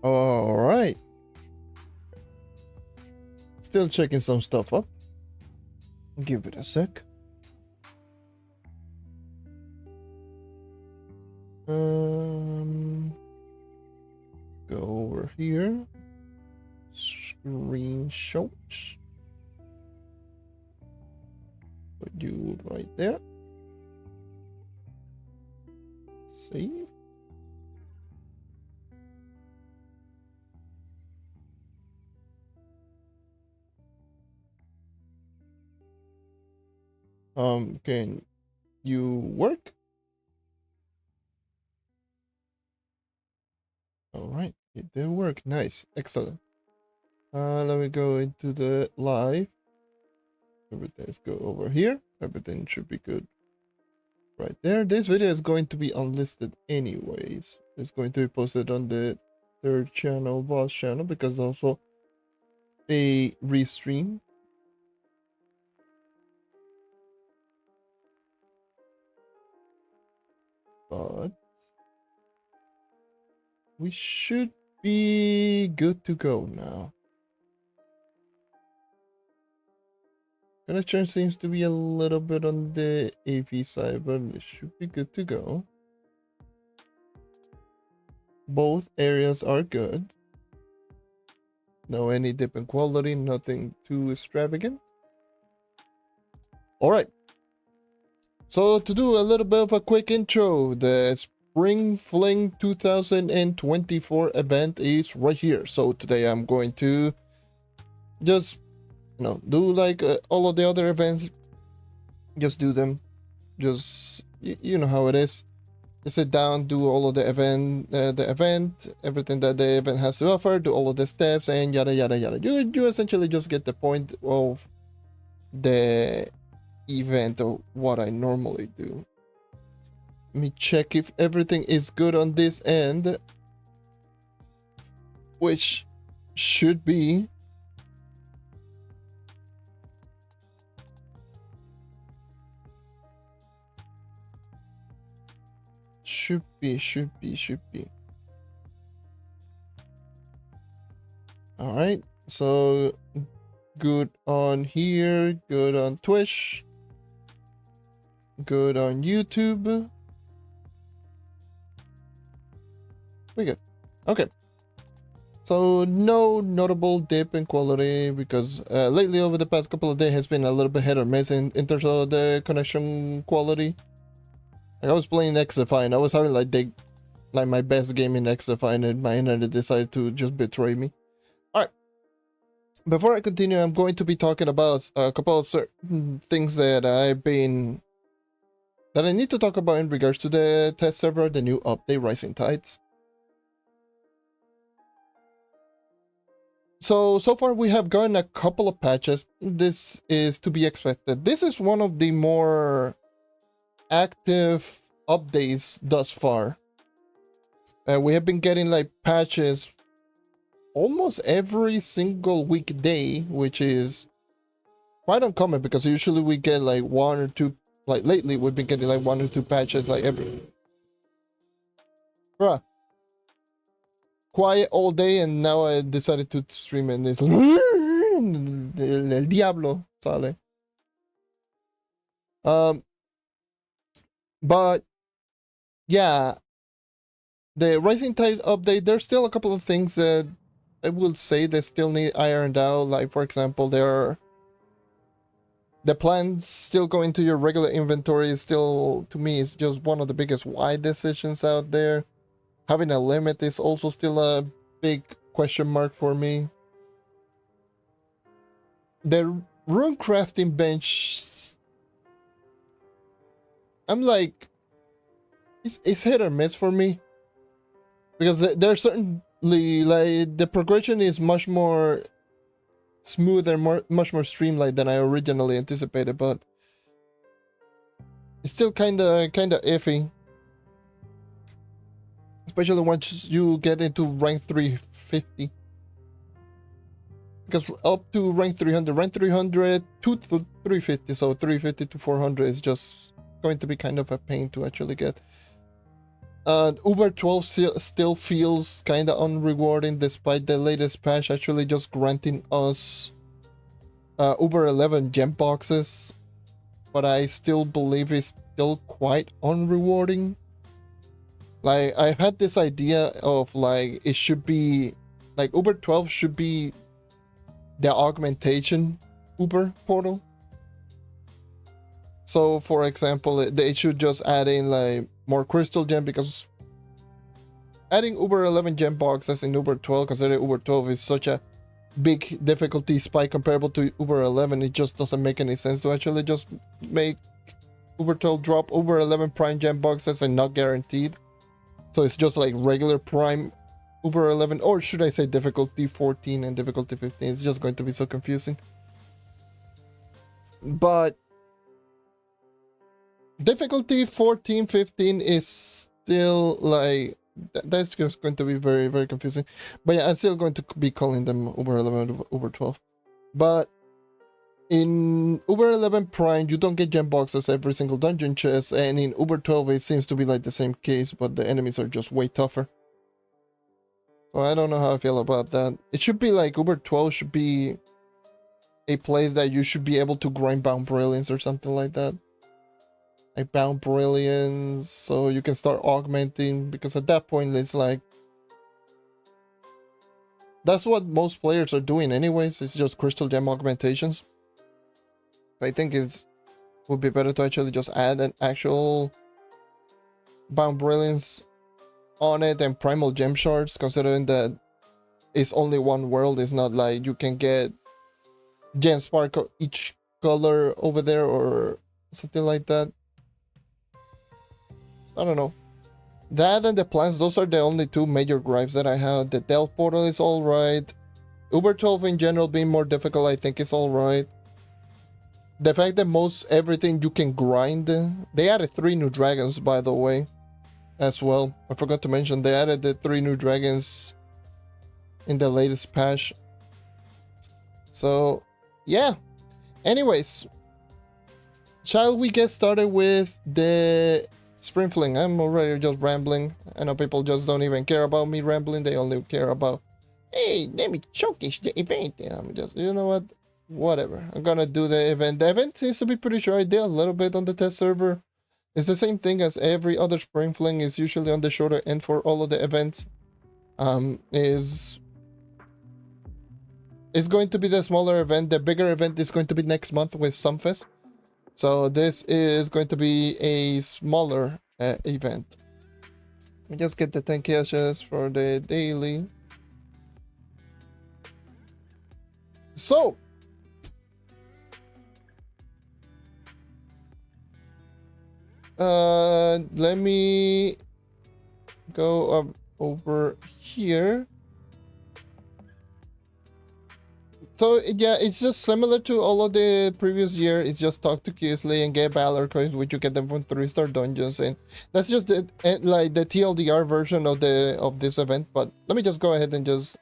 All right. Still checking some stuff up. Give it a sec. Go over here. Screenshots. Put you right there. Save. Can you work? All right, it did work. Nice, excellent. Let me go into the live. Everything's go over here. Everything should be good right there. This video is going to be unlisted anyways. It's going to be posted on the third channel, boss channel, because also a restream. But we should be good to go now. Connection seems to be a little bit on the AV side, but it should be good to go. Both areas are good. No any dip in quality, nothing too extravagant. All right. So to do a little bit of a quick intro, the Spring Fling 2024 event is right here. So today I'm going to just, do like all of the other events. Just do them. Just, you know how it is. sit down, do all of the event, everything that the event has to offer, do all of the steps, and yada yada yada. You essentially just get the point of the event of what I normally do. Let me check if everything is good on this end, which should be. Should be. All right, so good on here, good on Twitch, good on YouTube. We good. Okay. So no notable dip in quality because lately over the past couple of days has been a little bit hit or miss in terms of the connection quality. Like I was playing XFI and I was having like my best game in XFI and my internet decided to just betray me. Alright. Before I continue, I'm going to be talking about a couple of certain things that I need to talk about in regards to the test server, the new update, Rising Tides. So far we have gotten a couple of patches. This is to be expected. This is one of the more active updates thus far. We have been getting like patches almost every single weekday, which is quite uncommon because usually we get like one or two. Like lately we've been getting like 1 or 2 patches like every. Bruh. Quiet all day and now I decided to stream and it's el diablo sale. But yeah, the Rising Tides update, there's still a couple of things that I will say they still need ironed out. Like for example, the plans still going to your regular inventory is still, to me, is just one of the biggest why decisions out there. Having a limit is also still a big question mark for me. The rune crafting bench, I'm like, it's hit or miss for me. Because there's certainly, like, the progression is much more smooth and much more streamlined than I originally anticipated, but it's still kinda iffy. Especially once you get into rank 350. Because up to rank 300 to 350, so 350 to 400 is just going to be kind of a pain to actually get. Uber 12 still feels kind of unrewarding despite the latest patch actually just granting us Uber 11 gem boxes, but I still believe it's still quite unrewarding. Like, I've had this idea of like it should be like Uber 12 should be the augmentation Uber portal. So for example, they should just add in like more crystal gem, because adding Uber 11 gem boxes in Uber 12, considering Uber 12 is such a big difficulty spike comparable to Uber 11, it just doesn't make any sense to actually just make Uber 12 drop Uber 11 prime gem boxes and not guaranteed. So it's just like regular prime Uber 11, or should I say difficulty 14 and difficulty 15. It's just going to be so confusing. But difficulty 14, 15 is still like, that's just going to be very, very confusing. But yeah, I'm still going to be calling them Uber 11, Uber 12. But in Uber 11 Prime, you don't get gem boxes every single dungeon chest, and in Uber 12, it seems to be like the same case, but the enemies are just way tougher. So I don't know how I feel about that. It should be like Uber 12 should be a place that you should be able to grind bound brilliance or something like that. Like bound brilliance, so you can start augmenting, because at that point it's like, that's what most players are doing anyways. It's just crystal gem augmentations. I think it would be better to actually just add an actual bound brilliance on it and primal gem shards, considering that it's only one world. It's not like you can get gem spark each color over there or something like that. I don't know. That and the plans, those are the only two major gripes that I have. The Delve portal is alright. Uber 12 in general being more difficult, I think is alright. The fact that most everything you can grind. They added 3 new dragons, by the way, as well. I forgot to mention, they added the 3 new dragons in the latest patch. So, yeah. Anyways, shall we get started with the Spring Fling? I'm already just rambling. I know people just don't even care about me rambling. They only care about, hey, let me showcase the event. And I'm just, you know what? Whatever. I'm gonna do the event. The event seems to be pretty sure. I did a little bit on the test server. It's the same thing as every other Spring Fling. Is usually on the shorter end for all of the events. Is going to be the smaller event. The bigger event is going to be next month with Sunfest. So this is going to be a smaller event. Let me just get the 10 caches for the daily. So, let me go up over here. So yeah, it's just similar to all of the previous year. It's just talk to Qsley and get Valor coins, which you get them from 3-star dungeons, and that's just the like the TLDR version of this event. But let me just go ahead and just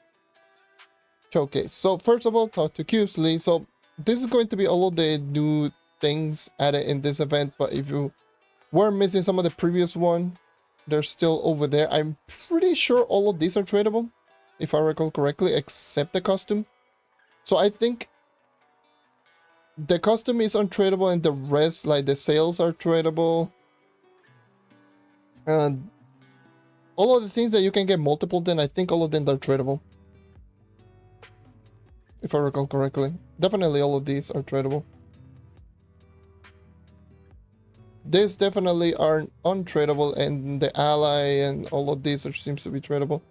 showcase. So first of all, talk to Qsley. So this is going to be all of the new things added in this event. But if you were missing some of the previous one, they're still over there. I'm pretty sure all of these are tradable, if I recall correctly, except the costume. So I think the costume is untradeable and the rest, like the sales, are tradable. And all of the things that you can get multiple, then I think all of them are tradable. If I recall correctly. Definitely all of these are tradable. These definitely are untradable, and the ally and all of these seems to be tradable.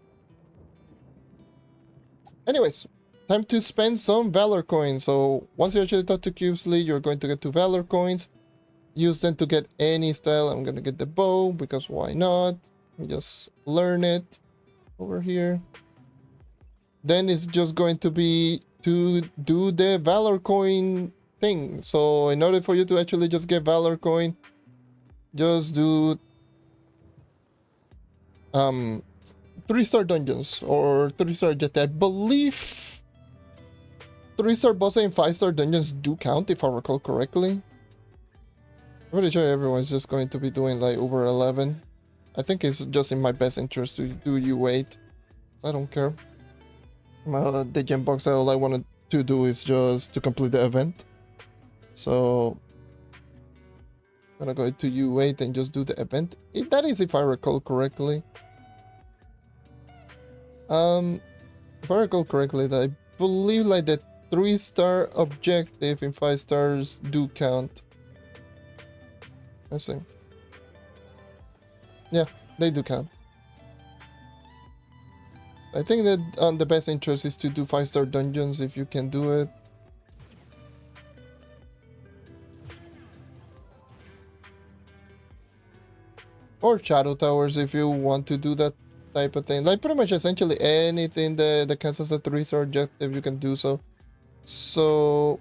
Anyways. Time to spend some Valor coins. So once you actually talk to Qsley, you're going to get 2 Valor coins. Use them to get any style. I'm gonna get the bow because why not? Let me just learn it over here. Then it's just going to be to do the Valor coin thing. So in order for you to actually just get Valor coin, just do 3-star dungeons or 3-star jet. I believe 3-star boss and 5-star dungeons do count, if I recall correctly. I'm pretty sure everyone's just going to be doing like over 11. I think it's just in my best interest to do U8. I don't care. The gem box, all I wanted to do is just to complete the event. So I'm gonna go to U8 and just do the event. That is if I recall correctly. If I recall correctly, that I believe like the 3-star objective in 5 stars do count. Let's see. Yeah, they do count. I think that the best interest is to do 5-star dungeons if you can do it. Or shadow towers if you want to do that type of thing. Like pretty much essentially anything that counts as a 3-star objective, you can do so. So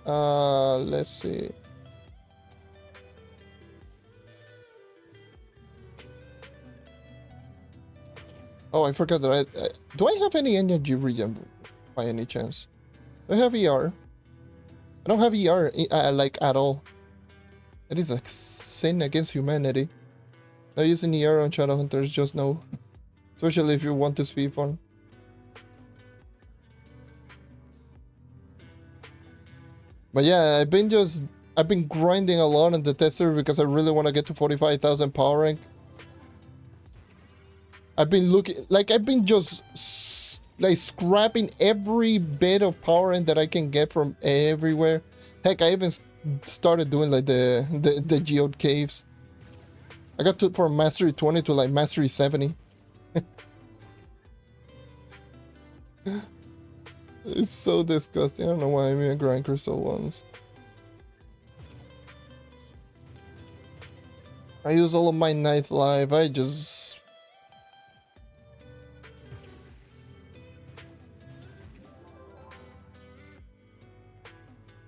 let's see. Oh, I forgot that do I have any energy regen by any chance? Do I have ER? I don't have ER like at all. It is a sin against humanity. Not using ER on Shadowhunters, just no. Especially if you want to speed farm. But yeah, I've been grinding a lot on the tester because I really want to get to 45,000 power rank. I've been just like scrapping every bit of power rank that I can get from everywhere. Heck, I even started doing like the geode caves. I got to from mastery 20 to like mastery 70. It's so disgusting. I don't know why I'm even grind crystal ones. I use all of my night life. I just...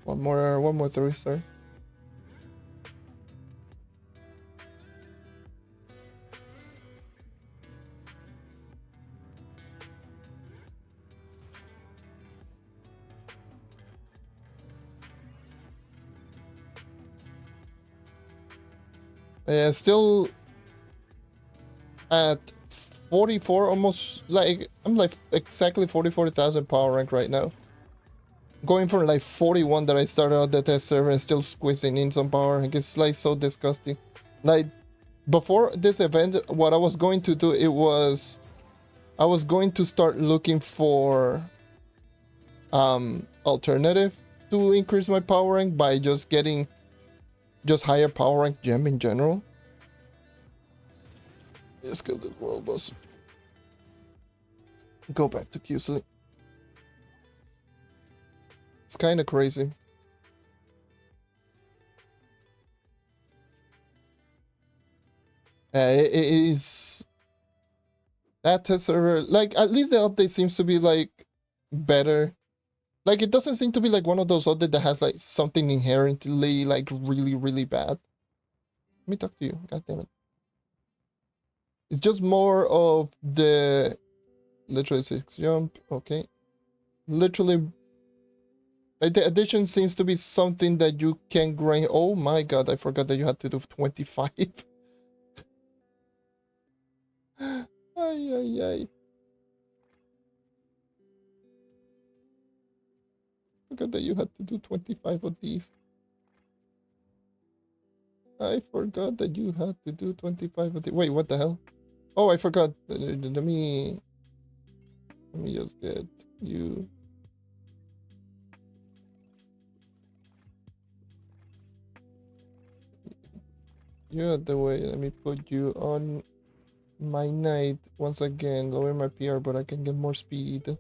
One more 3-star. Yeah, still at 44, almost like I'm like exactly 44,000 power rank right now. Going from like 41 that I started out the test server and still squeezing in some power rank. It's like so disgusting. Like before this event, what I was going to do, I was going to start looking for alternative to increase my power rank by just getting just higher power rank gem in general. Let's kill this world boss. Go back to Q-Sleep. It's kind of crazy. It is that test server, like at least the update seems to be like better. Like it doesn't seem to be like one of those updates that has like something inherently like really bad. Let me talk to you. God damn it. It's just more of the literally 6 jump. Okay. Literally, like the addition seems to be something that you can grind. Oh my god, I forgot that you had to do 25. Ay, ay, ay. Forgot that you had to do 25 of these. I forgot that you had to do 25 of these. Wait, what the hell? Oh, I forgot. Let me just get you. You out the way. Let me put you on my knight once again. Lower my PR, but I can get more speed.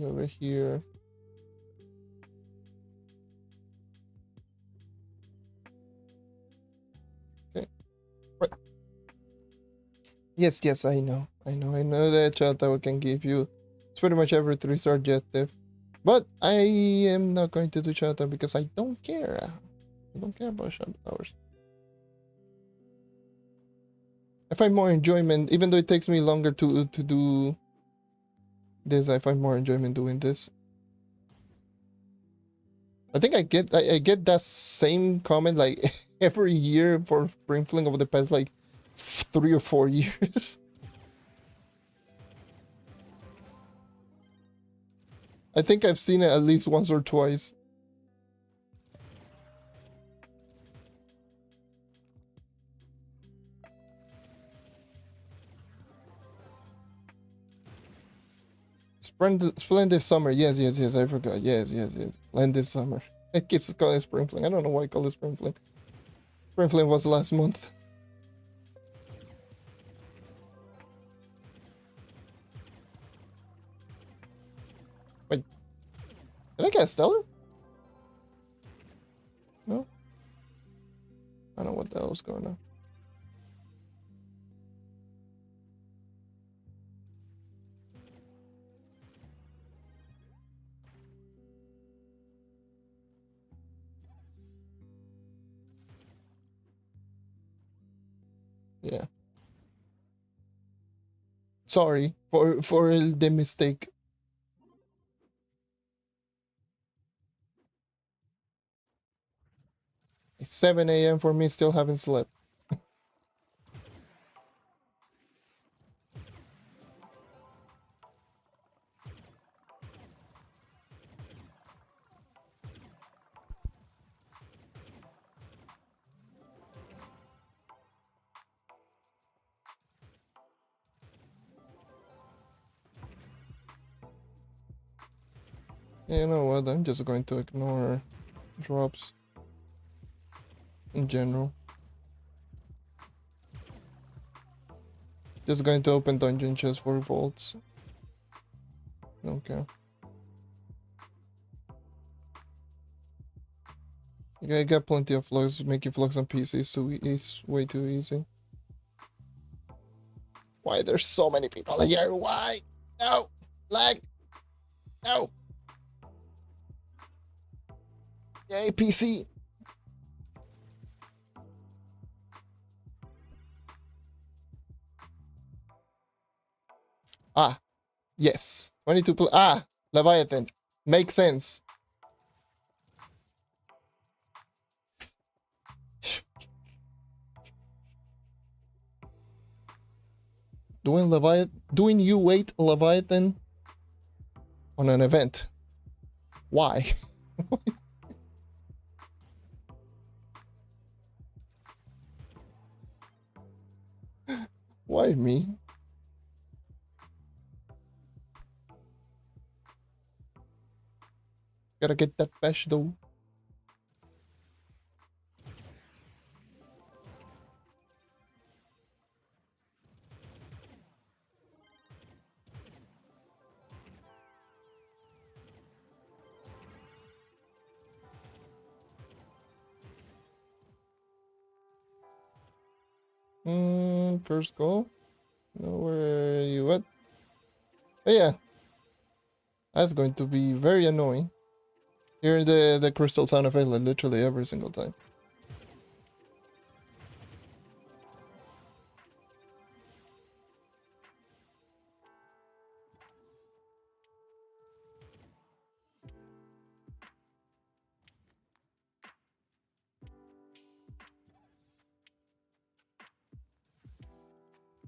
Over here. Okay. Right. Yes, I know that chat tower can give you it's pretty much every 3-star objective. But I am not going to do chat tower because I don't care. I don't care about chat towers. I find more enjoyment, even though it takes me longer to do this, I find more enjoyment doing this. I think I get that same comment like every year for Spring Fling over the past like 3 or 4 years. I think I've seen it at least once or twice. Splendid summer. Yes, I forgot. Yes. Splendid summer. It keeps calling it Spring Fling. I don't know why I call it Spring Fling. Spring Fling was last month. Wait. Did I get a Stellar? No? I don't know what the hell is going on. Yeah. Sorry for the mistake. 7 a.m. for me, still haven't slept. You know what? I'm just going to ignore drops in general. Just going to open dungeon chest for vaults. Okay. Yeah, I got plenty of flux. Making flux on PC is way too easy. Why there's so many people here? Why? No! Lag! No! Yay, PC! Ah, yes. 22 play. Ah, Leviathan. Makes sense. Doing you wait Leviathan on an event. Why? Why me? Gotta get that bash though. Curse go. Know where you at? Oh yeah. That's going to be very annoying. Hearing the crystal sound effect like literally every single time.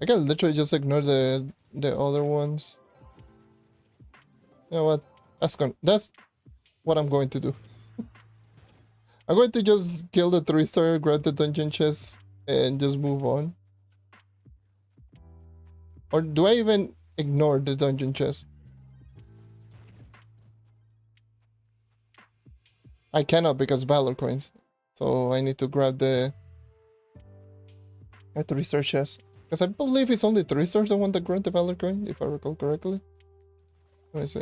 I can literally just ignore the other ones. You know what? That's what I'm going to do. I'm going to just kill the 3-star, grab the dungeon chest, and just move on. Or do I even ignore the dungeon chest? I cannot because Valor coins. So I need to grab the 3-star chest. Because I believe it's only 3 stars the one that grant the Valor coin, if I recall correctly. Let me see.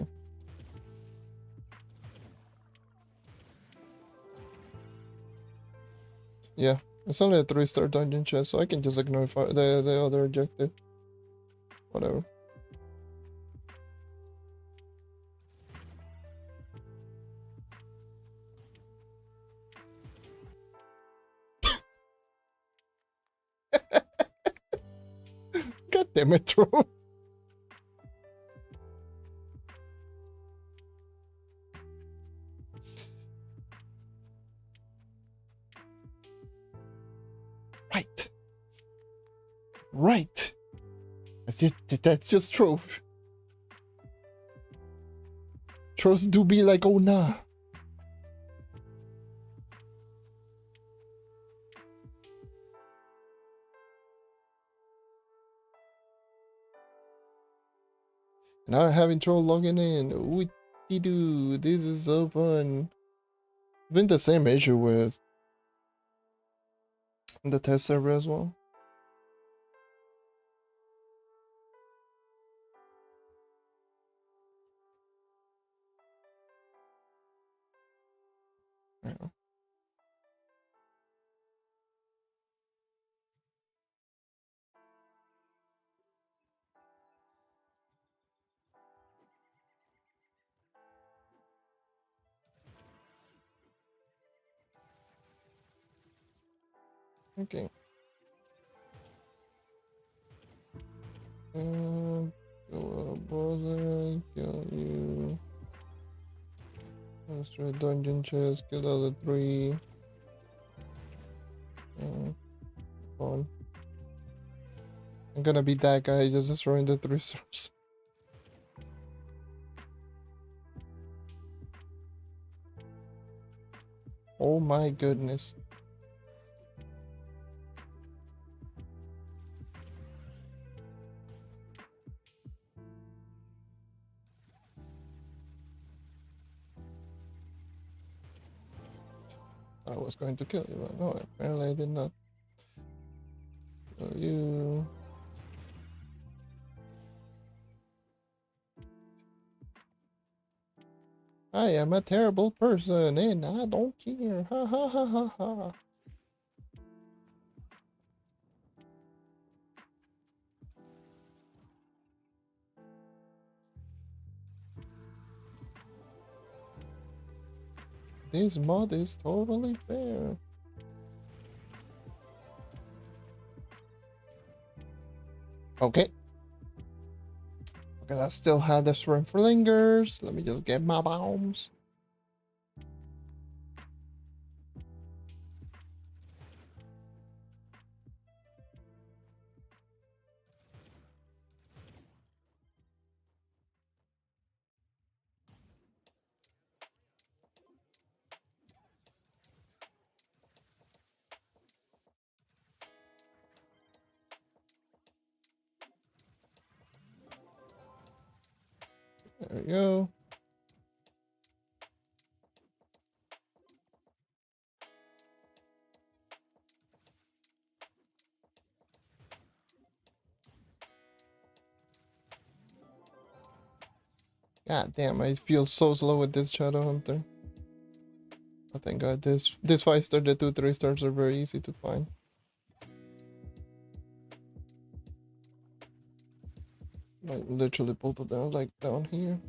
Yeah, it's only a 3-star dungeon chest, so I can just ignore the other objective. Whatever. God damn it, Trove. Right. Right. That's just Trove. Troves do be like, oh nah. Now I'm having trouble logging in. Ooh-dee-doo. This is so fun. Been the same issue with the test server as well. Yeah. Okay. Go bother, kill you. Destroy dungeon chest, kill the other 3. Fun. I'm gonna be that guy just destroying the 3 stars. Oh my goodness. I was going to kill you, but no, apparently I did not. Kill you. I am a terrible person and I don't care. Ha ha ha ha ha. This mod is totally fair. Okay. Okay, I still have the swing for lingers. Let me just get my bombs. There we go. God damn, I feel so slow with this Shadow Hunter. Oh, thank God, this 5-star, the 2 3-stars are very easy to find. Like literally both of them are like down here.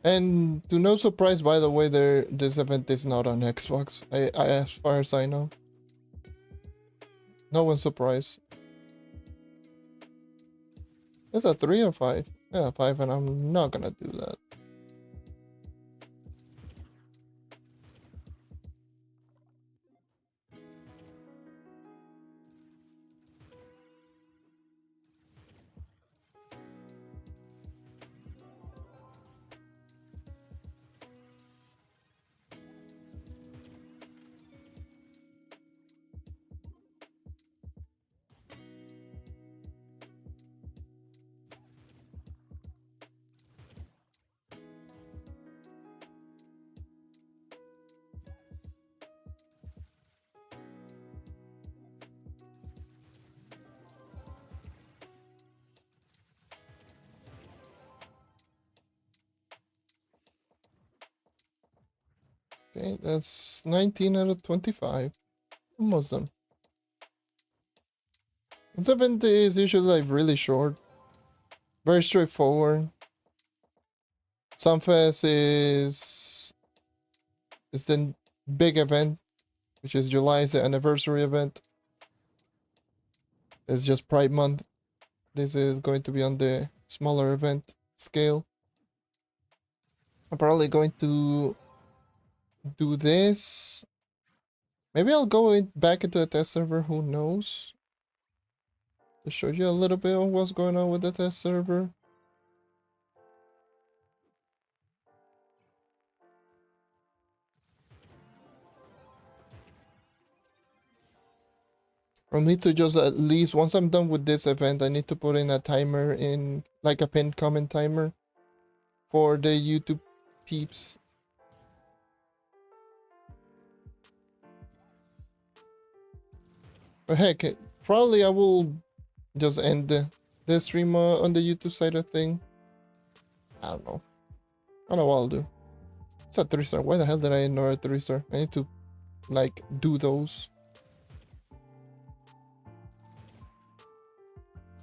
And to no surprise, by the way, this event is not on Xbox. As far as I know, no one's surprised. It's a 3 or 5. Yeah, 5, and I'm not gonna do that. Okay, that's 19 out of 25. Almost done. This event is usually like really short, very straightforward. Sunfest is the big event, which is July's the anniversary event. It's just Pride Month. This is going to be on the smaller event scale. I'm probably going to do this. Maybe I'll go back into a test server, who knows? To show you a little bit of what's going on with the test server. I'll need to just at least, once I'm done with this event, I need to put in a timer in, like a pinned comment timer for the YouTube peeps. But heck, probably I will just end the stream on the YouTube side of thing. I don't know. I don't know what I'll do. It's a 3-star. Why the hell did I ignore a 3-star? I need to, like, do those.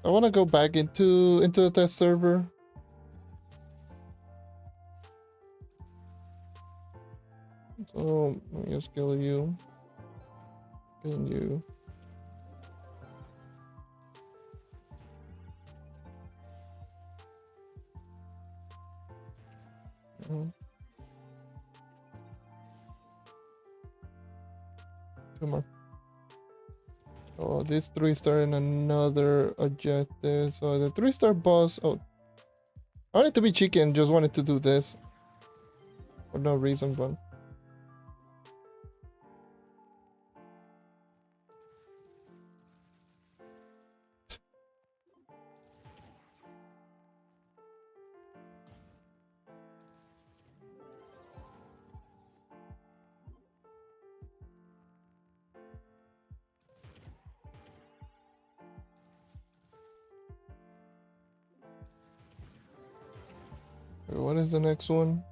I want to go back into the test server. So let me just kill you. And you. Come on. Oh, this 3-star and another objective. So the 3-star boss. Oh, I wanted to be cheeky and just wanted to do this for no reason, but what is the next one?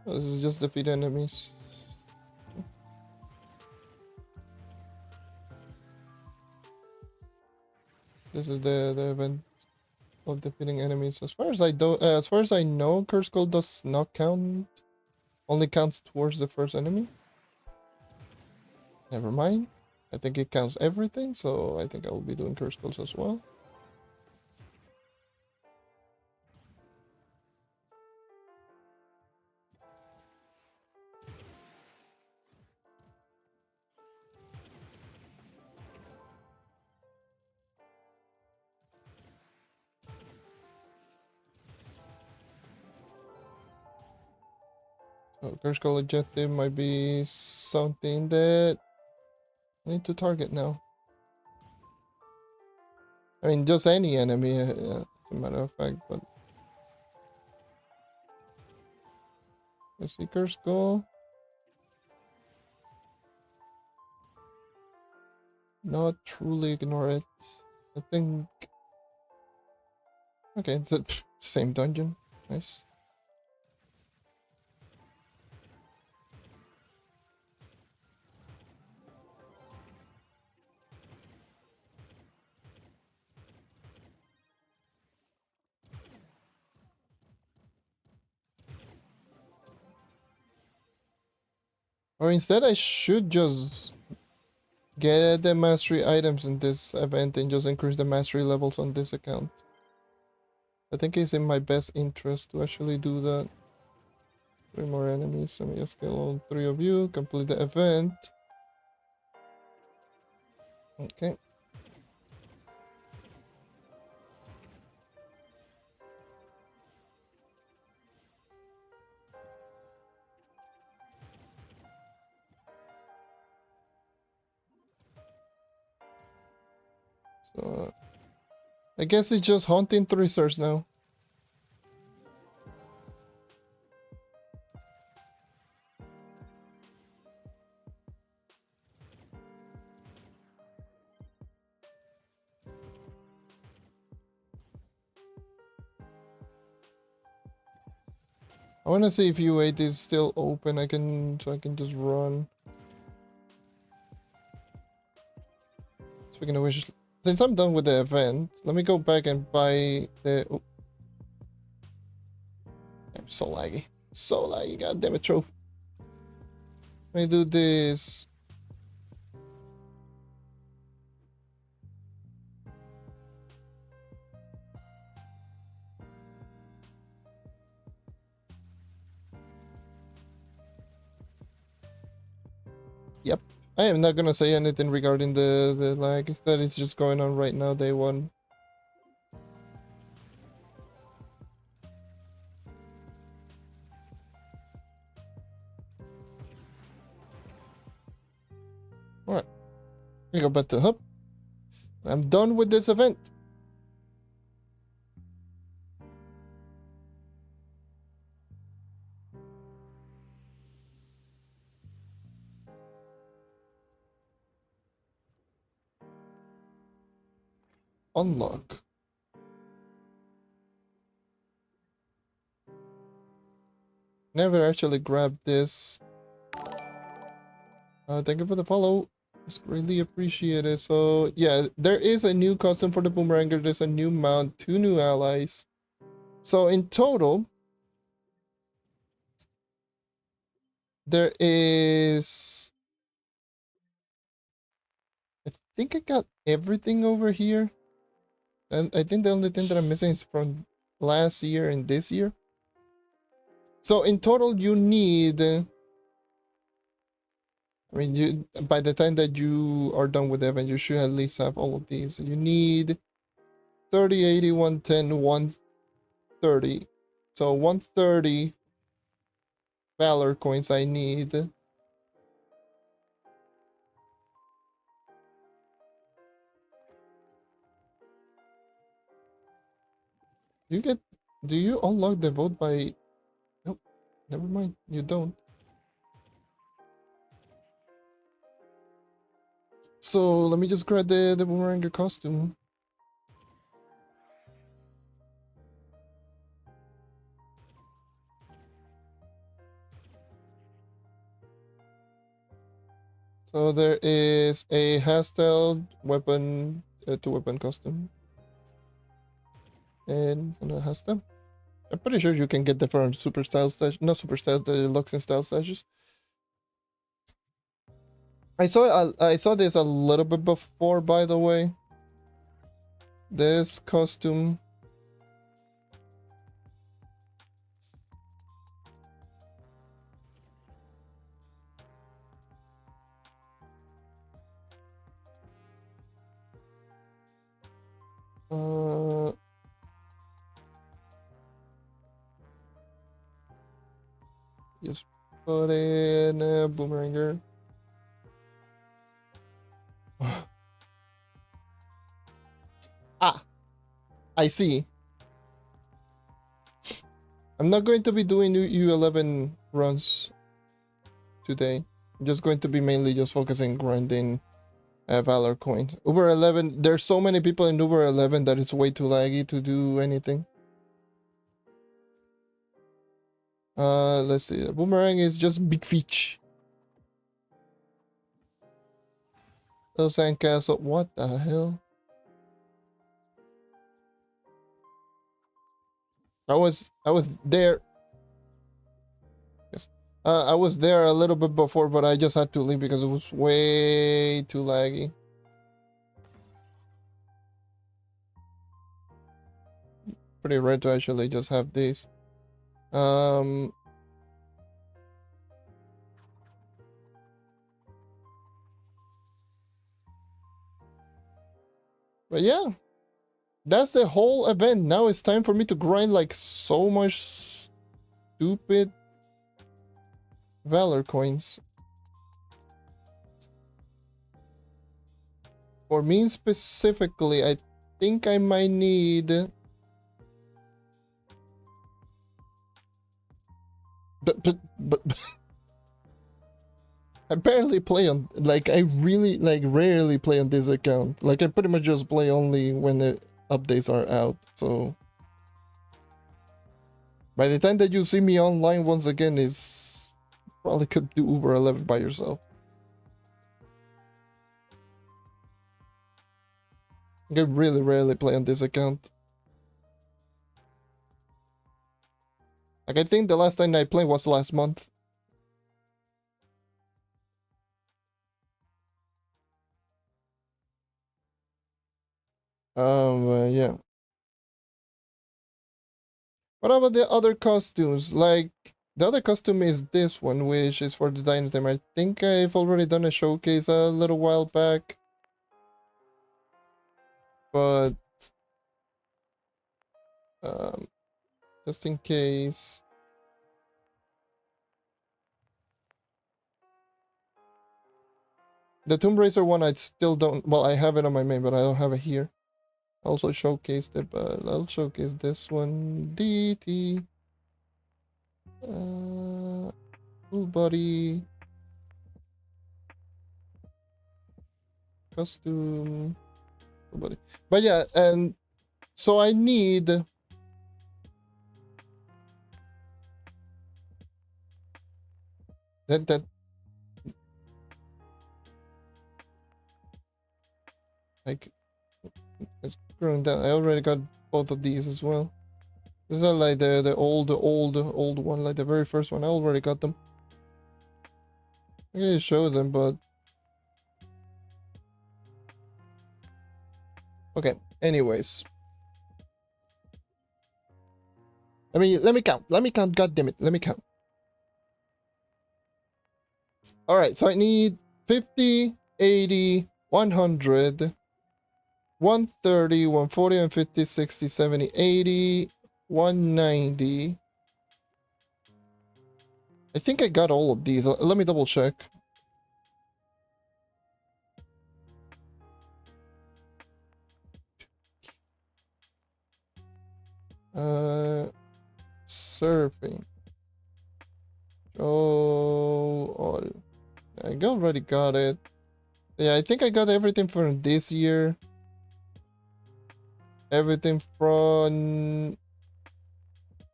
Oh, this is just defeat enemies. This is the event of defeating enemies. As far as I know, Curse Gold does not count. Only counts towards the first enemy. Never mind. I think it counts everything, so I think I will be doing Curse Golds as well. So Curse Gold objective might be something that I need to target now. I mean, just any enemy, as a matter of fact, but... I see Curse Gold. Not truly ignore it. I think... Okay, it's the same dungeon. Nice. Or instead, I should just get the mastery items in this event and just increase the mastery levels on this account. I think it's in my best interest to actually do that. 3 more enemies. Let me just kill all 3 of you. Complete the event. Okay. So, I guess it's just hunting 3 stars now. I want to see if U8 is still open. I can just run. Speaking of which, since I'm done with the event, let me go back and buy the... Oh. I'm so laggy. So laggy, god damn it, Trove. Let me do this. Yep. I am not gonna say anything regarding the lag that is just going on right now, day 1. Alright. We go back to hub. I'm done with this event. Unlock. Never actually grabbed this. Thank you for the follow. It's really appreciated. So yeah, there is a new custom for the boomeranger. There's a new mount, 2 new allies. So in total, there is... I think I got everything over here. And I think the only thing that I'm missing is from last year and this year. So in total, you need... I mean, by the time that you are done with the event, you should at least have all of these. You need 30, 80, 110, 130. So 130 Valor coins I need. Do you unlock the vote by... Nope, never mind, you don't. So let me just grab the boomeranger costume. So there is a hostile weapon, two weapon custom, and a hostile. I'm pretty sure you can get them from super style stash, not super style, the Lux and style stashes. I saw this a little bit before, by the way. This costume. Just put in a boomeranger. Ah, I see. I'm not going to be doing U11 runs today. I'm just going to be mainly just focusing grinding Valor coins. Uber 11, there's so many people in Uber 11 that it's way too laggy to do anything. Let's see. The boomerang is just big feech. Oh, sandcastle. What the hell? I was there. Yes. I was there a little bit before, but I just had to leave because it was way too laggy. Pretty rare to actually just have this. But yeah, that's the whole event. Now it's time for me to grind like so much stupid Valor coins. For me specifically, I think I might need... But I barely play on, like, I really, like, rarely play on this account. Like, I pretty much just play only when the updates are out, so... By the time that you see me online once again, is probably could do Uber 11 by yourself. I really rarely play on this account. Like, I think the last time I played was last month. Yeah. What about the other costumes? Like, the other costume is this one, which is for the Dynasty. I think I've already done a showcase a little while back. But, um, just in case. The Tomb Raider one, I still don't... Well, I have it on my main, but I don't have it here. I also showcased it, but I'll showcase this one. DT. Full body. Costume. Full body. But yeah, and so I need... That like, it's scrolling down. I already got both of these as well. This is like the old one, like the very first one. I already got them. I can show them, but okay. Anyways, let me count. Let me count. God damn it! Let me count. All right. So I need 50, 80, 100, 130, 140, 150, 60, 70, 80, 190. I think I got all of these. Let me double check. Surfing. Oh, I already got it. Yeah, I think I got everything from this year. Everything from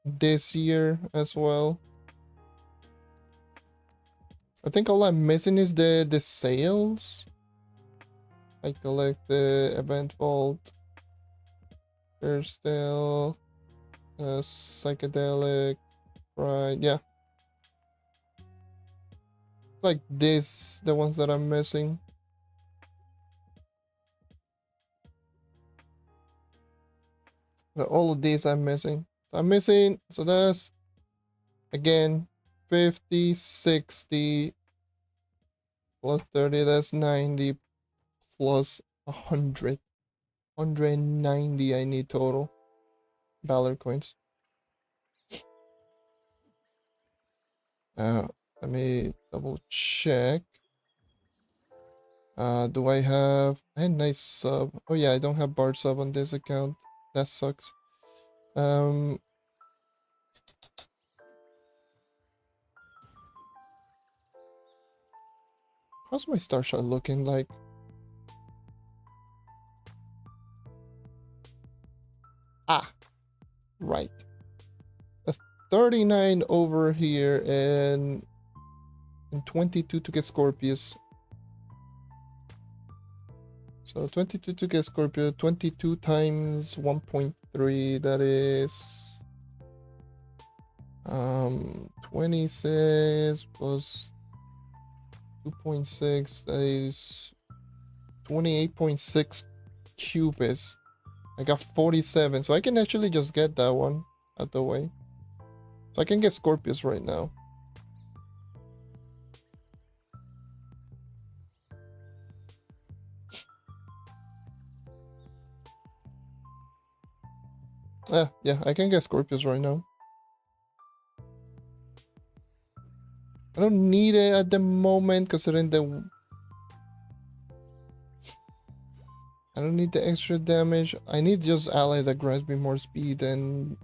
this year as well. I think all I'm missing is the sales. I collect the event vault. There's still psychedelic, right? Yeah, like this, the ones that I'm missing. All of these I'm missing. I'm missing, so that's again 50, 60 plus 30, that's 90 plus 100. 190 I need total Valor coins. Uh, Let me double check. Do I have a nice sub? Oh yeah, I don't have bar sub on this account. That sucks. Um, how's my star shot looking like? Ah, right. That's 39 over here and 22 to get Scorpius. So 22 to get Scorpio, 22 times 1.3, that is 26 plus 2.6, that is 28.6 cubits. I got 47, so I can actually just get that one out of the way. So I can get Scorpius right now. Yeah, I can get Scorpius right now. I don't need it at the moment, considering the... I don't need the extra damage. I need just allies that grants me more speed, and...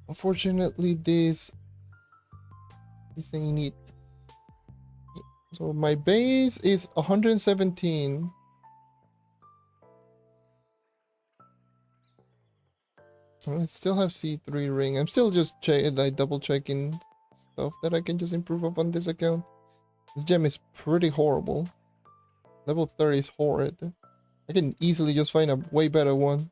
unfortunately, this ain't it. So my base is 117. I still have C3 ring. I'm still just double checking stuff that I can just improve upon this account. This gem is pretty horrible. Level 30 is horrid. I can easily just find a way better one.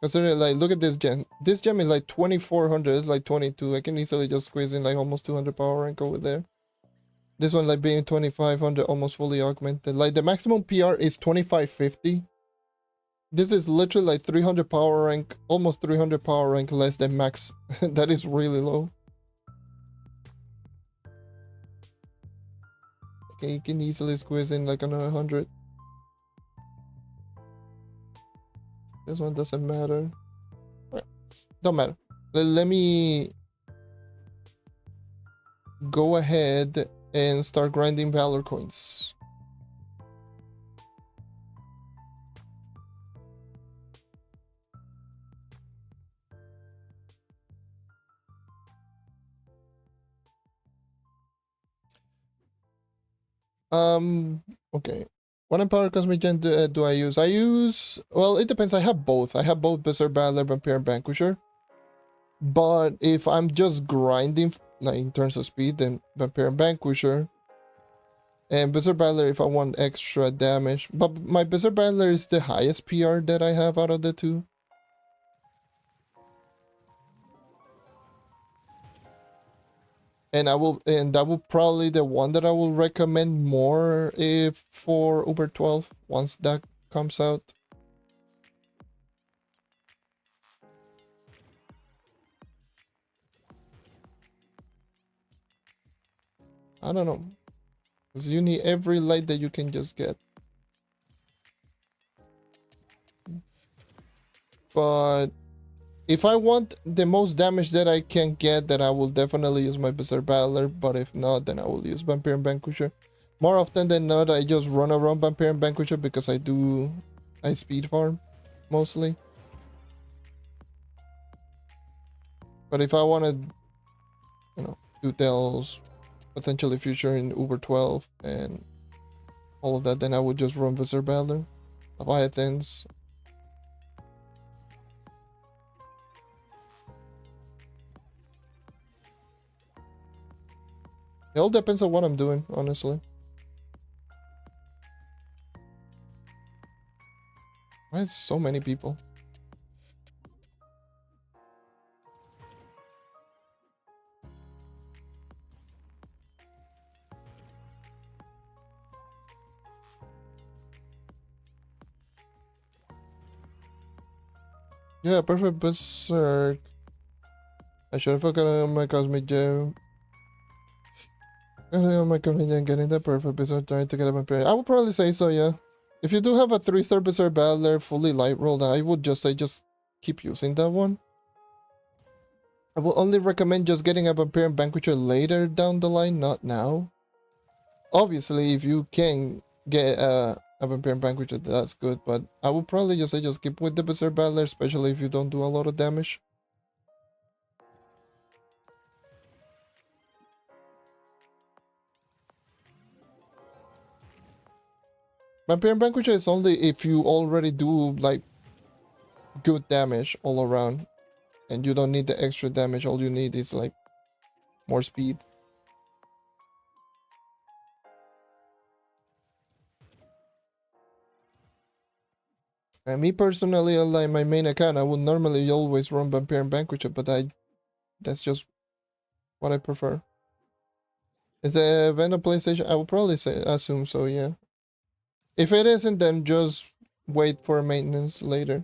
Consider, like, look at this gem. This gem is like 2400, it's like 22. I can easily just squeeze in like almost 200 power rank over there. This one like being 2500, almost fully augmented. Like the maximum PR is 2550. This is literally like 300 power rank, almost 300 power rank less than max. That is really low. Okay, you can easily squeeze in like another 100. This one doesn't matter. Don't matter. Let me go ahead and start grinding Valor coins. Okay. What Empower Cosmic Gen do I use? I use, well, it depends. I have both. I have both Berserk Battler, Vampire, and Vanquisher. But if I'm just grinding, like in terms of speed, then Vampire and Vanquisher. And Berserk Battler if I want extra damage. But my Berserk Battler is the highest PR that I have out of the two. And that will probably the one that I will recommend more if for Uber 12 once that comes out. I don't know. Because you need every light that you can just get. But if I want the most damage that I can get, then I will definitely use my Berserk Battler. But if not, then I will use Vampire and Vanquisher. More often than not, I just run around Vampire and Vanquisher because I speed farm mostly. But if I want to, do tells, potentially future in Uber 12 and all of that, then I would just run Berserk Battler, Leviathans. It all depends on what I'm doing, honestly. Why is so many people? Yeah, perfect berserk. I should have focused on my cosmic gem. On my cosmic gem, getting the perfect berserk, trying to get up my period. I would probably say so, yeah. If you do have a 3-star berserk battler fully light rolled, I would just say just keep using that one. I will only recommend just getting a Vampirian Banqueter later down the line, not now. Obviously, if you can get a Vampirian Banqueter, that's good, but I would probably just say just keep with the Berserk Battler, especially if you don't do a lot of damage. Vampirian Banqueter is only if you already do, like, good damage all around, and you don't need the extra damage, all you need is, like, more speed. And me personally, like my main account, I would normally always run Vampirian Banqueter, but that's just what I prefer. Is the event on PlayStation? I would probably say assume so, yeah. If it isn't, then just wait for maintenance later.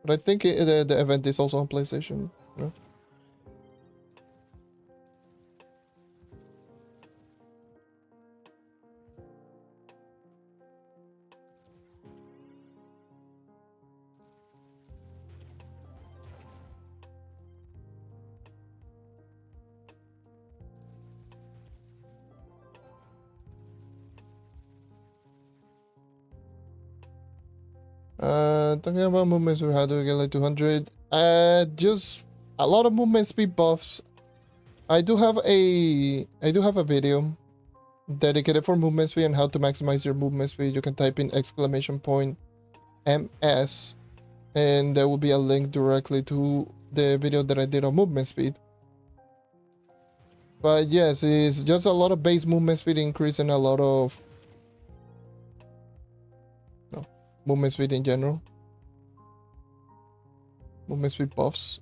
But I think the event is also on PlayStation. You know? Talking about movements, how do we get like 200? Just a lot of movement speed buffs. I do have a video dedicated for movement speed and how to maximize your movement speed. You can type in exclamation point MS, and there will be a link directly to the video that I did on movement speed. But yes, it's just a lot of base movement speed increase and a lot of movement speed in general. Movement speed buffs.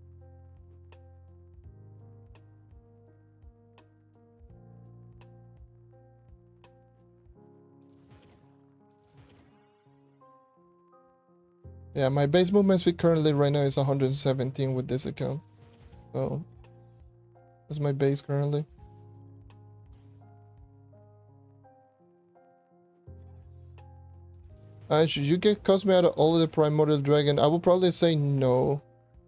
Yeah, my base movement speed currently right now is 117 with this account. So that's my base currently. Should you get Cosmic out of all of the Primordial Dragon? I would probably say no.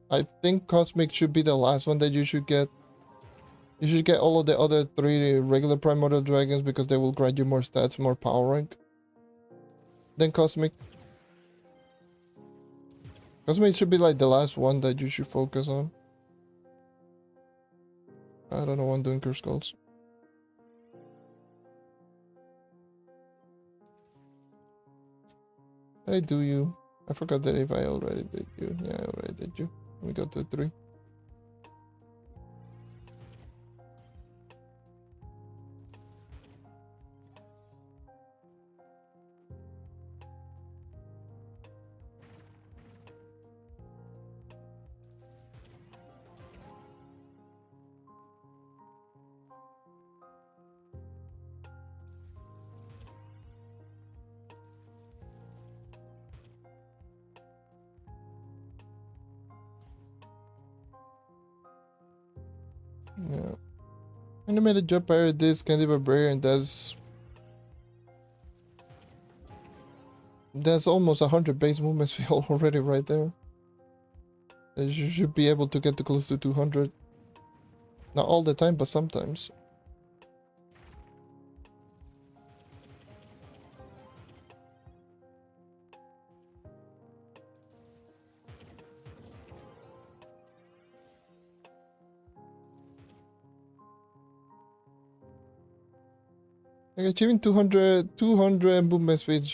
I think Cosmic should be the last one that you should get. You should get all of the other 3 regular Primordial Dragons because they will grant you more stats, more power rank. Then Cosmic. Cosmic should be like the last one that you should focus on. I don't know why I'm doing Curse Skulls. Did I do you? I forgot that if I already did you. Yeah, I already did you. Let me go to 3. Yeah. Animated Jump Pirate this Candy Barbarian, that's almost 100 base movement speed already right there. You should be able to get to close to 200. Not all the time, but sometimes. Like achieving 200 movement speed,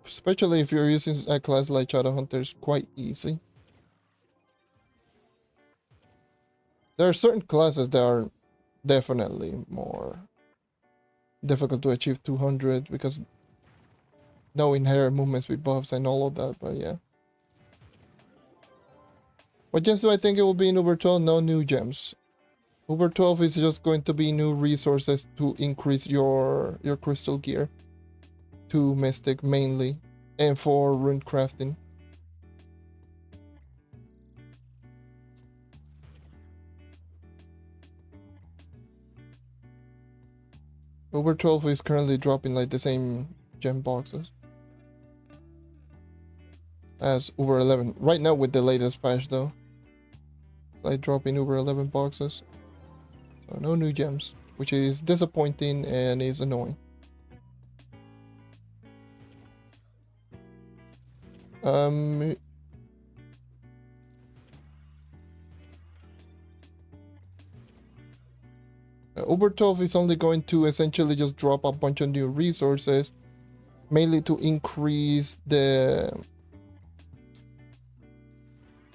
especially if you're using a class like Shadow Hunter, is quite easy. There are certain classes that are definitely more difficult to achieve 200 because no inherent movements with buffs and all of that, but yeah. What gems do I think it will be in Uber 12? No new gems. Uber 12 is just going to be new resources to increase your crystal gear. To Mystic mainly. And for rune crafting. Uber 12 is currently dropping like the same gem boxes as Uber 11. Right now with the latest patch though. It's like dropping Uber 11 boxes. So no new gems. Which is disappointing and is annoying. Uber 12 is only going to essentially just drop a bunch of new resources, mainly to increase the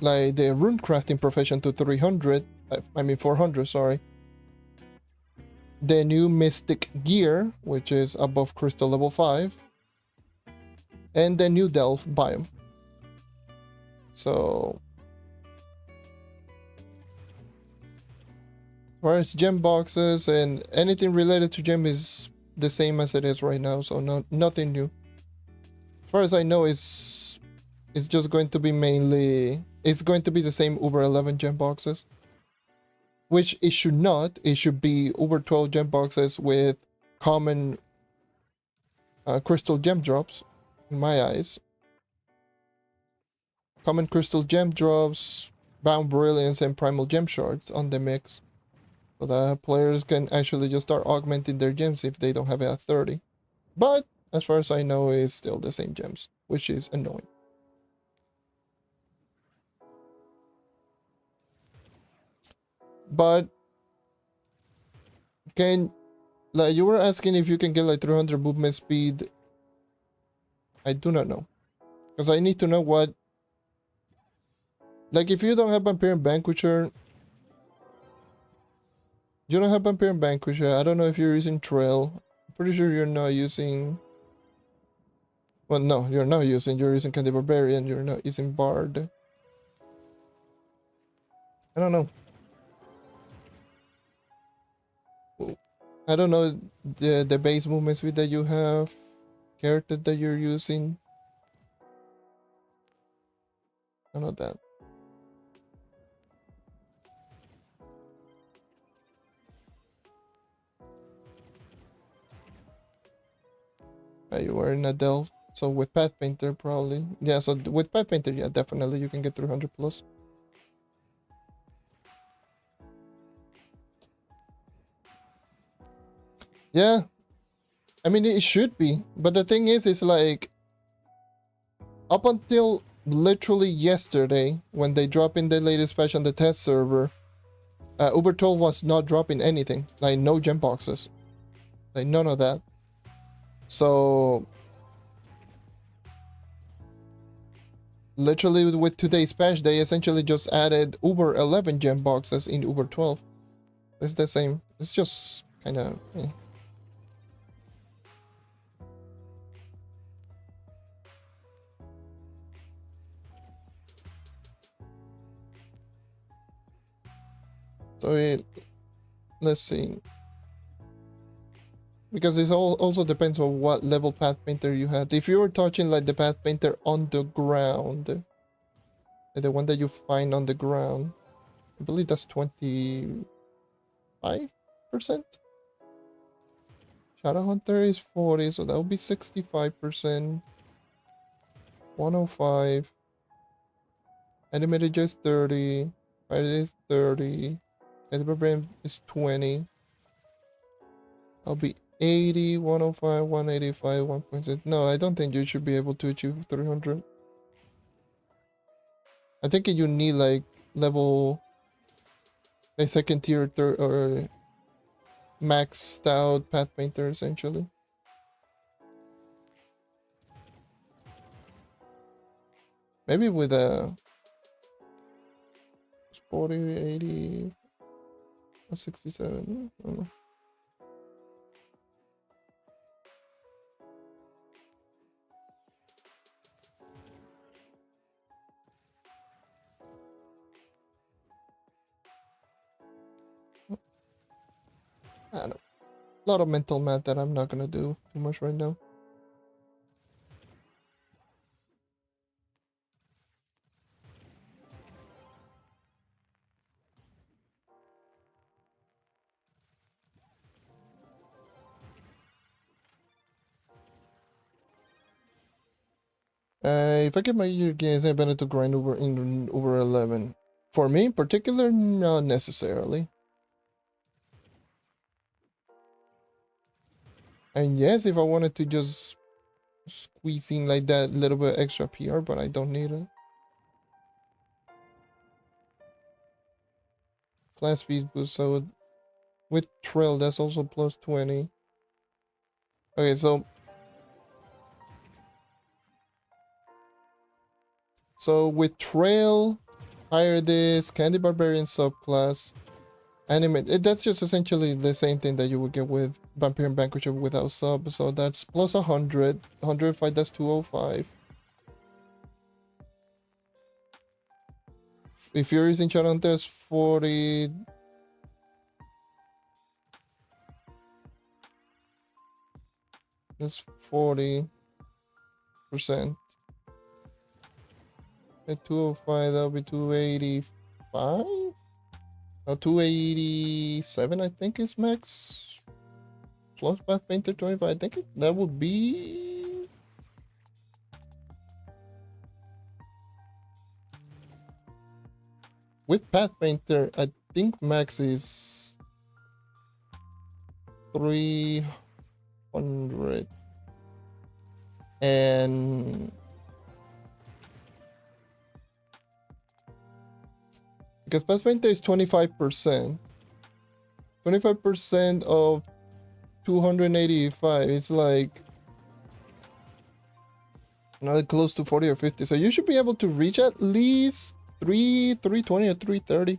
rune crafting profession to 300. I mean 400, sorry. The new mystic gear, which is above crystal level 5, and the new delve biome. So as far as gem boxes and anything related to gem is the same as it is right now, so nothing new. As far as I know, it's just going to be mainly, it's going to be the same Uber 11 gem boxes, which it should not. It should be Uber 12 gem boxes with common crystal gem drops, in my eyes. Common crystal gem drops, bound brilliance, and primal gem shards on the mix, so that players can actually just start augmenting their gems if they don't have it at 30. But as far as I know, it's still the same gems, which is annoying. But can, like, you were asking if you can get like 300 movement speed. I do not know, because I need to know what, like, if you don't have Vampire and Vanquisher, you don't have Vampire and Vanquisher. I don't know if you're using Trail. I'm pretty sure you're not using. Well, no, you're not using. You're using Candy Barbarian. You're not using Bard. I don't know. I don't know the base movement speed that you have, character that you're using. I don't know that. You were in a delve. So with Path Painter, probably. Yeah, so with Path Painter, yeah, definitely you can get 300 plus. Yeah. I mean, it should be. But the thing is, it's like, up until literally yesterday, when they drop in the latest patch on the test server, Uber 12 was not dropping anything. Like, no gem boxes. Like, none of that. So literally with today's patch, they essentially just added Uber 11 gem boxes in Uber 12. It's the same. It's just kind of... So let's see. Because it also depends on what level Path Painter you had. If you were touching like the Path Painter on the ground, the one that you find on the ground, I believe that's 25%. Shadow Hunter is 40, so that would be 65%. 105. Animated is 30. Fire is 30. Edible Brain is 20. I'll be 80, 105, 185, 1.6. No, I don't think you should be able to achieve 300. I think you need like level, a second tier, third, or maxed out Path Painter essentially. Maybe with a 40, 80. Or 67. I don't know. I don't know. A lot of mental math that I'm not gonna do too much right now. If I get my year gains, I better to grind over 11. For me in particular, not necessarily. And yes, if I wanted to just squeeze in like that little bit extra PR, but I don't need it. Class speed boost, so with trail, that's also plus 20. Okay, so with trail, hire this Candy Barbarian subclass, animate. That's just essentially the same thing that you would get with Vampire and Vanquisher without sub. So that's plus 100. 105, that's 205. If you're using Shadowhunter, that's 40. That's 40%. At 205, that'll be 285. No, 287, I think is max. Plus Path Painter 25. I think that would be. With Path Painter, I think max is 300. And because Path Painter is 25%. 25% of 285. It's like another close to 40 or 50. So you should be able to reach at least 320 or 330.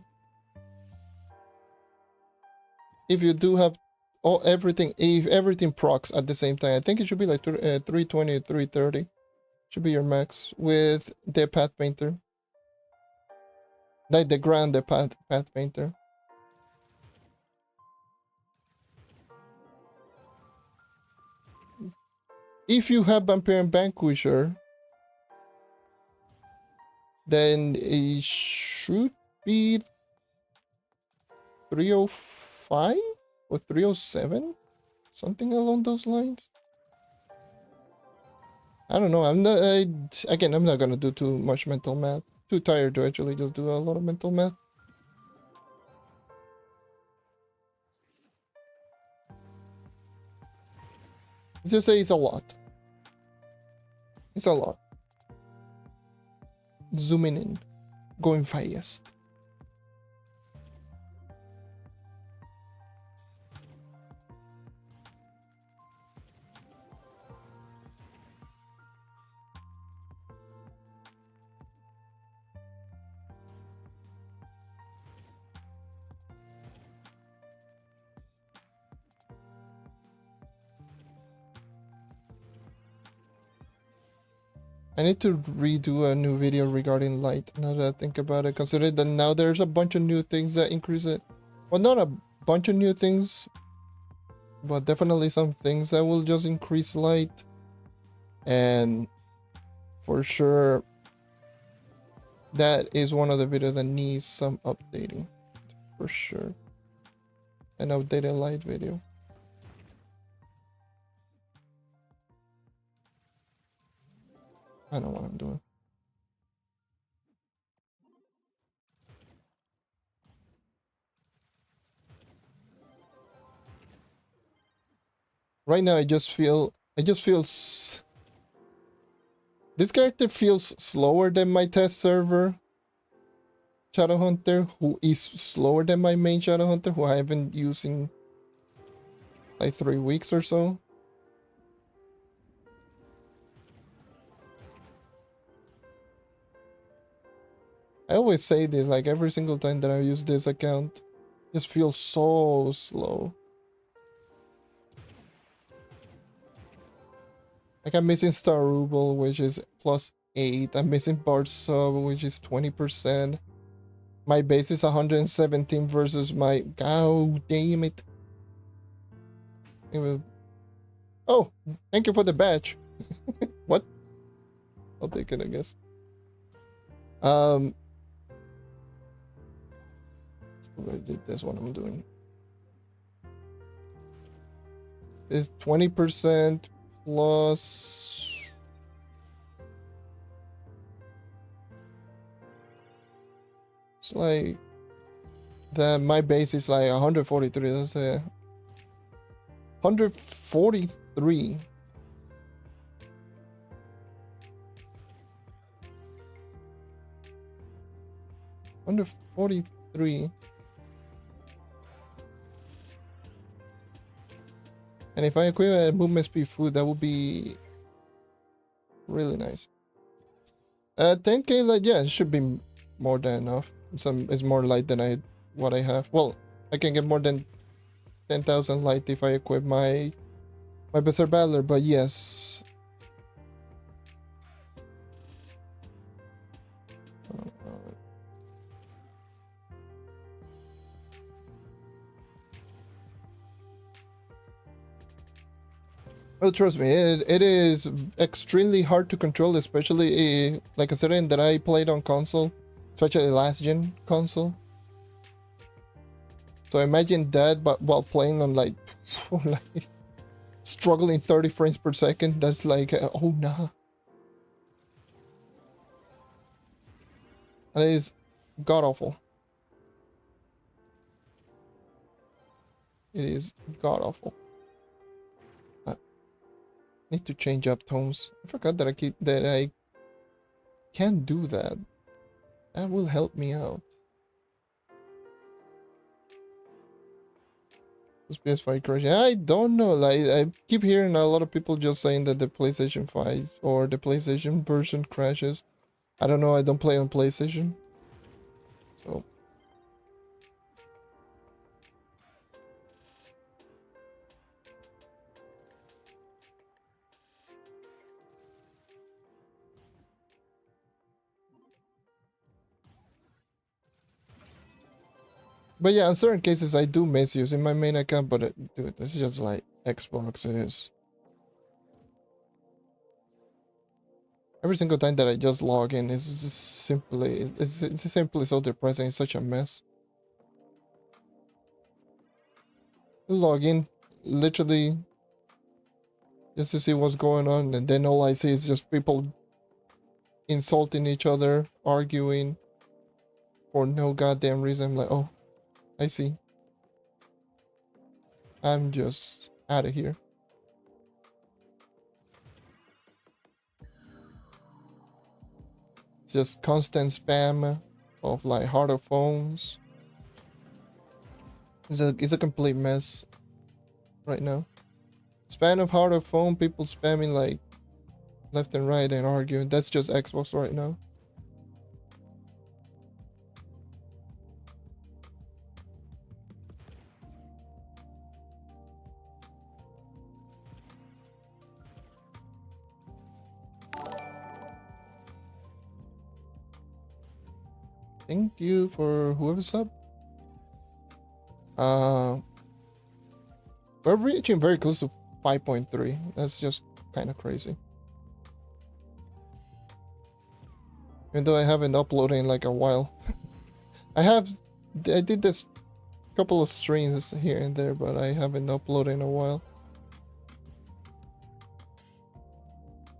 If you do have if everything procs at the same time. I think it should be like 320 or 330. Should be your max with the Path Painter. Like the Grand the Path Painter. If you have Vampire and Vanquisher, then it should be 305 or 307, something along those lines. I don't know. I'm not. Again, I'm not gonna do too much mental math. Too tired to actually just do a lot of mental math. Let's just say it's a lot. It's a lot. Zooming in, going fast. I need to redo a new video regarding light now that I think about it. Consider that now there's a bunch of new things that increase it. Well, not a bunch of new things, but definitely some things that will just increase light. And for sure, that is one of the videos that needs some updating. For sure. An updated light video. I know what I'm doing. Right now, I just feel this character feels slower than my test server Shadowhunter, who is slower than my main Shadowhunter, who I haven't used in like 3 weeks or so. I always say this, like every single time that I use this account. Just feels so slow. Like I'm missing Star Ruble, which is +8. I'm missing Bard Sub, which is 20%. My base is 117 versus my... God damn it. Oh, thank you for the badge. What? I'll take it, I guess. I did this one I'm doing. It's 20% plus... It's like... my base is like 143. Let's say 143. Under 43. And if I equip a movement speed food, that would be really nice. 10k light, yeah, it should be more than enough. It's more light than what I have. Well, I can get more than 10,000 light if I equip my Berserk Battler, but yes. Oh, trust me, it is extremely hard to control, especially like considering that I played on console, especially last gen console. So imagine that, but while playing on like struggling 30 frames per second. That's like, oh nah. That is god awful. It is god awful. Need to change up tones. I forgot that I can't do that. That will help me out. This PS5 crash. I don't know. Like I keep hearing a lot of people just saying that the PlayStation 5 or the PlayStation version crashes. I don't know. I don't play on PlayStation. So but yeah, in certain cases, I do miss using my main account, but dude, it's just like Xbox is. Every single time that I just log in, it's just simply, it's simply so depressing. It's such a mess. Log in, literally, just to see what's going on, and then all I see is just people insulting each other, arguing for no goddamn reason. I'm like, oh, I see. I'm just out of here. It's just constant spam of like harder phones. It's a complete mess right now. Spam of harder phone, people spamming like left and right and arguing. That's just Xbox right now. Thank you for whoever's up. We're reaching very close to 5.3. That's just kind of crazy. Even though I haven't uploaded in like a while. I did this couple of streams here and there, but I haven't uploaded in a while.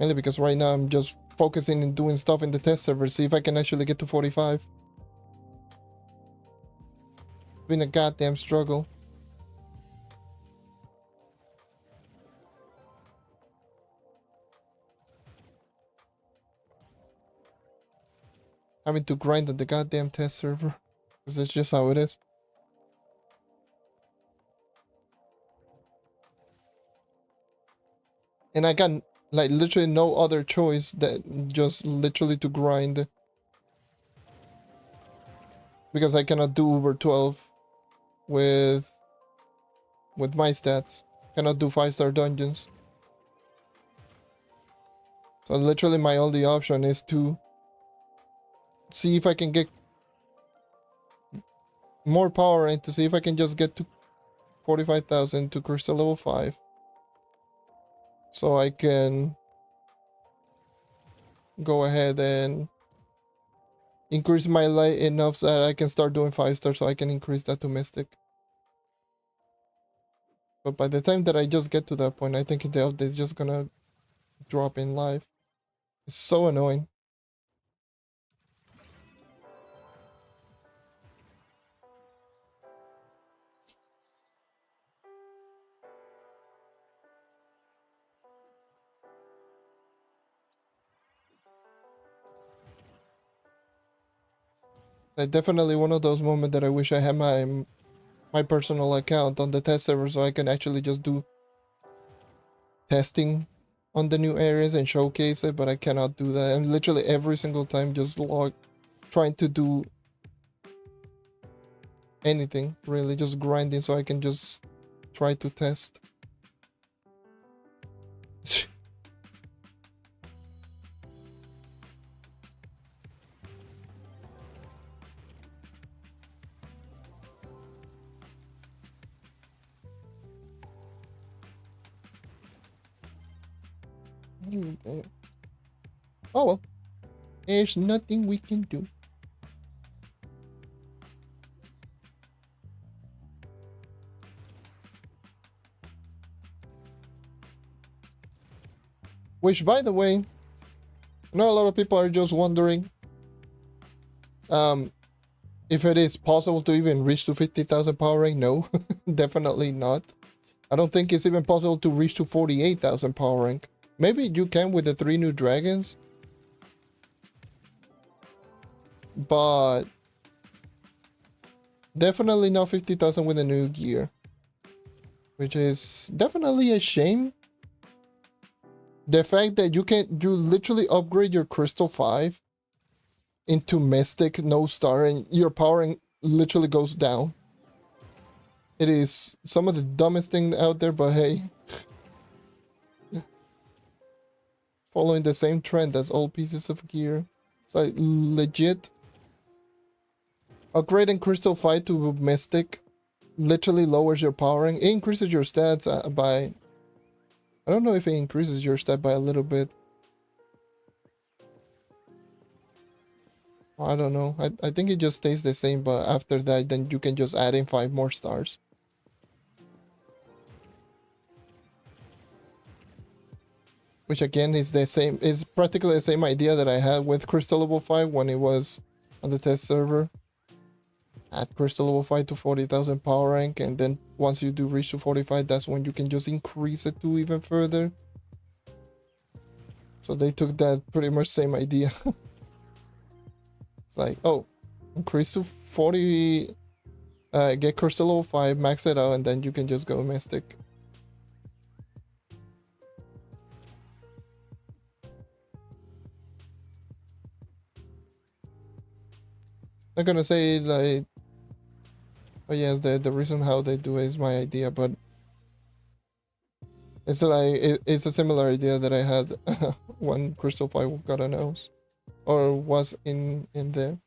Mainly because right now I'm just focusing and doing stuff in the test server, see if I can actually get to 45. It's been a goddamn struggle. Having to grind on the goddamn test server. Because it's just how it is. And I got like literally no other choice that just literally to grind. Because I cannot do over 12 with my stats. Cannot do 5-star dungeons. So literally my only option is to see if I can get more power and to see if I can just get to 45,000 to crystal level 5. So I can go ahead and increase my light enough so that I can start doing 5-star so I can increase that to Mystic. But by the time that I just get to that point, I think the update is just gonna drop in life. It's so annoying. Like definitely one of those moments that I wish I had my personal account on the test server so I can actually just do testing on the new areas and showcase it, but I cannot do that. I'm literally every single time just trying to do anything, really just grinding so I can just try to test. Oh well, there's nothing we can do. Which, by the way, I know a lot of people are just wondering if it is possible to even reach to 50,000 power rank. No, definitely not. I don't think it's even possible to reach to 48,000 power rank. Maybe you can with the 3 new dragons, but definitely not 50,000 with a new gear, which is definitely a shame. The fact that you literally upgrade your crystal 5 into Mystic no star and your power literally goes down. It is some of the dumbest thing out there, but hey, following the same trend as all pieces of gear. It's like legit upgrading crystal 5 to Mystic literally lowers your powering. It increases your stats by, I don't know if it increases your stat by a little bit. I don't know. I think it just stays the same, but after that, then you can just add in 5 more stars. Which again is the same, is practically the same idea that I had with Crystal Level 5 when it was on the test server. Add Crystal Level 5 to 40,000 power rank, and then once you do reach to 45, that's when you can just increase it to even further. So they took that pretty much same idea. It's like, oh, increase to 40, get Crystal Level 5, max it out, and then you can just go Mystic. I'm gonna say like, oh yes, the reason how they do it is my idea, but it's like it's a similar idea that I had when Crystal 5 got announced or was in there.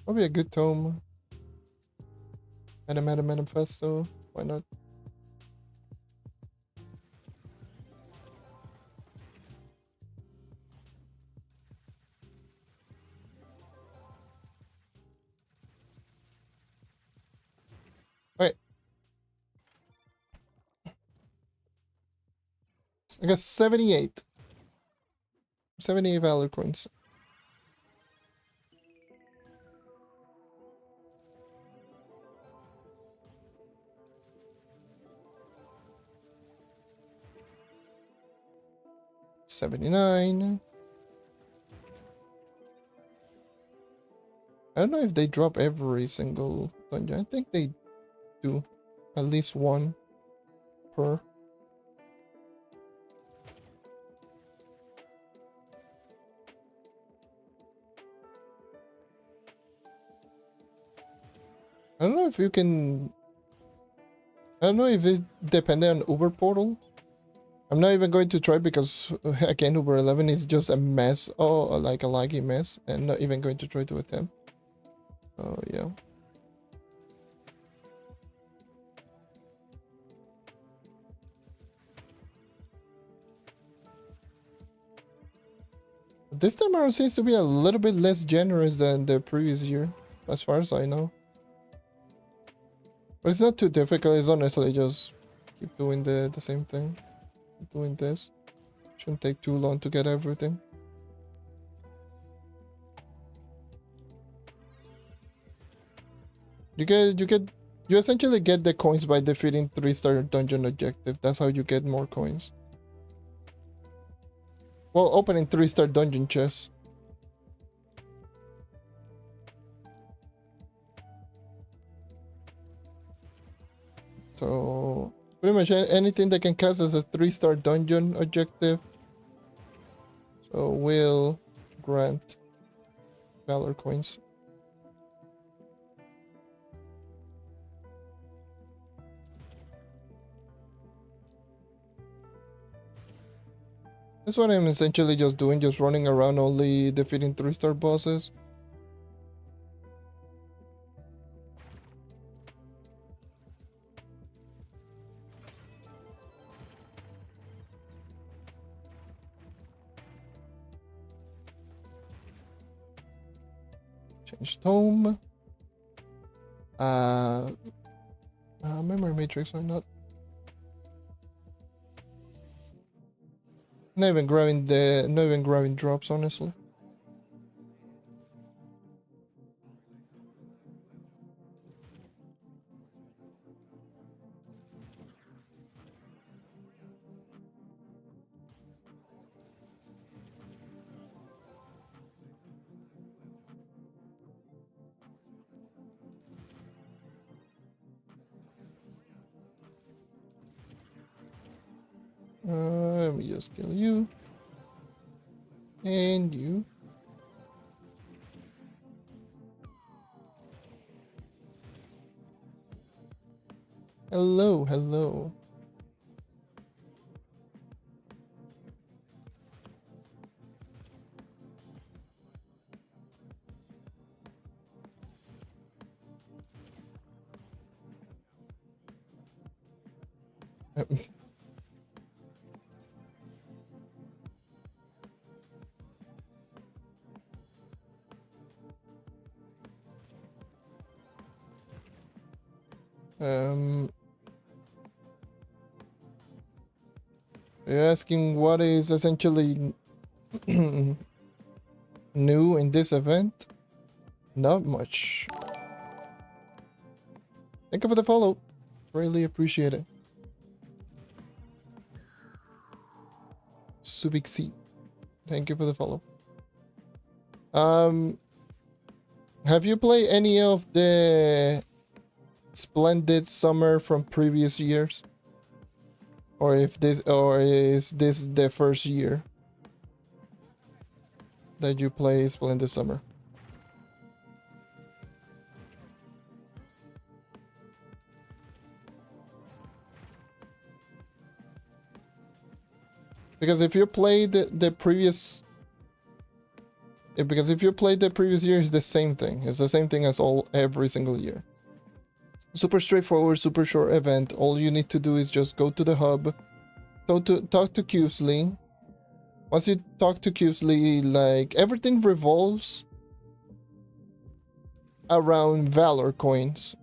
Probably a good tome. Manifesto. Why not? Alright. I got 78. 78 valor coins. 79. I don't know if they drop every single dungeon. I think they do. At least one per. I don't know if you can... I don't know if it depends on Uber portal. I'm not even going to try because, again, Uber 11 is just a mess. Oh, like a laggy mess. And not even going to try to attempt. Oh, yeah. This time around seems to be a little bit less generous than the previous year, as far as I know. But it's not too difficult. It's honestly just keep doing the same thing. Keep doing this. Shouldn't take too long to get everything. You essentially get the coins by defeating 3-star dungeon objective. That's how you get more coins. Well, opening 3-star dungeon chests. So pretty much anything that can cast as a 3-star dungeon objective. So will grant valor coins. That's what I'm essentially just doing, just running around only defeating 3-star bosses. Change tome. Memory matrix, why not? Not even grabbing drops, honestly. Let me just kill you. And you. Hello, hello. You're asking what is essentially new in this event? Not much. Thank you for the follow. Really appreciate it. Subixi. Thank you for the follow. Have you played any of the Splendid Summer from previous years? Or is this the first year that you play Splendid Summer? Because if you played the previous year, it's the same thing. It's the same thing as every single year. Super straightforward, super short event. All you need to do is just go to the hub, talk to Qsley. Once you talk to Qsley, like everything revolves around Valor coins.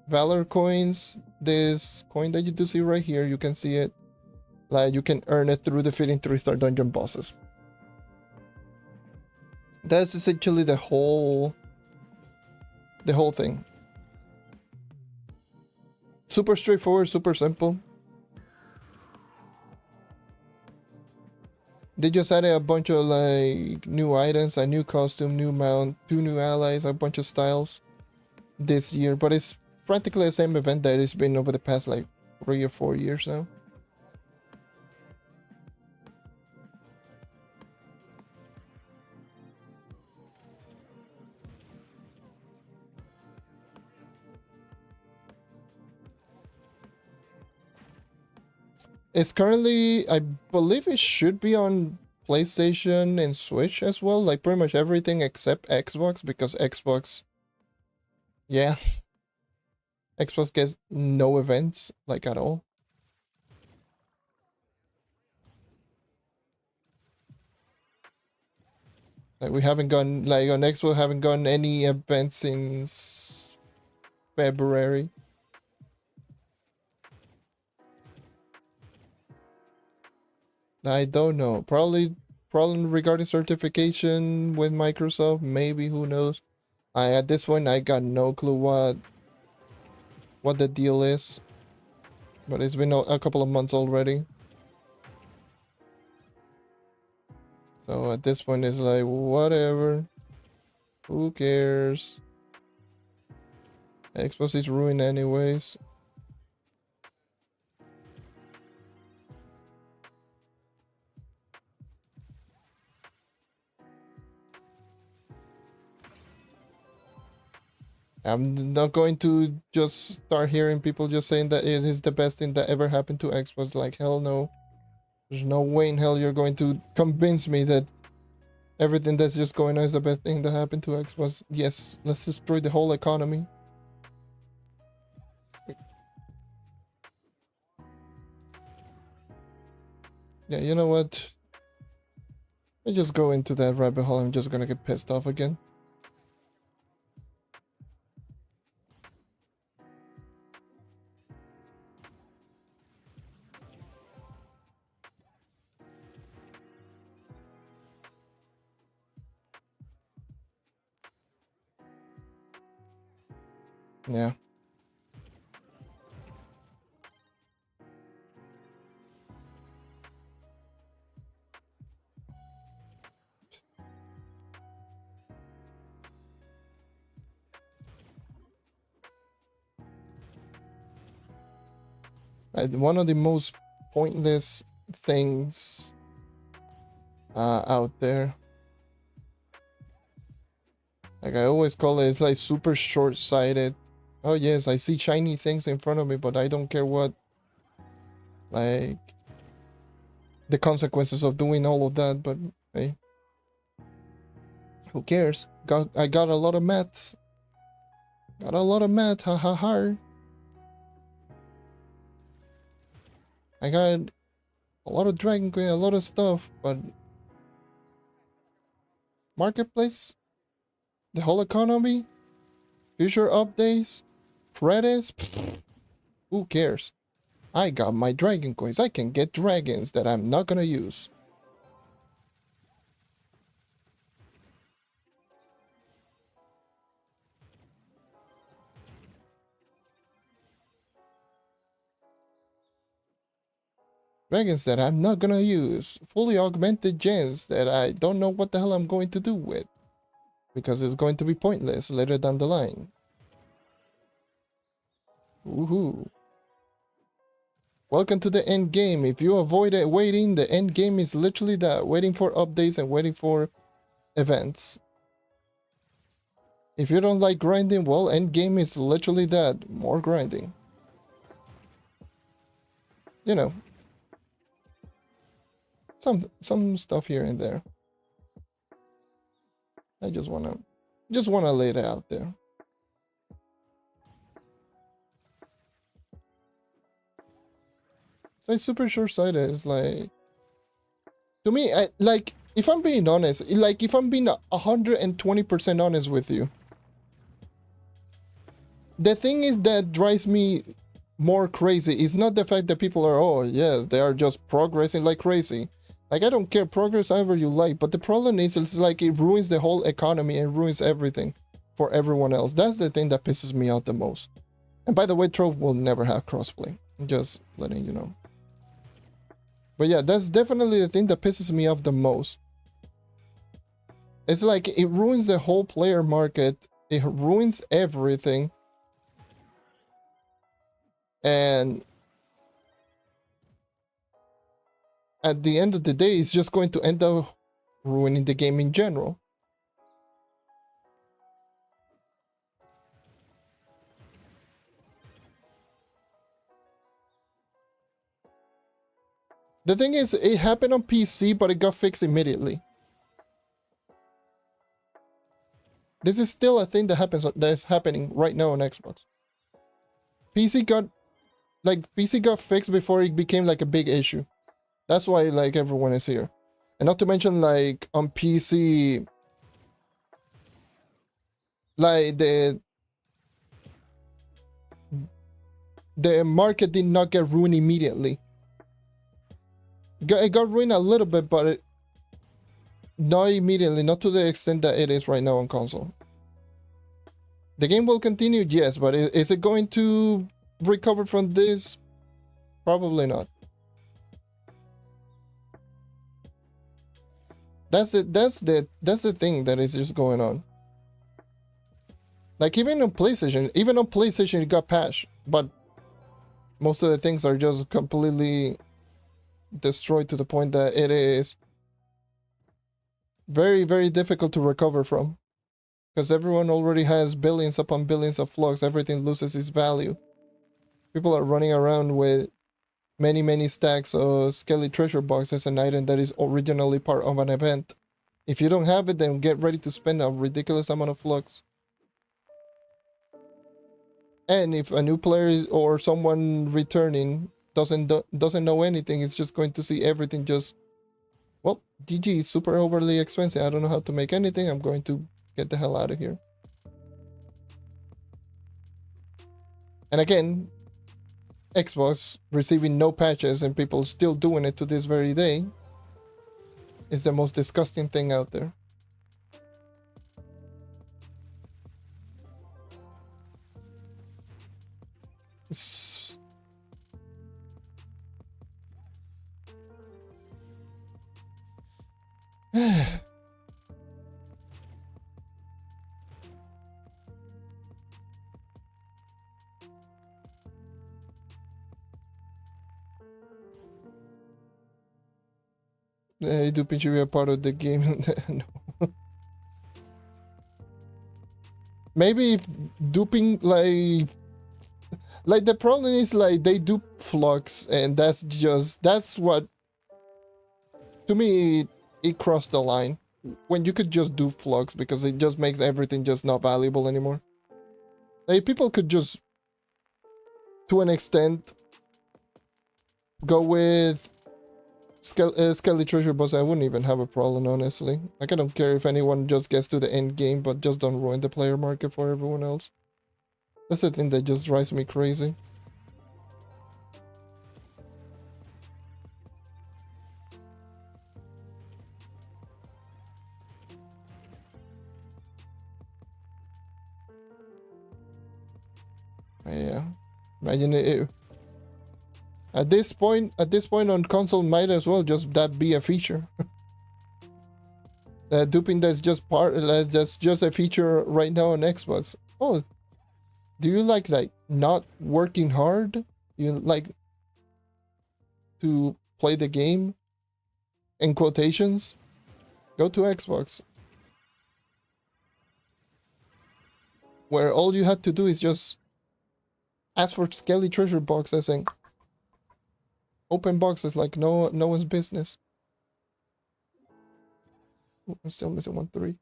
Valor coins, this coin that you do see right here, you can see it. Like you can earn it through defeating 3-star dungeon bosses. That's essentially the whole thing. Super straightforward, super simple. They just added a bunch of like new items, a new costume, new mount, 2 new allies, a bunch of styles this year, but it's practically the same event that it's been over the past like 3 or 4 years now. It's currently, I believe it should be on PlayStation and Switch as well, like pretty much everything except Xbox, because Xbox, yeah, Xbox gets no events, like at all. Like we haven't gone, like on Xbox haven't gotten any events since February. I don't know. Probably problem regarding certification with Microsoft, maybe, who knows. At this point I got no clue what the deal is. But it's been a couple of months already. So at this point it's like whatever. Who cares? Xbox is ruined anyways. I'm not going to just start hearing people just saying that it is the best thing that ever happened to Xbox. Like, hell no. There's no way in hell you're going to convince me that everything that's just going on is the best thing that happened to Xbox. Yes, let's destroy the whole economy. Yeah, you know what? I just go into that rabbit hole. I'm just gonna get pissed off again. Yeah. One of the most pointless things out there. Like I always call it, it's like super short-sighted. Oh yes, I see shiny things in front of me, but I don't care what, like, the consequences of doing all of that. But hey, who cares? I got a lot of mats. Got a lot of mats. Ha ha ha. I got a lot of Dragon Queen, a lot of stuff, but marketplace, the whole economy, future updates, credits. Pfft, who cares? I got my Dragon Coins. I can get dragons that I'm not gonna use. Dragons that I'm not gonna use. Fully augmented gens that I don't know what the hell I'm going to do with. Because it's going to be pointless later down the line. Woohoo. Welcome to the end game. If you avoid it waiting, the end game is literally that. Waiting for updates and waiting for events. If you don't like grinding, well, end game is literally that. More grinding. You know. Some stuff here and there. I just wanna lay it out there. So it's super short-sighted. It's like, to me, like, if I'm being honest, like, if I'm being 120% honest with you, the thing is that drives me more crazy is not the fact that people are, oh yes, they are just progressing like crazy. Like, I don't care, progress however you like, but the problem is, it's like it ruins the whole economy and ruins everything for everyone else. That's the thing that pisses me out the most. And by the way, Trove will never have crossplay. I'm just letting you know. But yeah, that's definitely the thing that pisses me off the most. It's like it ruins the whole player market. It ruins everything. And at the end of the day, it's just going to end up ruining the game in general. The thing is, it happened on PC, but it got fixed immediately. This is still a thing that's happening right now on Xbox. PC got fixed before it became like a big issue. That's why like everyone is here. And not to mention like on PC, like the market did not get ruined immediately. It got ruined a little bit, but not immediately, not to the extent that it is right now on console. The game will continue, yes, but is it going to recover from this? Probably not. That's it. That's the thing that is just going on. Like even on PlayStation it got patched, but most of the things are just completely destroyed to the point that it is very, very difficult to recover from. Because everyone already has billions upon billions of flux, everything loses its value. People are running around with many, many stacks of Skelly treasure boxes, an item that is originally part of an event. If you don't have it, then get ready to spend a ridiculous amount of flux. And if a new player or someone returning doesn't know anything, it's just going to see everything just, well, GG is super overly expensive. I don't know how to make anything. I'm going to get the hell out of here. And again, Xbox receiving no patches and people still doing it to this very day is the most disgusting thing out there. Do PG be a part of the game? No. Maybe if duping like the problem is like they dupe flux, and that's what to me it crossed the line when you could just dupe flux, because it just makes everything just not valuable anymore. Like people could just to an extent go with Skelly treasure boss. I wouldn't even have a problem, honestly. Like I don't care if anyone just gets to the end game, but just don't ruin the player market for everyone else. That's the thing that just drives me crazy. Yeah, imagine it. At this point on console, might as well just that be a feature. Duping that's just that's just a feature right now on Xbox. Oh, do you like not working hard? You like to play the game? In quotations, go to Xbox, where all you had to do is just ask for Skelly treasure boxes and open boxes like no one's business. Ooh, I'm still missing 1-3.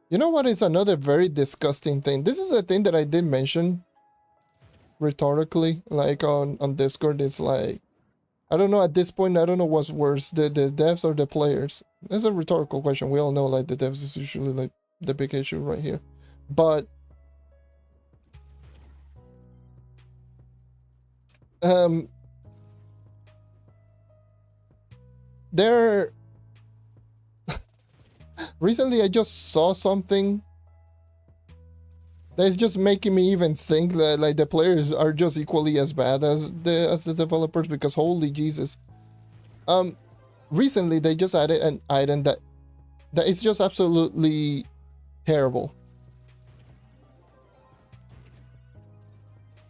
You know what is another very disgusting thing? This is a thing that I did mention rhetorically, like on Discord. It's like, I don't know, at this point, I don't know what's worse, the devs or the players. That's a rhetorical question. We all know like the devs is usually like the big issue right here. But Recently, I just saw something that's just making me even think that like the players are just equally as bad as the developers, because holy Jesus. Recently they just added an item that is just absolutely terrible.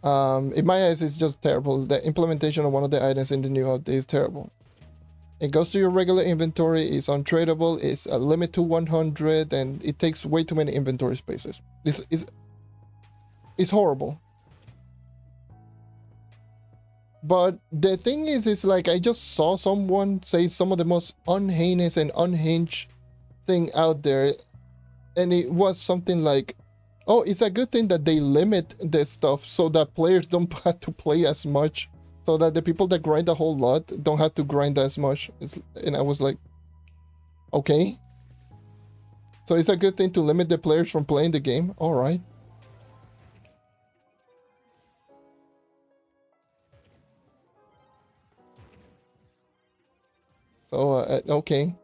In my eyes, it's just terrible. The implementation of one of the items in the new update is terrible. It goes to your regular inventory, it's untradeable, it's a limit to 100, and it takes way too many inventory spaces. This is it's horrible. But the thing is like I just saw someone say some of the most unheinous and unhinged thing out there, and it was something like, oh, it's a good thing that they limit this stuff so that players don't have to play as much, so that the people that grind a whole lot don't have to grind as much. And I was like, okay, so it's a good thing to limit the players from playing the game. All right. So okay,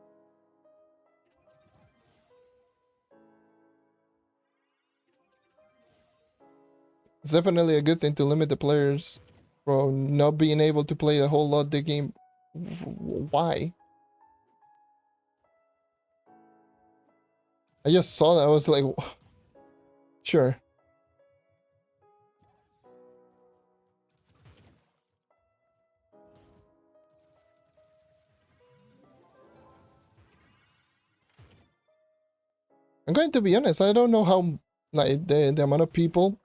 it's definitely a good thing to limit the players from not being able to play a whole lot of the game. Why? I just saw that. I was like, sure. I'm going to be honest. I don't know how like the amount of people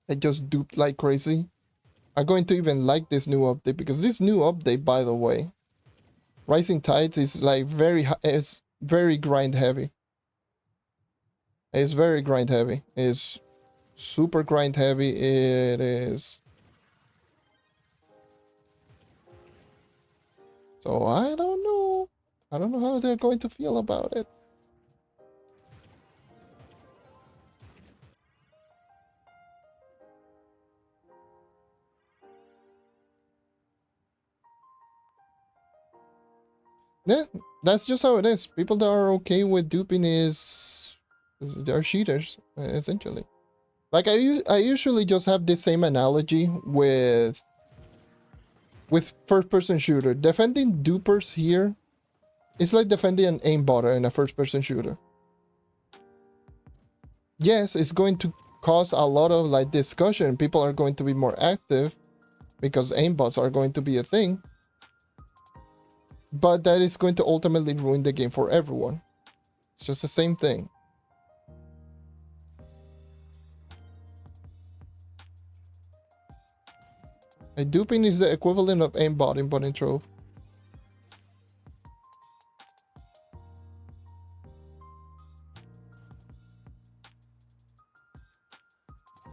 that just duped like crazy are going to even like this new update, because this new update, by the way, Rising Tides is like it's very grind heavy. It's very grind heavy. It's super grind heavy. It is. So I don't know. I don't know how they're going to feel about it. Yeah, that's just how it is. People that are okay with duping they're cheaters, essentially. Like I usually just have the same analogy with first-person shooter. Defending dupers here is like defending an aimbotter in a first-person shooter. Yes, it's going to cause a lot of like discussion. People are going to be more active because aimbots are going to be a thing. But that is going to ultimately ruin the game for everyone. It's just the same thing. A duping is the equivalent of aimbotting, but in Trove.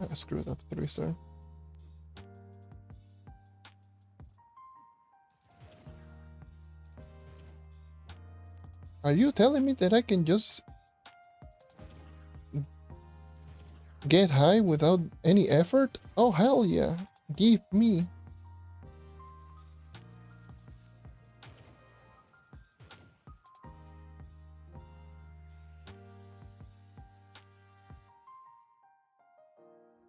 I screwed up 3-star. Are you telling me that I can just get high without any effort? Oh, hell yeah. Give me.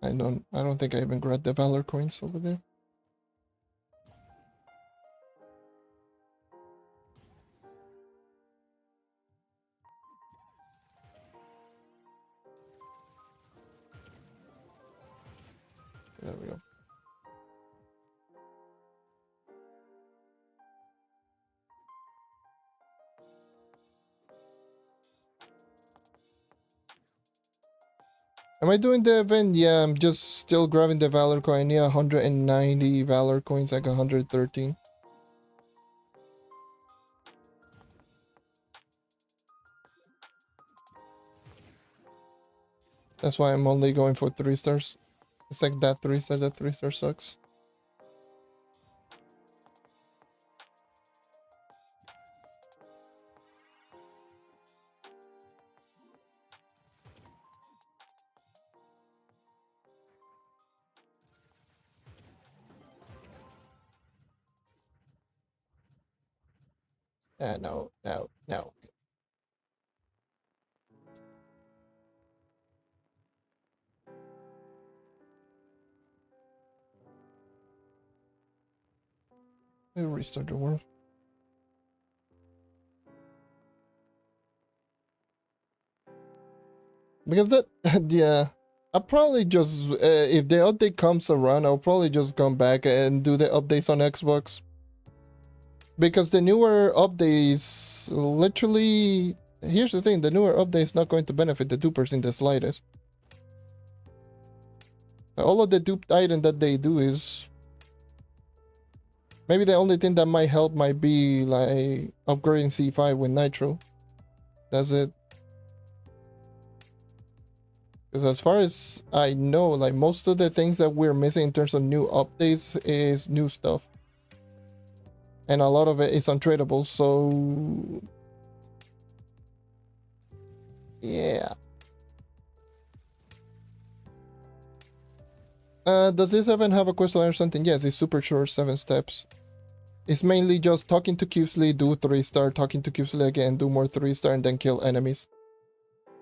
I don't think I even grabbed the Valor coins over there. There we go. Am I doing the event? Yeah, I'm just still grabbing the Valor coin. I need 190 Valor coins, like 113. That's why I'm only going for 3 stars. It's like that 3-star, that 3-star sucks. No, no, no. Let me restart the world. Because that, yeah, I'll probably just, if the update comes around, I'll probably just come back and do the updates on Xbox. Because the newer updates, literally, here's the thing, the newer update is not going to benefit the dupers in the slightest. All of the duped item that they do is, maybe the only thing that might help might be like upgrading C5 with Nitro. That's it. Because as far as I know, like most of the things that we're missing in terms of new updates is new stuff. And a lot of it is untradeable, so yeah. Does this event have a quest line or something? Yes, it's super short, 7 steps. It's mainly just talking to Cubesley, do 3-star, talking to Cubesley again, do more 3-star, and then kill enemies.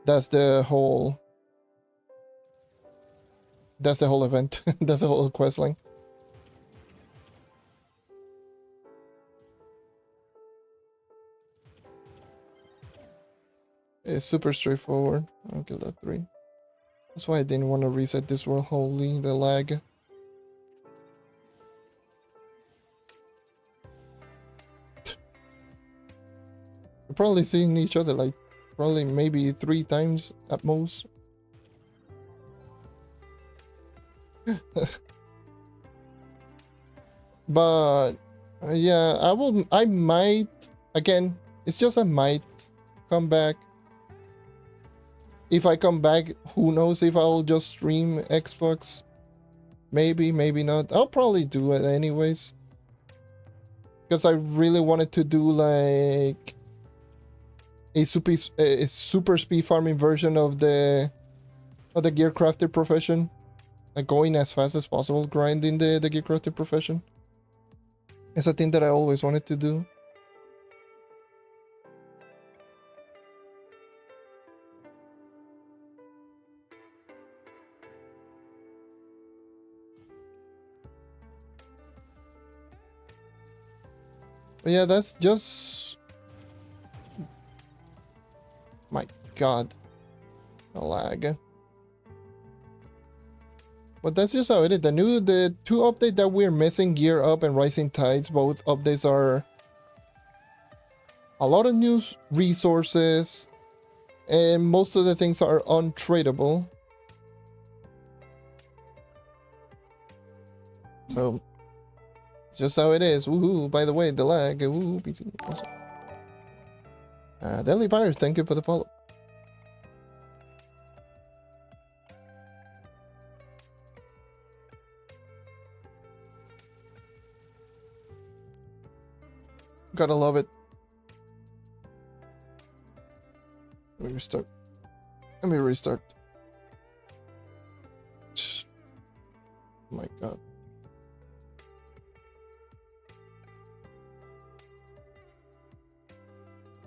That's the whole event. That's the whole quest line. It's super straightforward. I'll kill that 3. That's why I didn't want to reset this world wholly, the lag. We're probably seeing each other like probably maybe 3 times at most. But yeah, I might, again, it's just a might come back. If I come back, who knows if I'll just stream Xbox. Maybe, maybe not. I'll probably do it anyways. Because I really wanted to do like a super speed farming version of the gear crafter profession. Like going as fast as possible, grinding the gear crafter profession. It's a thing that I always wanted to do. But yeah, that's just... My god. The lag. But that's just how it is. The 2 updates that we're missing, Gear Up and Rising Tides, both updates are a lot of new resources, and most of the things are untradeable. So, it's just how it is. Woohoo, by the way, the lag. Woohoo, PC. Awesome. Deadly Virus, thank you for the follow. Gotta love it. Let me restart. Let me restart. Oh my god.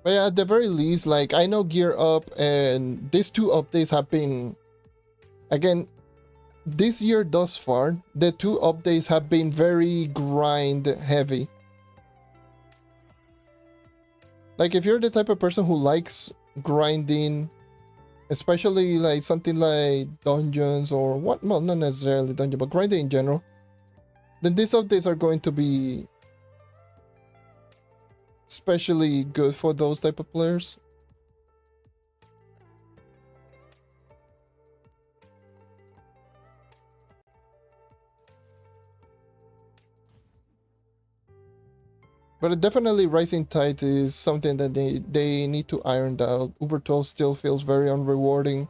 But yeah, at the very least, like, I know Gear Up and these 2 updates have been, again, this year thus far, the 2 updates have been very grind heavy. Like, if you're the type of person who likes grinding, especially like something like dungeons or what, well, not necessarily dungeon, but grinding in general, then these updates are going to be especially good for those type of players. But definitely Rising Tides is something that they need to iron out. Uber 12 still feels very unrewarding.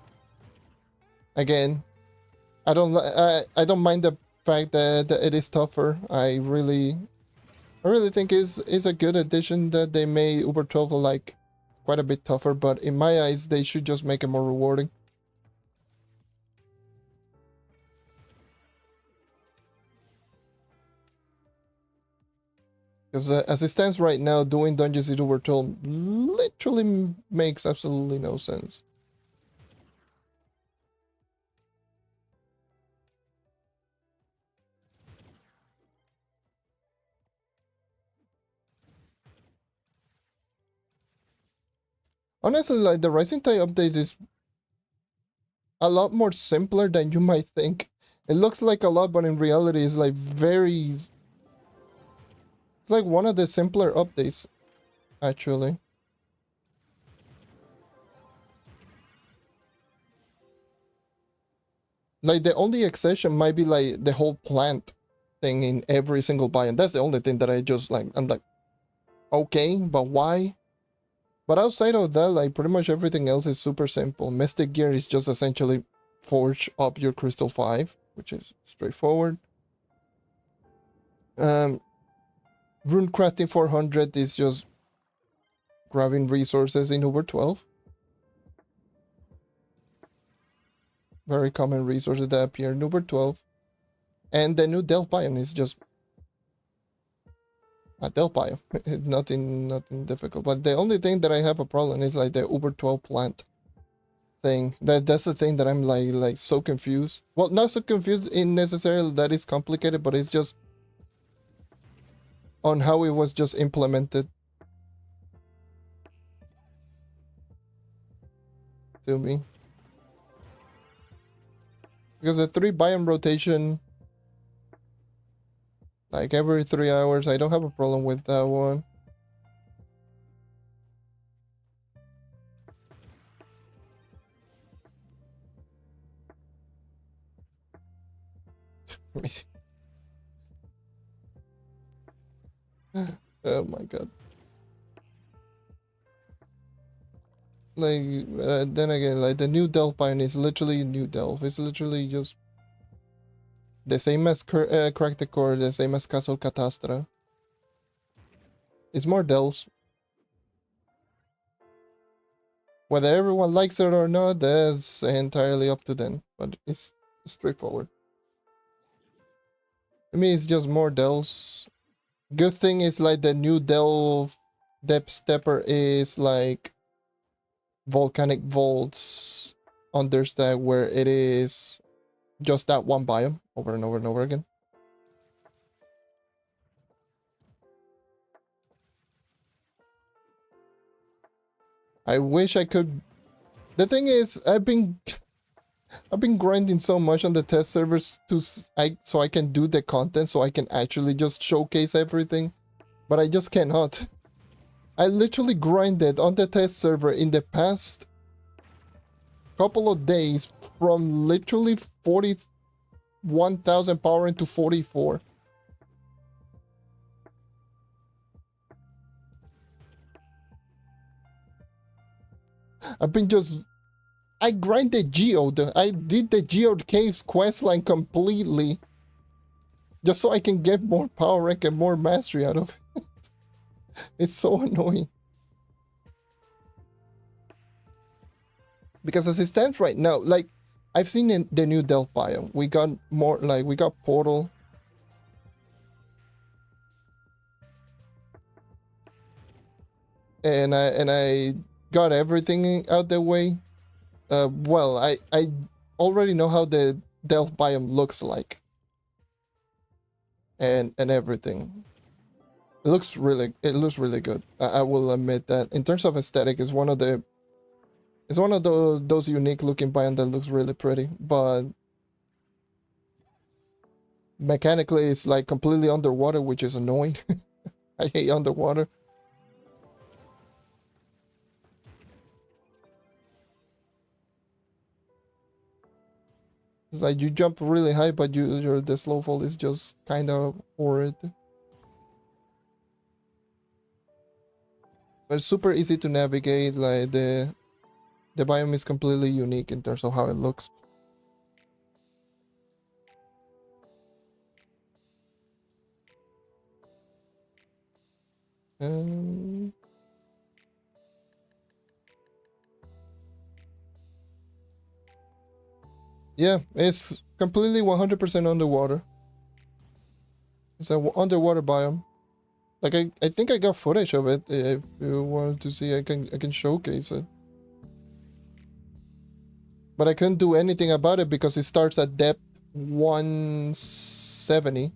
Again, I don't mind the fact that it is tougher. I really think is a good addition that they made Uber 12 like quite a bit tougher, but in my eyes they should just make it more rewarding. Because as it stands right now, doing dungeons in Uber 12 literally makes absolutely no sense. Honestly, like the Rising Tide update is a lot more simpler than you might think. It looks like a lot, but in reality, it's like it's like one of the simpler updates, actually. Like the only exception might be like the whole plant thing in every single biome. That's the only thing that I just like. I'm like, okay, but why? But outside of that, like pretty much everything else is super simple. Mystic Gear is just essentially forge up your Crystal 5, which is straightforward. Um, Rune Crafting 400 is just grabbing resources in Uber 12. Very common resources that appear in Uber 12. And the new Delph biome is just a Delph biome. nothing difficult. But the only thing that I have a problem is like the Uber 12 plant thing. That's the thing that I'm like so confused. Well, not so confused in necessarily that it's complicated, but it's just on how it was just implemented to me. Because the 3 biome rotation, like every 3 hours, I don't have a problem with that one. Oh my god. Like, then again, like the new Delph biome is literally new Delph. It's literally just the same as Crack Core, the same as Castle Catastra. It's more Delphs. Whether everyone likes it or not, that's entirely up to them. But it's straightforward. I mean, it's just more Delphs. Good thing is like the new Delph Depth Stepper is like volcanic vaults understack, where it is just that one biome over and over and over again. I wish I could. The thing is, I've been grinding so much on the test servers so I can do the content, so I can actually just showcase everything, but I just cannot. I literally grinded on the test server in the past couple of days from literally 41,000 power into 44. I've been just... I grinded Geode. I did the Geode Caves questline completely just so I can get more power rank and more mastery out of it. It's so annoying. Because as it stands right now, like, I've seen the new Delph biome. We got more, like, we got Portal. And I got everything out the way. Well, I already know how the Delph biome looks like. And everything. It looks really good. I will admit that. In terms of aesthetic, it's one of those unique looking biome that looks really pretty, but mechanically it's like completely underwater, which is annoying. I hate underwater. It's like you jump really high, but the slow fall is just kind of horrid. But it's super easy to navigate. Like the biome is completely unique in terms of how it looks. Yeah, it's completely 100% underwater. It's an underwater biome. Like I think I got footage of it. If you wanted to see, I can showcase it. But I couldn't do anything about it because it starts at depth 170.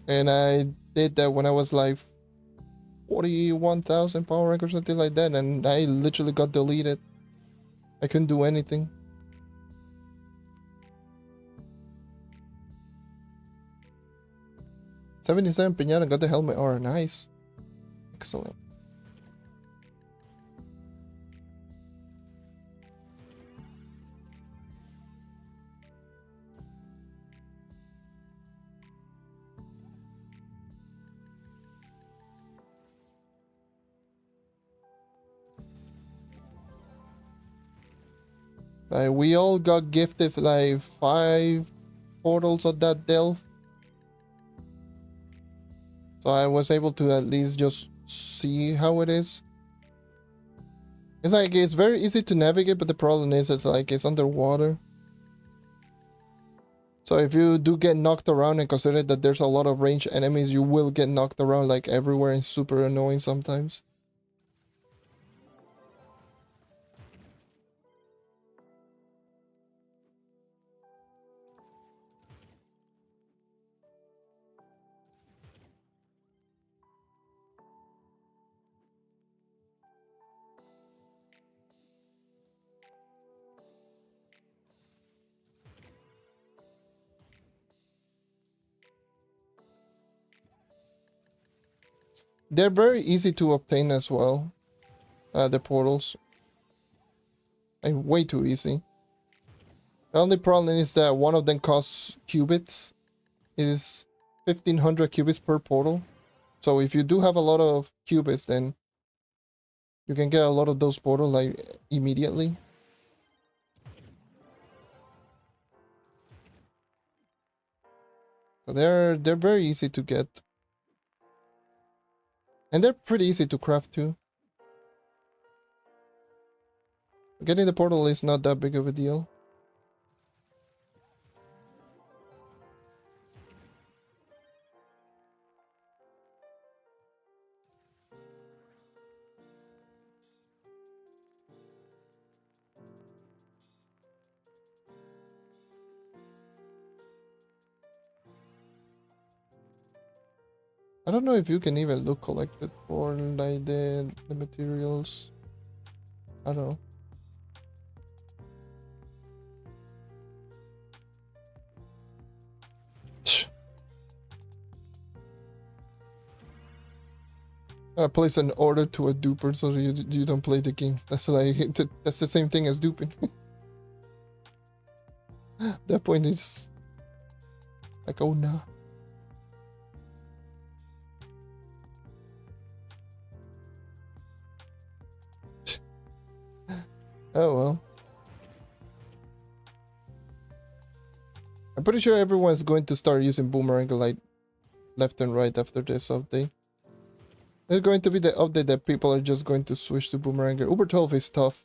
And I did that when I was like 41,000 power rank or something like that, and I literally got deleted. I couldn't do anything. $77 Piñata got the helmet art. Nice. Excellent. Like, we all got gifted like 5 portals of that delve. So I was able to at least just see how it is. It's like, it's very easy to navigate, but the problem is it's like it's underwater. So if you do get knocked around and consider that there's a lot of ranged enemies, you will get knocked around like everywhere and super annoying sometimes. They're very easy to obtain as well. The portals. Like, way too easy. The only problem is that one of them costs qubits. It is 1500 qubits per portal. So if you do have a lot of qubits, then you can get a lot of those portals like immediately. So they're very easy to get. And they're pretty easy to craft too. Getting the portal is not that big of a deal. I don't know if you can even look collected for like the materials. I don't know. Place an order to a duper so you don't play the game. That's like that's the same thing as duping. That point is like, oh no. Oh well. I'm pretty sure everyone's going to start using boomerang light left and right after this update. There's going to be the update that people are just going to switch to boomerang. Uber 12 is tough.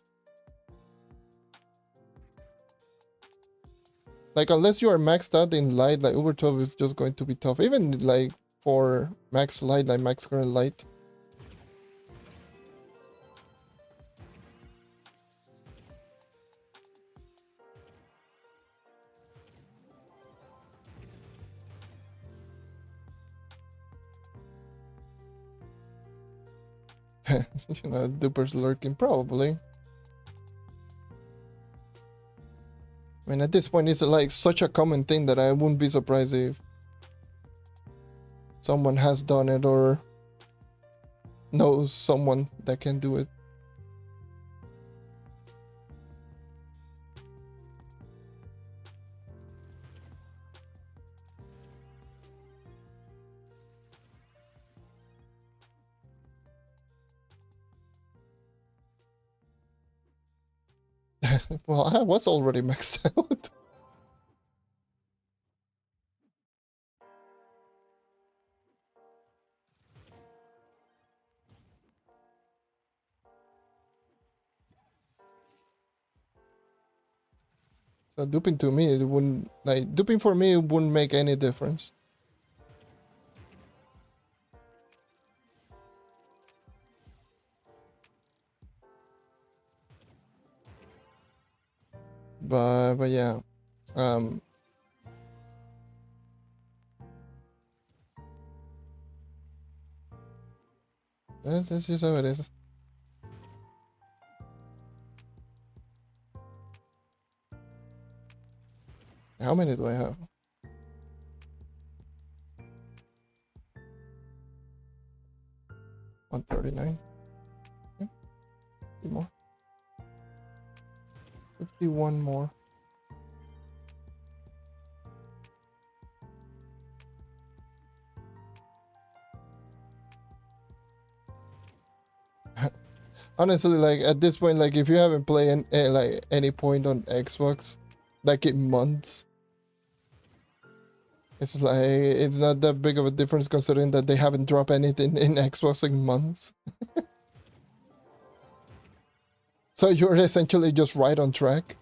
Like, unless you are maxed out in light, like Uber 12 is just going to be tough. Even like for max light, like max current light. You know, duper's lurking, probably. I mean, at this point, it's like such a common thing that I wouldn't be surprised if someone has done it or knows someone that can do it. Well, I was already maxed out. So duping to me, it wouldn't, like, duping for me, it wouldn't make any difference. But yeah, That's just how it is. How many do I have? 139. Yeah, 50 more. 51 more. Honestly, like at this point, like if you haven't played like any point on Xbox, like in months, it's like it's not that big of a difference considering that they haven't dropped anything in Xbox in months. So you're essentially just right on track.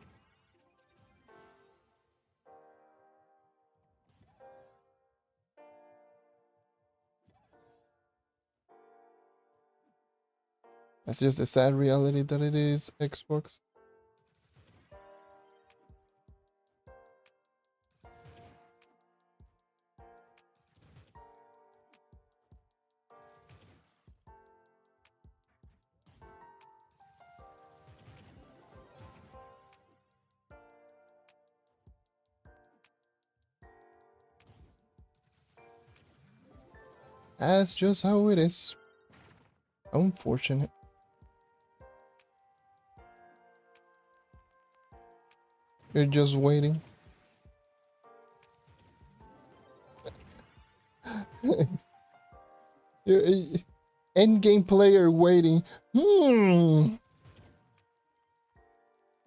That's just the sad reality that it is, Xbox. That's just how it is. Unfortunate. You're just waiting. You're a endgame player waiting.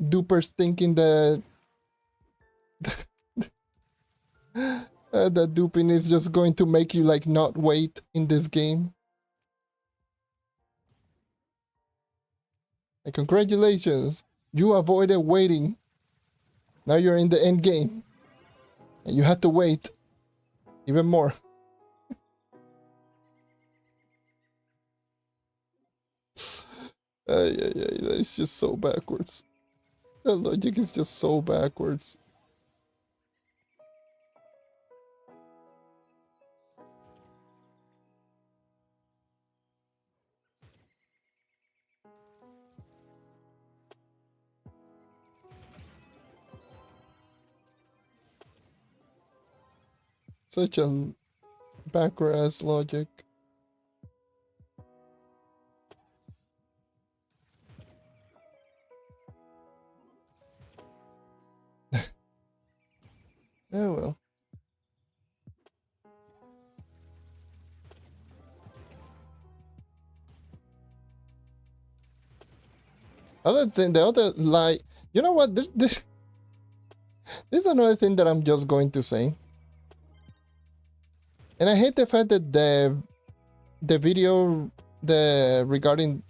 Duper's thinking that that duping is just going to make you like not wait in this game. Like, congratulations, you avoided waiting. Now you're in the end game, and you had to wait even more. Yeah, that is just so backwards. That logic is just so backwards. Such a backward-ass logic. Oh well. Other thing, the other lie. You know what? There's another thing that I'm just going to say. And I hate the fact that the video regarding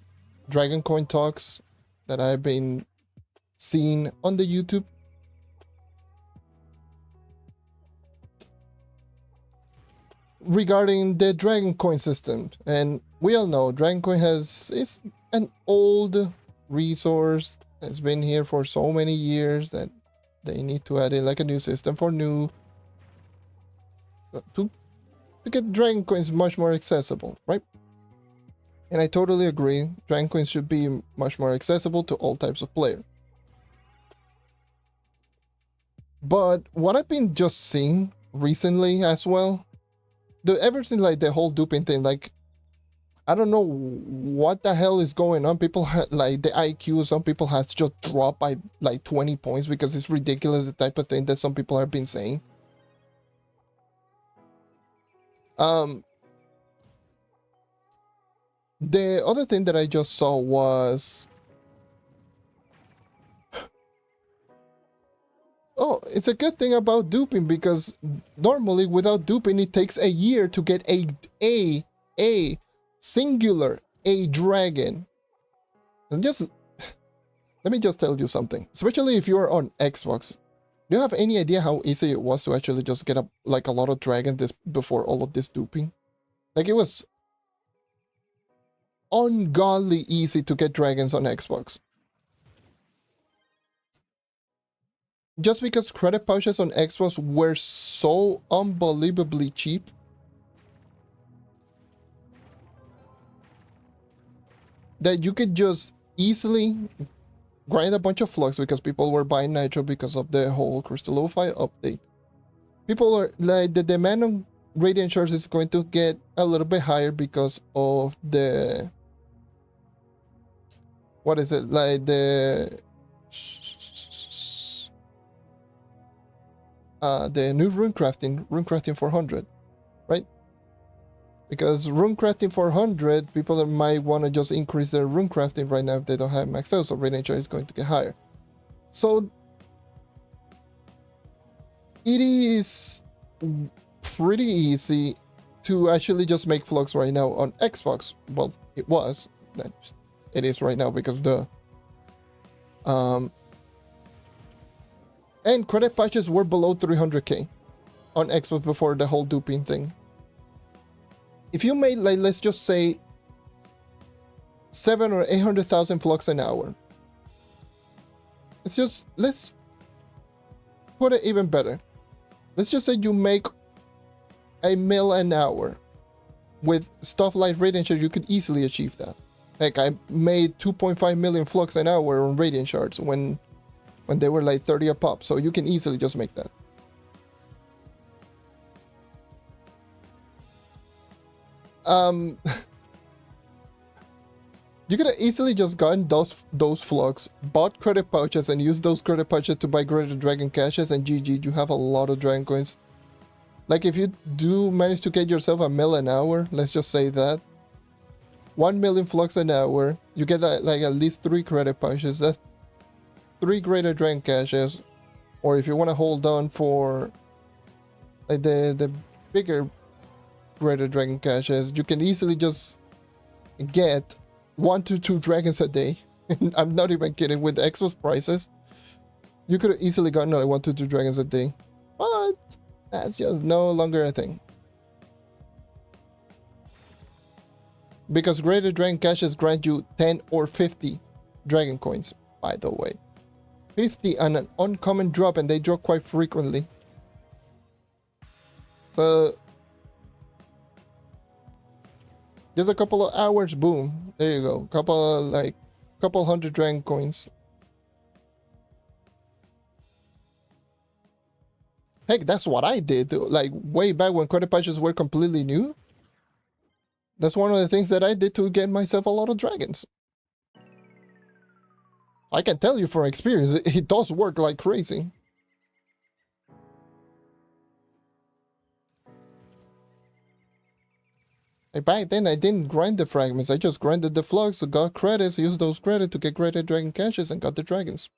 Dragon Coin talks that I've been seeing on the YouTube, regarding the Dragon Coin system. And we all know Dragon Coin is an old resource that's been here for so many years that they need to add in like a new system for new to get Dragon Coins much more accessible, right? And I totally agree. Dragon Coins should be much more accessible to all types of player. But what I've been just seeing recently as well, ever since like the whole duping thing, like I don't know what the hell is going on. People like the IQ, some people has just dropped by like 20 points because it's ridiculous, the type of thing that some people have been saying. The other thing that I just saw was, oh, it's a good thing about duping because normally without duping it takes a year to get a singular a dragon. And just let me just tell you something, especially if you're on Xbox. Do you have any idea how easy it was to actually just get like a lot of dragons before all of this duping? Like, it was ungodly easy to get dragons on Xbox. Just because credit pouches on Xbox were so unbelievably cheap. that you could just easily grind a bunch of flux because people were buying nitro because of the whole crystallify update. People are like, the demand on radiant shards is going to get a little bit higher because of the, what is it, like the new runecrafting 400, right? Because runecrafting 400, people might want to just increase their runecrafting right now if they don't have max out, so radiant shard is going to get higher. So it is pretty easy to actually just make flux right now on Xbox. Well, it was. It is right now because the and credit patches were below 300k on Xbox before the whole duping thing. If you made, like, let's just say 700,000 or 800,000 flux an hour, let's put it even better. Let's just say you make $1 million an hour with stuff like radiant shards. You could easily achieve that. Like, I made 2.5 million flux an hour on radiant shards when they were like 30 a pop, so you can easily just make that. You could have easily just gotten those flux, bought credit pouches, and used those credit pouches to buy greater dragon caches, and GG, you have a lot of dragon coins. Like, if you do manage to get yourself $1 million an hour, let's just say that 1 million flux an hour, you get like at least 3 credit pouches. That's 3 greater dragon caches. Or if you want to hold on for like the bigger greater dragon caches, you can easily just get 1 to 2 dragons a day. I'm not even kidding. With the Xbox prices, you could have easily gotten like 1 to 2 dragons a day, but that's just no longer a thing. Because greater dragon caches grant you 10 or 50 dragon coins, by the way. 50 on an uncommon drop, and they drop quite frequently. So just a couple of hours, boom, there you go. Couple hundred dragon coins. Heck, that's what I did, like way back when credit patches were completely new. That's one of the things that I did to get myself a lot of dragons. I can tell you from experience, it does work like crazy. Like back then, I didn't grind the fragments. I just grinded the flux, got credits, used those credits to get greater dragon caches, and got the dragons.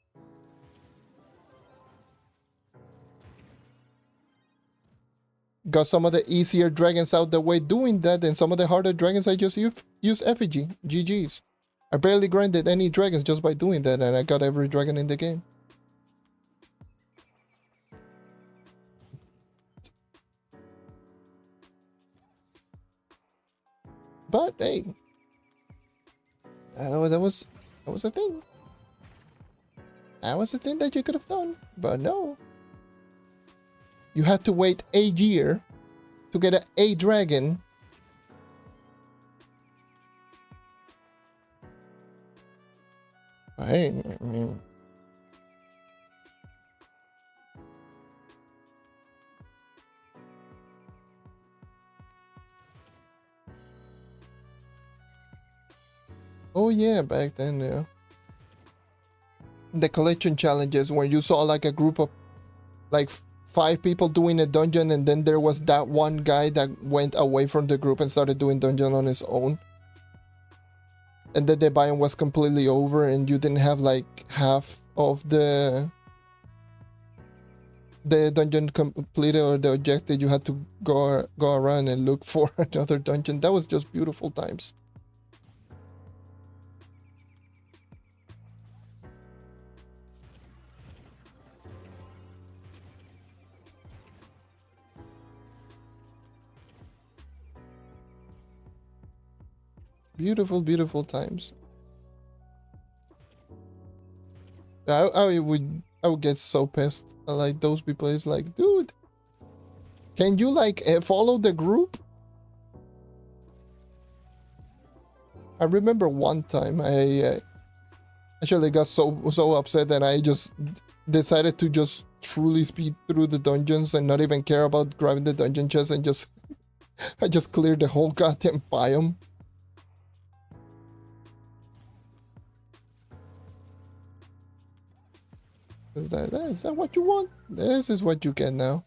Got some of the easier dragons out the way doing that, and some of the harder dragons I just use effigy. GG's. I barely grinded any dragons just by doing that, and I got every dragon in the game. But hey, that was a thing. That was a thing that you could have done, but no. You had to wait a year to get a dragon. I mean, oh yeah, back then, yeah. The collection challenges when you saw like a group of like 5 people doing a dungeon, and then there was that one guy that went away from the group and started doing dungeon on his own. And then the biome was completely over, and you didn't have like half of the dungeon completed or the objective. You had to go around and look for another dungeon. That was just beautiful times. Beautiful, beautiful times. I would get so pissed. Like those people is like, dude, can you like follow the group? I remember one time I actually got so upset that I just decided to just truly speed through the dungeons and not even care about grabbing the dungeon chest and just I just cleared the whole goddamn biome. Is that what you want? This is what you get now.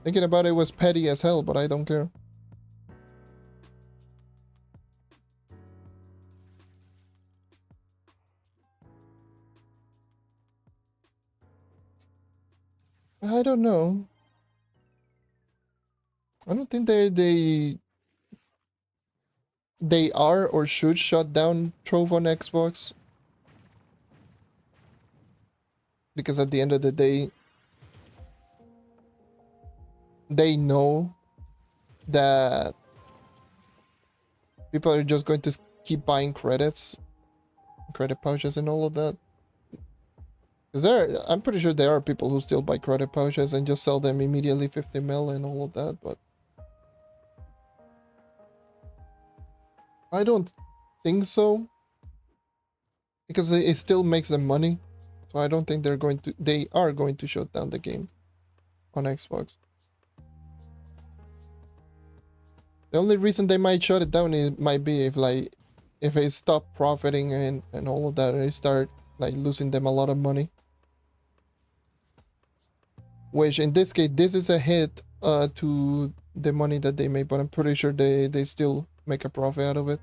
Thinking about it was petty as hell, but I don't care. I don't know. I don't think they are or should shut down Trove on Xbox. Because at the end of the day, they know that people are just going to keep buying credits, credit pouches and all of that. I'm pretty sure there are people who still buy credit pouches and just sell them immediately 50 mil and all of that, but I don't think so. Because it still makes them money. So I don't think they are going to shut down the game on Xbox. The only reason they might shut it down might be if they stop profiting and all of that, and they start like losing them a lot of money. Which in this case, this is a hit to the money that they make, but I'm pretty sure they still make a profit out of it.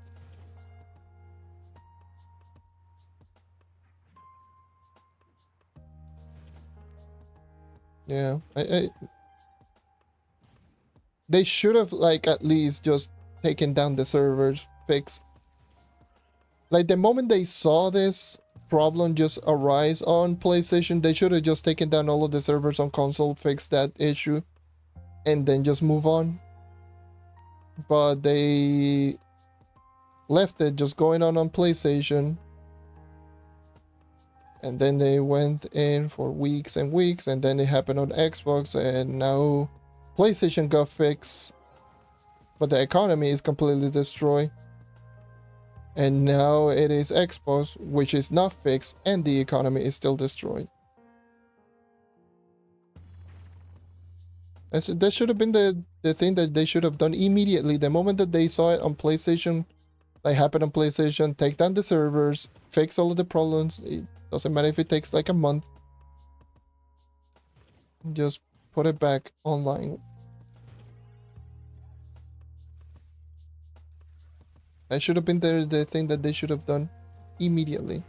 Yeah, they should have like at least just taken down the servers, fixed. Like the moment they saw this problem just arise on PlayStation, they should have just taken down all of the servers on console, fixed that issue, and then just move on. But they left it just going on PlayStation, and then they went in for weeks and weeks, and then it happened on Xbox, and now PlayStation got fixed, but the economy is completely destroyed. And now it is Xbox, which is not fixed, and the economy is still destroyed. That should have been the thing that they should have done immediately. The moment that they saw it on PlayStation, like happened on PlayStation, take down the servers, fix all of the problems. It doesn't matter if it takes like a month. Just put it back online. That should have been the thing that they should have done immediately.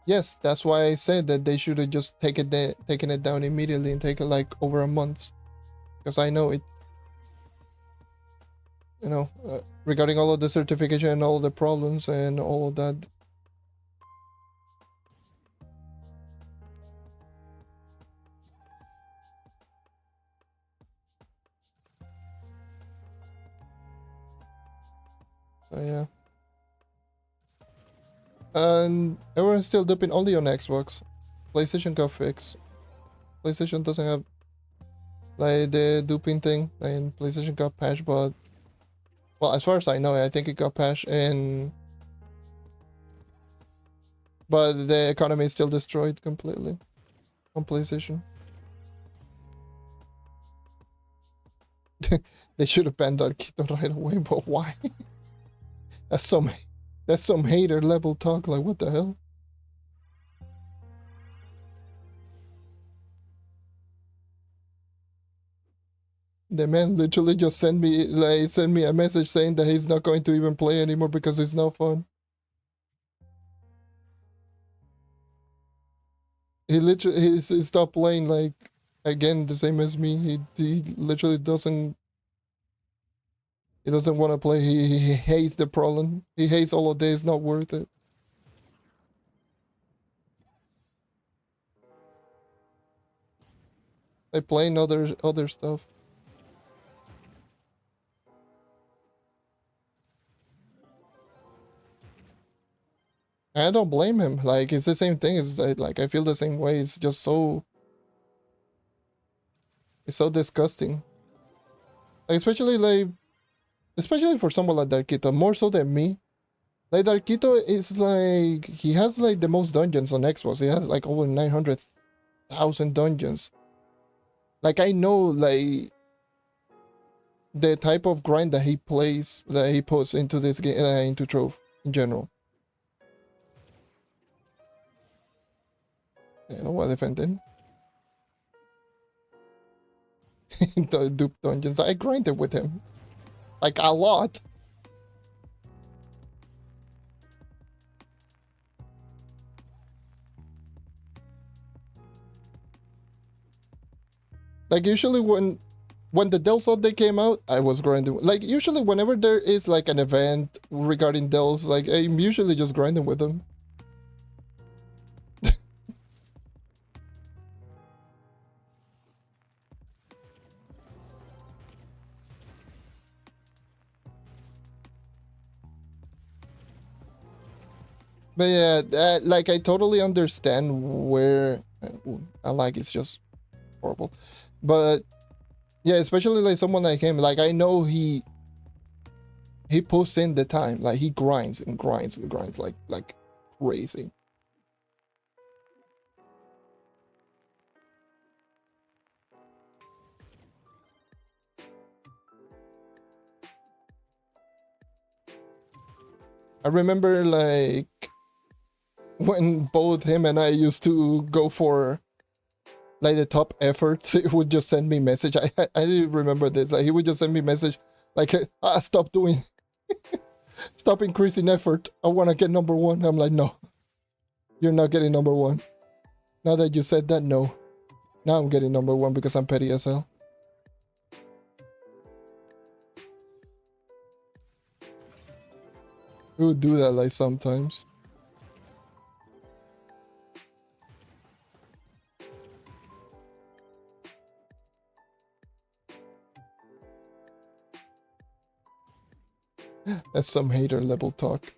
Yes, that's why I said that they should have just taken it down immediately and take it like over a month, because I know it. You know, regarding all of the certification and all of the problems and all of that. So yeah. And everyone's still duping only on Xbox. PlayStation got fixed. PlayStation doesn't have like the duping thing, and PlayStation got patched, but well, as far as I know, I think it got patched, and but the economy is still destroyed completely on PlayStation. They should have banned Arquito right away, but why? that's some that's some hater level talk. Like what the hell? The man literally just sent me a message saying that he's not going to even play anymore because it's no fun. He stopped playing like again the same as me. He literally doesn't want to play. He hates the problem. He hates all of this. It's not worth it. Like playing other stuff. I don't blame him. Like, it's the same thing. It's like I feel the same way. It's just so it's so disgusting. Like, especially for someone like Darkito, more so than me. Like Darkito is like he has like the most dungeons on Xbox. He has like over 900,000 dungeons. Like I know like the type of grind that he plays that he puts into this game into Trove in general. You know what defending? The dupe dungeons. I grinded with him. Like a lot. Like usually when the Dells update came out, I was grinding. Like usually whenever there is like an event regarding Dells, like I'm usually just grinding with them. But yeah, like I totally understand where I like it's just horrible. But yeah, especially like someone like him, like I know he puts in the time, like he grinds and grinds and grinds like crazy. I remember like when both him and I used to go for like the top efforts, he would just send me message. I didn't remember this. Like he would just send me message like stop doing stop increasing effort. I wanna get number one. I'm like, no. You're not getting number one. Now that you said that, no. Now I'm getting number one because I'm petty as hell. We would do that like sometimes. That's some hater level talk.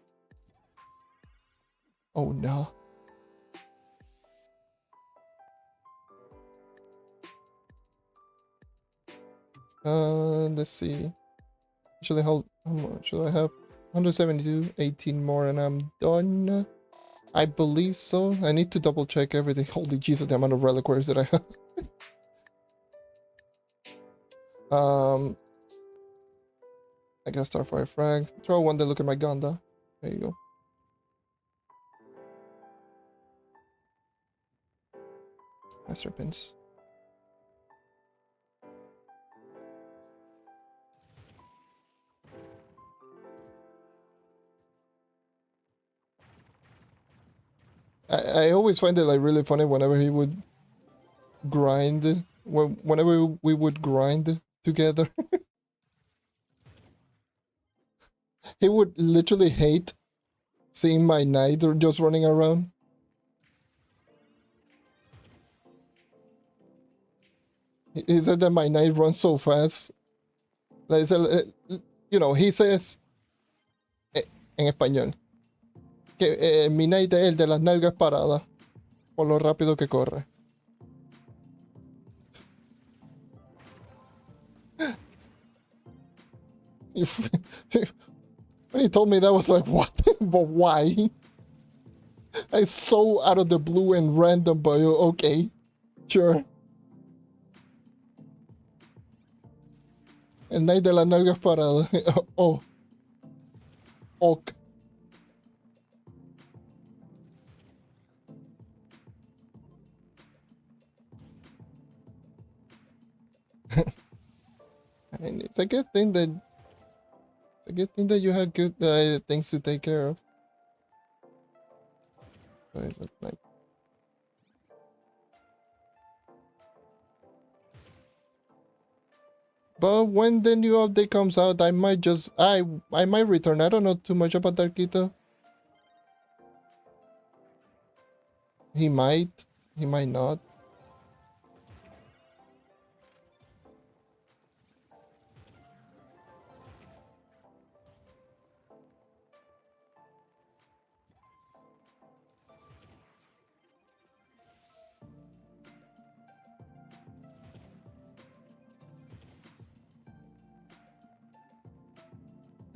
Oh no. Let's see. How much should I have? 172, 18 more, and I'm done. I believe so. I need to double check everything. Holy Jesus, the amount of reliquaries that I have. I got Starfire Frag. Throw one to look at my Ganda. There you go. Master Pins. I always find it like really funny whenever he would grind. Whenever we would grind together. He would literally hate seeing my knight just running around. He said that my knight runs so fast. Like, you know, he says en español que mi knight es el de las nalgas paradas por lo rápido que corre. When he told me that, I was like, what? But why? It's so out of the blue and random, but okay, sure. El knight de las nalgas paradas. Oh. Ok. I mean, it's a good thing that you have good things to take care of. So it's like, but when the new update comes out, I might just I might return. I don't know too much about Darkito. He might not.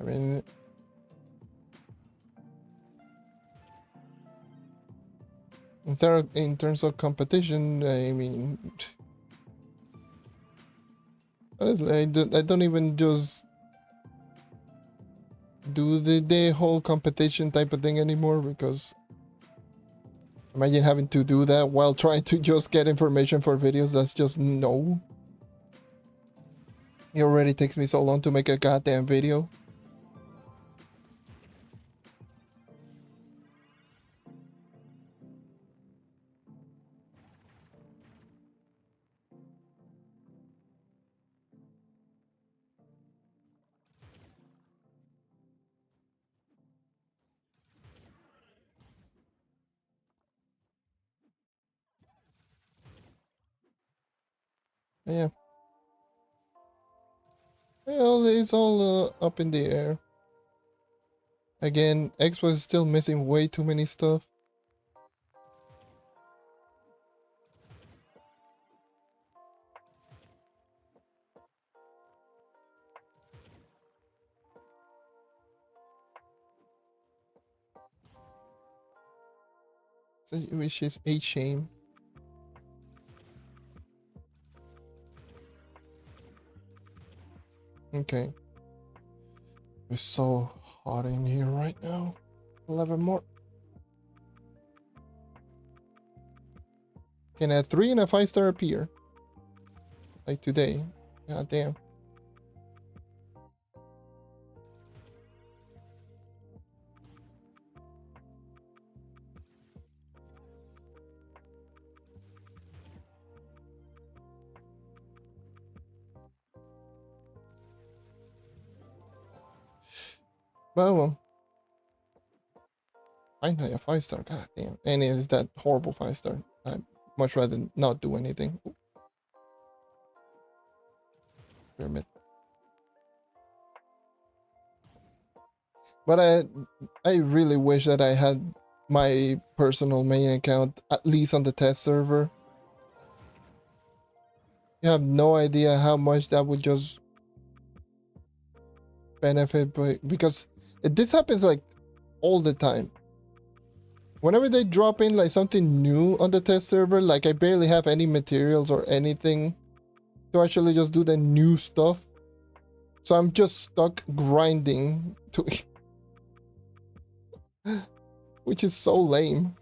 I mean, in terms of competition, I mean, honestly, I don't even just do the whole competition type of thing anymore, because imagine having to do that while trying to just get information for videos. That's just no. It already takes me so long to make a goddamn video. Yeah. Well, it's all up in the air. Again, X was still missing way too many stuff. Which is a shame. Okay. It's so hot in here right now. 11 more. Can a 3 and a 5-star appear? Like today. God damn. Well, finally a 5-star. God damn. And it is that horrible 5-star. I'd much rather not do anything. Ooh. Pyramid. But I really wish that I had my personal main account at least on the test server. You have no idea how much that would just benefit, but because this happens like all the time. Whenever they drop in like something new on the test server, like I barely have any materials or anything to actually just do the new stuff. So I'm just stuck grinding to which is so lame.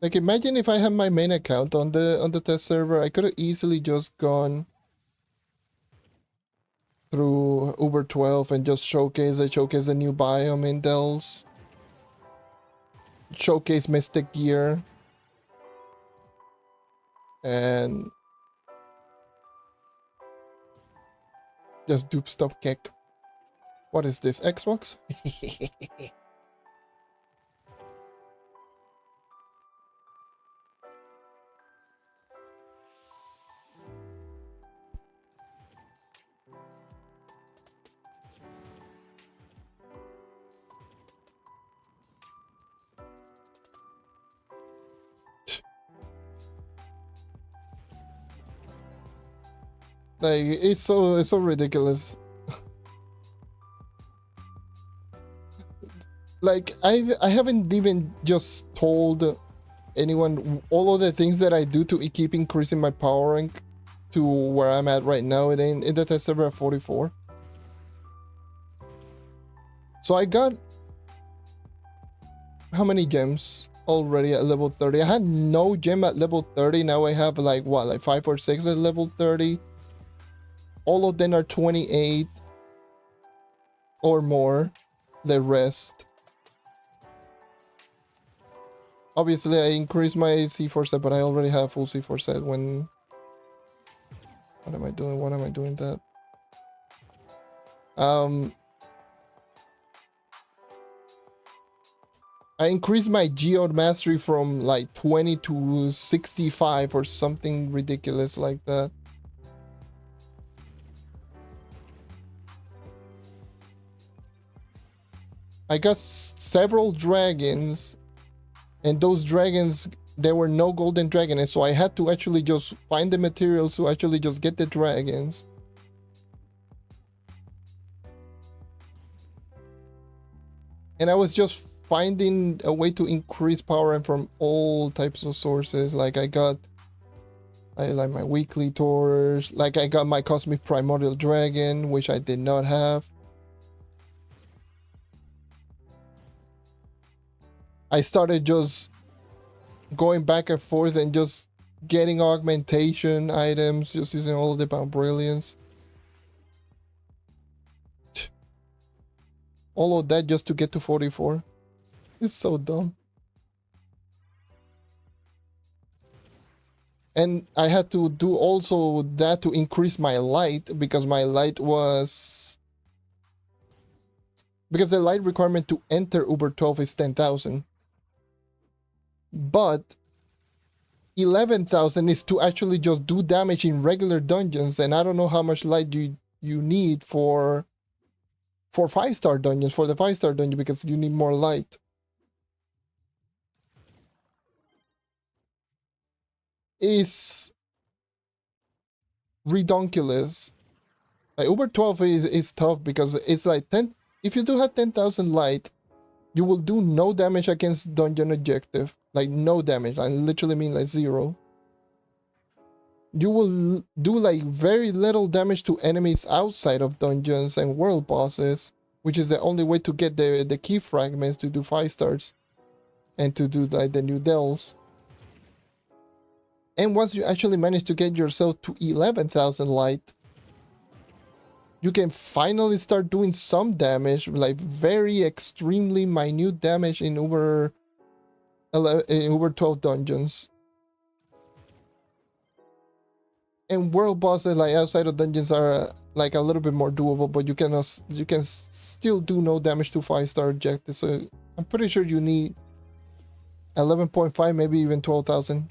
Like imagine if I had my main account on the test server, I could have easily just gone through Uber 12 and just showcase a new biome in Dells. Showcase Mystic Gear. And just dupe stop kick. What is this, Xbox? Like it's so ridiculous. Like I haven't even just told anyone all of the things that I do to keep increasing my power rank to where I'm at right now in the test server at 44. So I got how many gems already at level 30? I had no gem at level 30. Now I have like what, like 5 or 6 at level 30. All of them are 28 or more. The rest. Obviously, I increased my C4 set, but I already have full C4 set when... What am I doing? What am I doing that? I increased my Geode Mastery from like 20 to 65 or something ridiculous like that. I got several dragons, and those dragons, there were no golden dragon, and so I had to actually just find the materials to actually just get the dragons. And I was just finding a way to increase power and from all types of sources. Like I like my weekly torch, like I got my cosmic primordial dragon, which I did not have. I started just going back and forth and just getting augmentation items, just using all of the Bound Brilliance. All of that just to get to 44. It's so dumb. And I had to do also that to increase my light, because my light was... Because the light requirement to enter Uber 12 is 10,000. But 11,000 is to actually just do damage in regular dungeons, and I don't know how much light you need for 5-star dungeons, for the 5-star dungeon, because you need more light. It's redonkulous. Like Uber 12 is tough because it's like 10. If you do have 10,000 light, you will do no damage against dungeon objective. Like no damage. I literally mean like 0. You will do like very little damage to enemies outside of dungeons and world bosses, which is the only way to get the key fragments to do 5 stars and to do like the new dells. And once you actually manage to get yourself to 11,000 light, you can finally start doing some damage, like very extremely minute damage in Uber 12 dungeons. And world bosses like outside of dungeons are like a little bit more doable, but you can still do no damage to 5-star objectives. So I'm pretty sure you need 11.5, maybe even 12,000.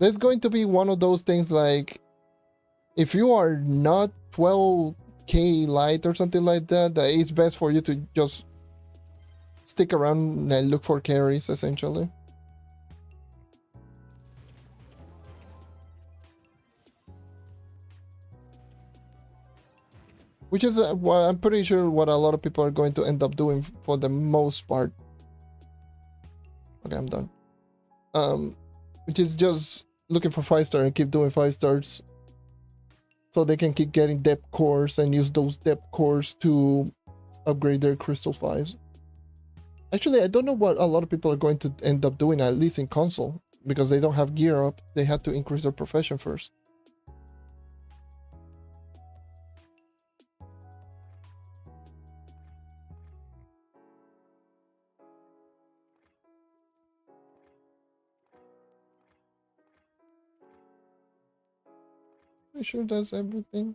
There's going to be one of those things like, if you are not 12k light or something like that, that it's best for you to just stick around and look for carries, essentially. Which is what I'm pretty sure what a lot of people are going to end up doing for the most part. Okay, I'm done. Which is just looking for 5-star and keep doing 5 stars, so they can keep getting depth cores and use those depth cores to upgrade their crystal 5s. Actually, I don't know what a lot of people are going to end up doing, at least in console, because they don't have gear up. They had to increase their profession first. Pretty sure that's everything.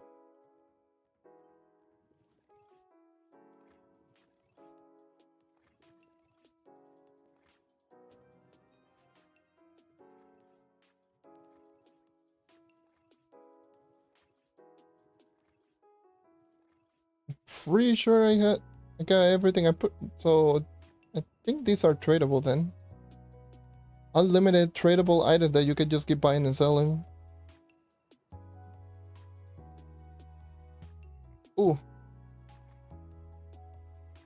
Pretty sure I got everything I put. So I think these are tradable then. Unlimited tradable items that you can just keep buying and selling. Ooh.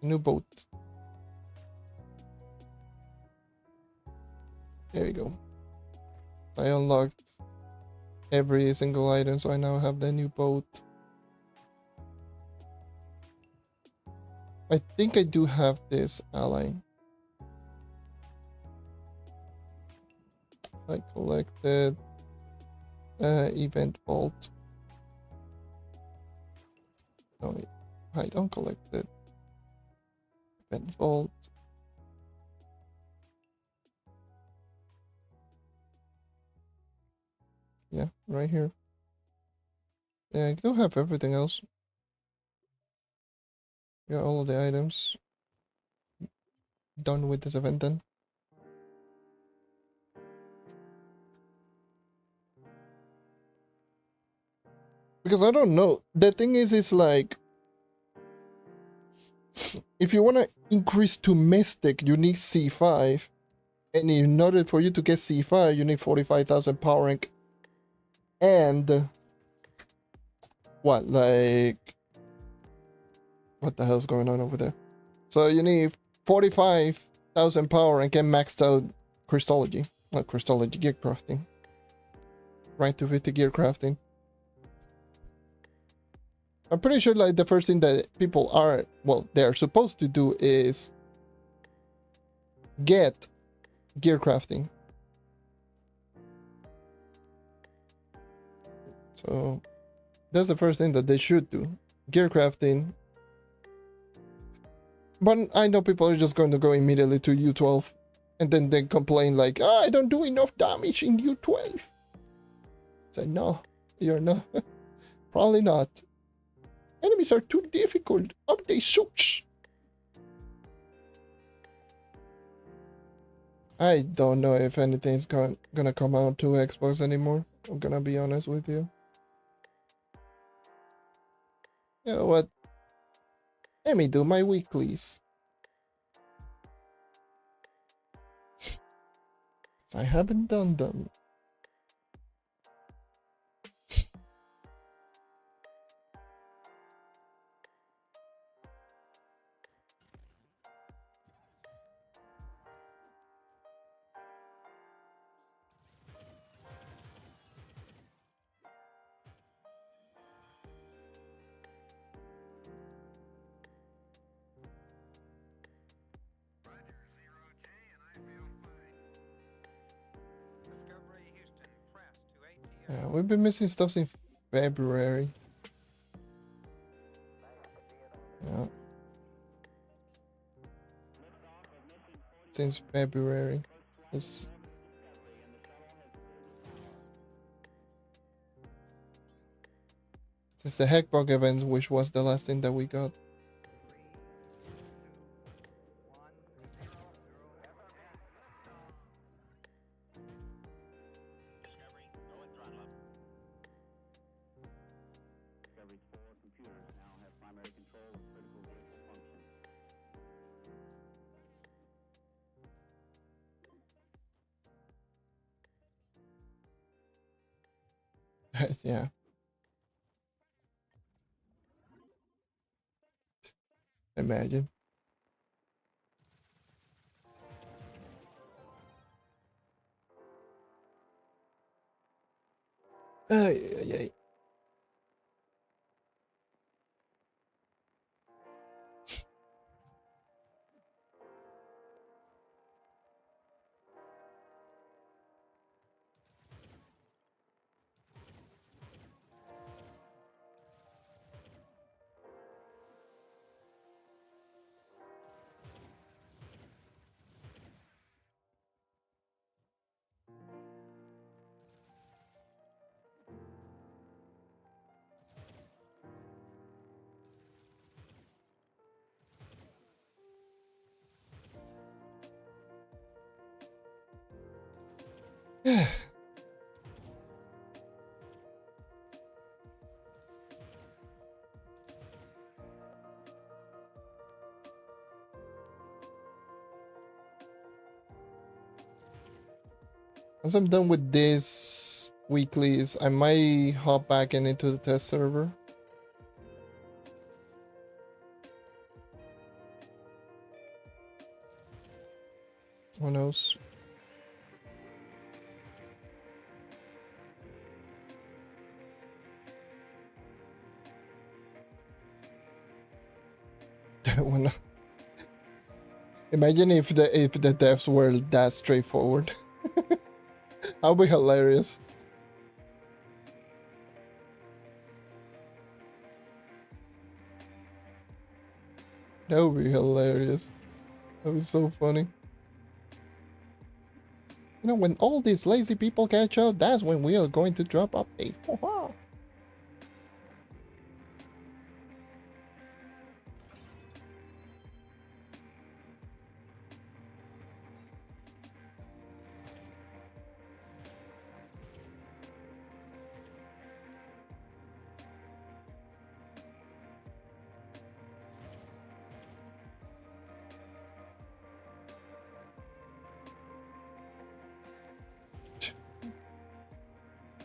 New boat. There you go. I unlocked every single item, so I now have the new boat. I think I do have this ally. I collected event vault. No, wait. I don't collect it. Event vault. Yeah, right here. Yeah, I do have everything else. Got all of the items. Done with this event then. Because I don't know. The thing is, it's like, If you want to increase to Mystic, you need C5. And in order for you to get C5, you need 45,000 power rank. And what, like, what the hell's going on over there? So you need 45,000 power rank and maxed out Crystology. Not Crystology, gear crafting. Rank 250 gear crafting. I'm pretty sure like the first thing that people are, well, they're supposed to do is get gear crafting. So that's the first thing that they should do. Gear crafting. But I know people are just going to go immediately to U12 and then they complain like, oh, I don't do enough damage in U12. Say, no, you're not. Probably not. Enemies are too difficult. Update sucks. I don't know if anything's gonna come out to Xbox anymore. I'm gonna be honest with you. You know what? Let me do my weeklies. I haven't done them. Yeah, we've been missing stuff since February. Yeah. Since February. It's... Since the Hackbug event, which was the last thing that we got. Yeah. Imagine. Ay. Once I'm done with this weeklies, I might hop back into the test server. Who knows? Imagine if the devs were that straightforward. That'd be hilarious. That would be hilarious. That would be so funny. You know, when all these lazy people catch up, that's when we are going to drop update.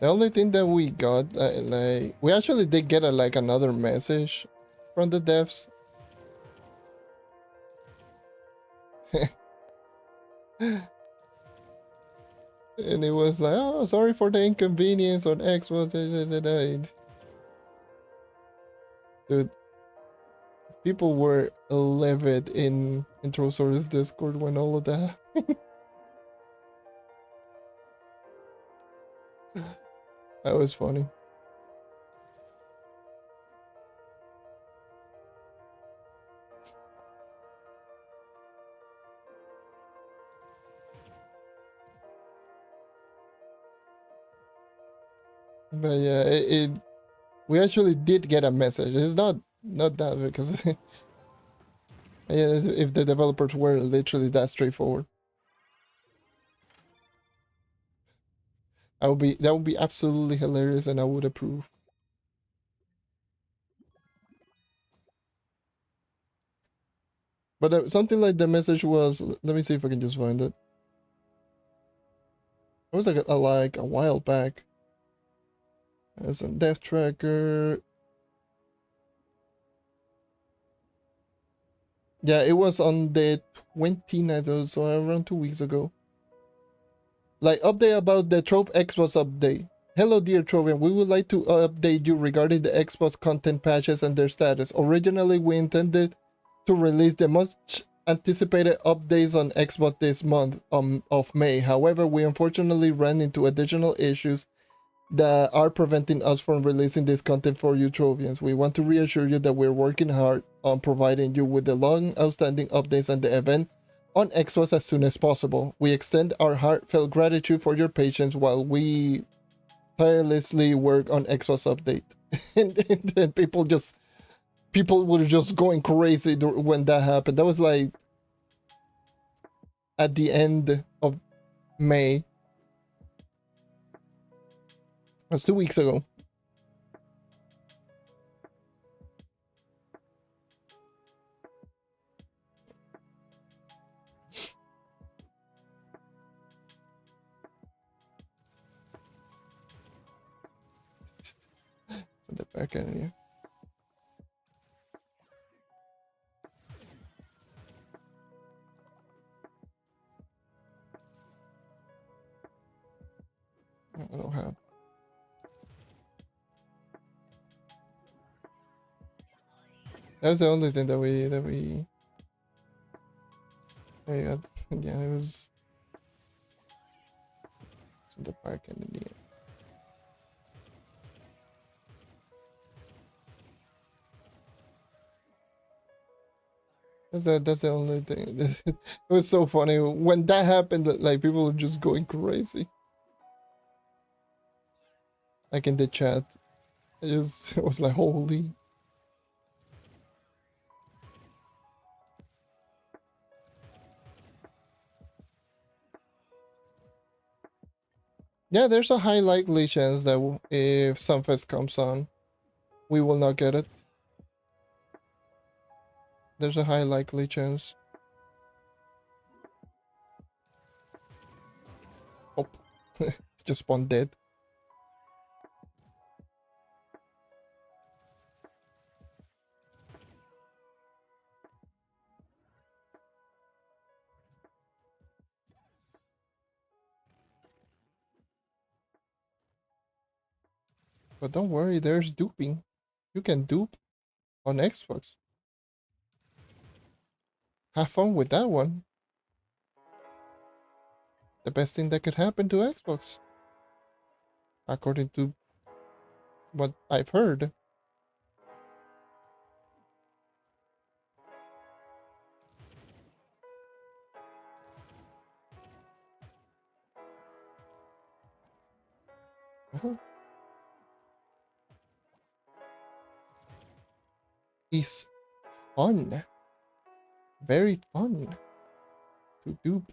The only thing that we got, like, we actually did get like another message from the devs. And it was like, oh, sorry for the inconvenience on Xbox. Dude, people were livid in Trove's Discord when all of that. That was funny. But yeah, we actually did get a message. It's not that because yeah, if the developers were literally that straightforward, that would be absolutely hilarious, and I would approve. But something like the message was, let me see if I can just find it. It was like a while back. As a death tracker. Yeah, it was on the 29th, so around 2 weeks ago. Like, update about the Trove Xbox update. Hello, dear Trovian. We would like to update you regarding the Xbox content patches and their status. Originally, we intended to release the much anticipated updates on Xbox this month of May. However, we unfortunately ran into additional issues that are preventing us from releasing this content for you Trovians. We want to reassure you that we're working hard on providing you with the long outstanding updates and the event on Xbox as soon as possible. We extend our heartfelt gratitude for your patience while we tirelessly work on Xbox update. And people were just going crazy when that happened. That was like at the end of May. That's 2 weeks ago. At the back end here. I don't have. That's the only thing that we I got. Yeah, it was in the park and in the end. That's the only thing. It was so funny when that happened. Like, people were just going crazy. Like in the chat, it was like, holy. Yeah, there's a high likely chance that if Sunfest comes on, we will not get it. There's a high likely chance. Oh, just spawned dead. But don't worry, there's duping. You can dupe on Xbox. Have fun with that one. The best thing that could happen to Xbox, according to what I've heard. Is fun. Very fun to dupe.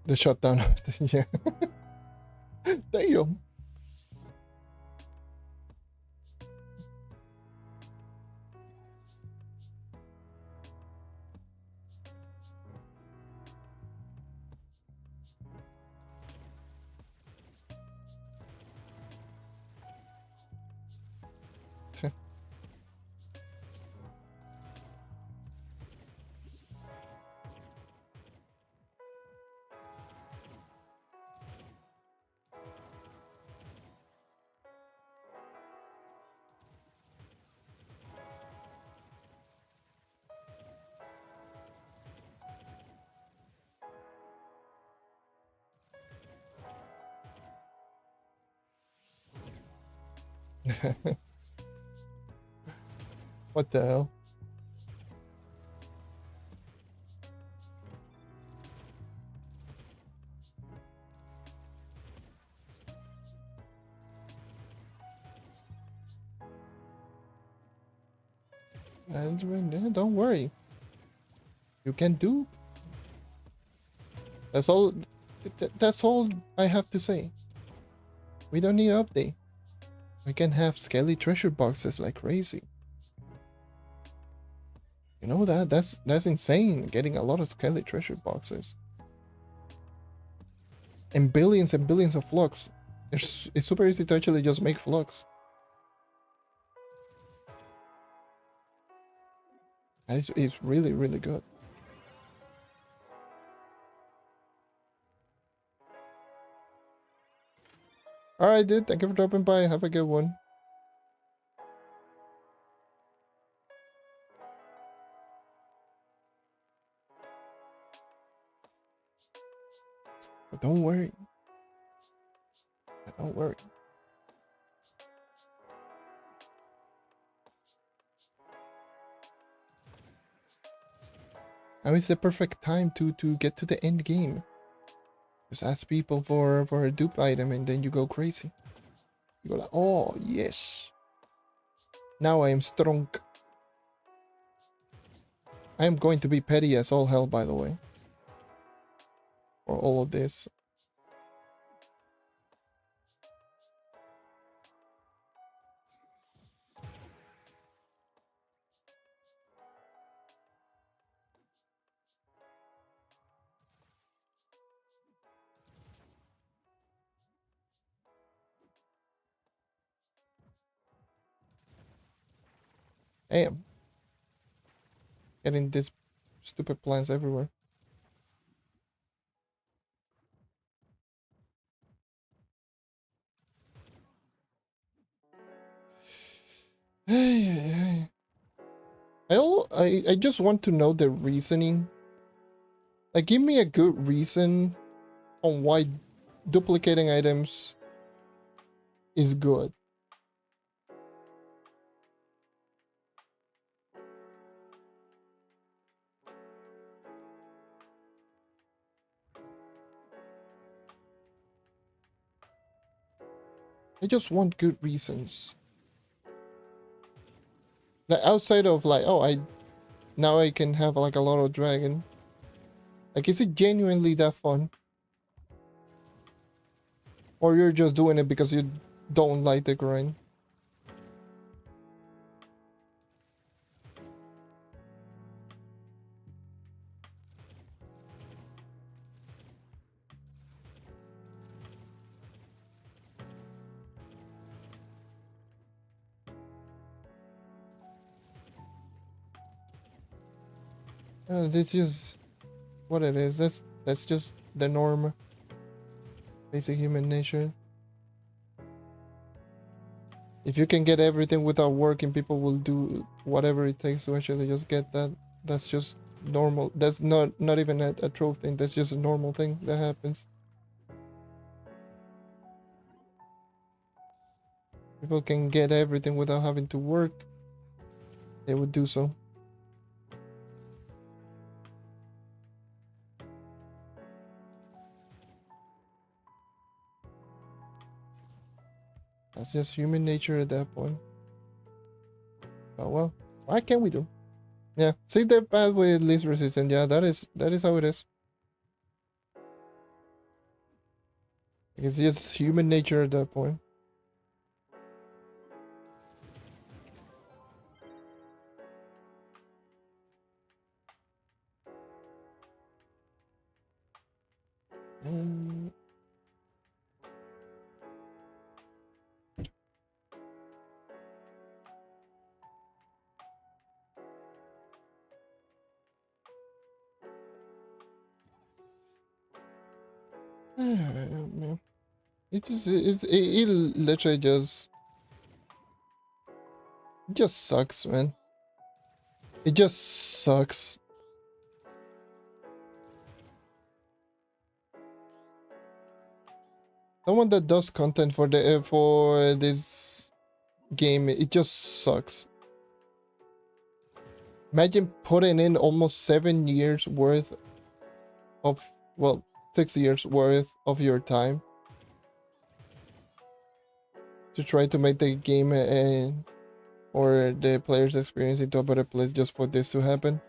The shutdown of the, yeah. Damn. What the hell? And don't worry. You can do. That's all. That's all I have to say. We don't need update. We can have skelly treasure boxes like crazy. You know that? That's insane. Getting a lot of skelly treasure boxes. And billions of flux. It's super easy to actually just make flux. And it's really, really good. Alright, dude. Thank you for dropping by. Have a good one. But don't worry. Don't worry. Now is the perfect time to get to the end game. Just ask people for a dupe item and then you go crazy. You go like, oh yes. Now I am strong. I am going to be petty as all hell, by the way. For all of this. Damn. Getting these stupid plants everywhere. Hey. I just want to know the reasoning. Like, give me a good reason on why duplicating items is good. I just want good reasons. Like, outside of like, oh, now I can have like a lot of dragon. Like, is it genuinely that fun? Or you're just doing it because you don't like the grind? This is what it is. That's just the norm. Basic human nature. If you can get everything without working, people will do whatever it takes to actually just get that. That's just normal. That's not even a Trove thing. That's just a normal thing that happens. People can get everything without having to work. They would do so. That's just human nature at that point. Oh well, what can we do? Yeah, see the path with least resistance. Yeah, that is how it is. It's just human nature at that point. Um, man. It literally just sucks, man. It just sucks. Someone that does content for the for this game, it just sucks. Imagine putting in almost 7 years worth of, well, 6 years worth of your time to try to make the game or the player's experience into a better place just for this to happen.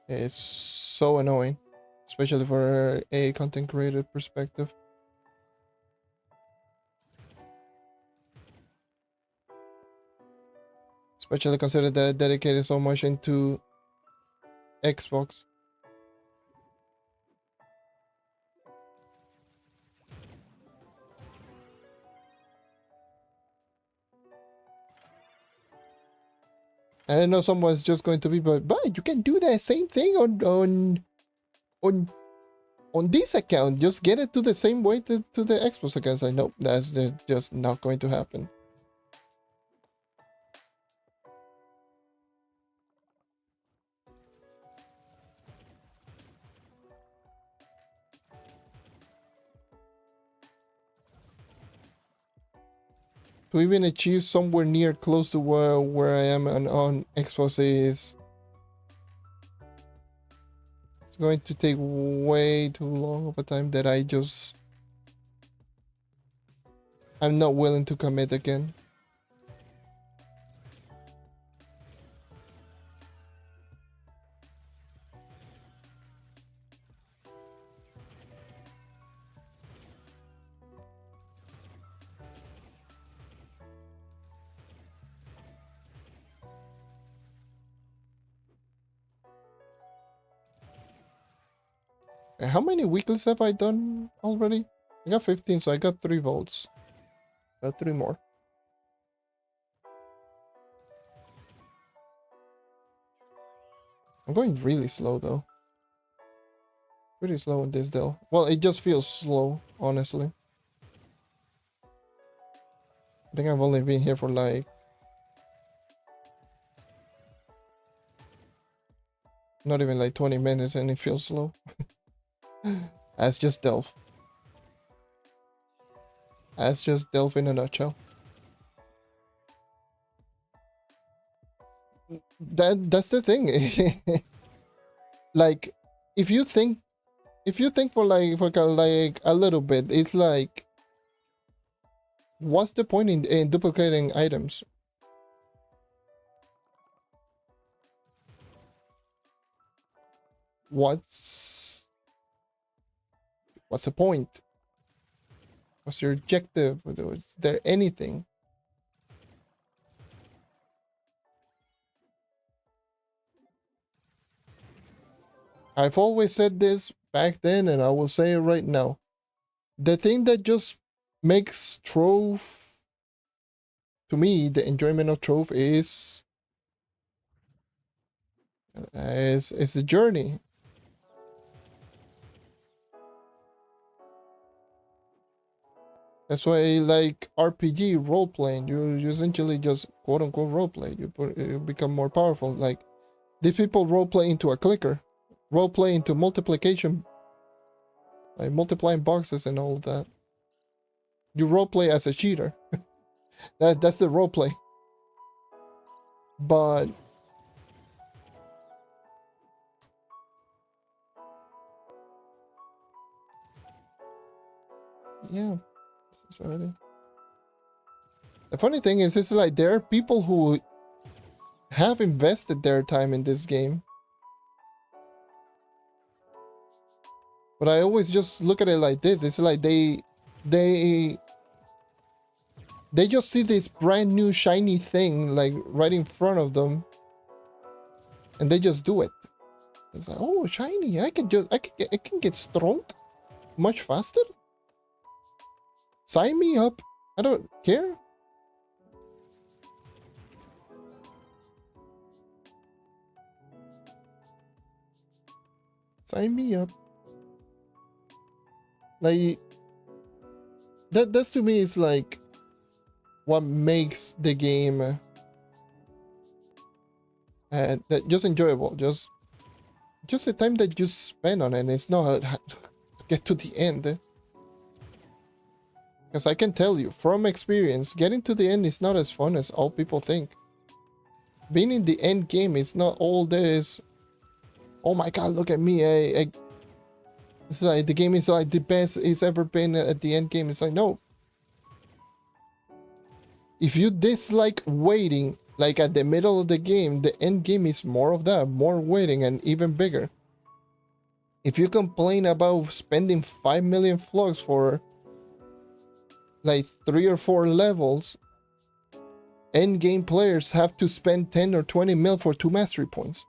It's so annoying, especially for a content creator perspective. Especially consider that dedicated so much into Xbox. And I know someone's just going to be, but you can do the same thing on on this account. Just get it to the same way to the Xbox account. I know that's just not going to happen. To even achieve somewhere near close to where I am on Xbox is it's going to take way too long of a time that I'm not willing to commit again. How many weeklies have I done already? I got 15, so I got 3 votes. Got 3 more. I'm going really slow though. Pretty slow in this deal. Well, it just feels slow, honestly. I think I've only been here for like not even like 20 minutes and it feels slow. That's just Delph. That's just Delph in a nutshell. That's the thing. Like if you think for kind of like a little bit, it's like what's the point in duplicating items? What's the point? What's your objective? Is there anything? I've always said this back then and I will say it right now. The thing that just makes Trove, to me, the enjoyment of Trove is the journey. That's why I like RPG role playing. You essentially just quote unquote role play. You become more powerful. Like these people role play into a clicker, role play into multiplication, like multiplying boxes and all of that. You role play as a cheater. That's the role play. But yeah, society. The funny thing is, it's like there are people who have invested their time in this game. But I always just look at it like this. It's like they they just see this brand new shiny thing like right in front of them and they just do it. It's like, oh, shiny. I can get strong much faster. Sign me up. I don't care. Sign me up. Like that's to me is like what makes the game that just enjoyable. Just the time that you spend on it. It's not to get to the end. Because I can tell you from experience, getting to the end is not as fun as all people think. Being in the end game is not all this. Oh my god, look at me! It's like the game is like the best it's ever been at the end game. It's like no. If you dislike waiting, like at the middle of the game, the end game is more of that, more waiting and even bigger. If you complain about spending 5 million flux for like 3 or 4 levels, end game players have to spend 10 or 20 mil for 2 mastery points.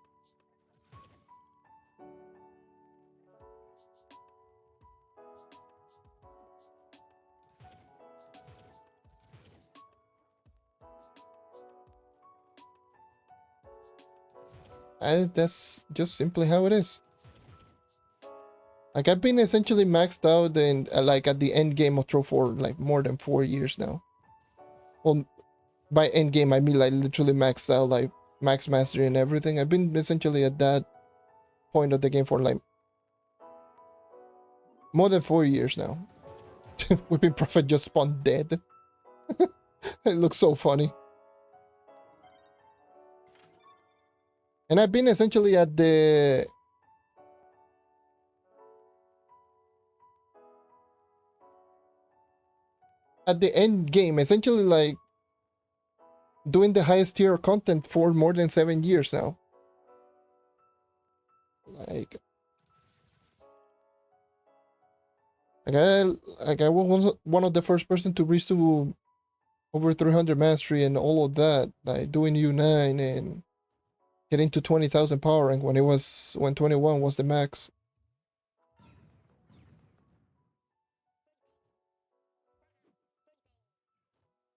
And that's just simply how it is. Like I've been essentially maxed out and like at the end game of Trove for like more than 4 years now. Well, by end game I mean like literally maxed out, like max mastery and everything. I've been essentially at that point of the game for like more than 4 years now. Whipping Prophet just spawned dead. It looks so funny. And I've been essentially at the end game, essentially like doing the highest tier content for more than 7 years now. I was one of the first person to reach to over 300 mastery and all of that, like doing U9 and getting to 20,000 power rank when 21 was the max.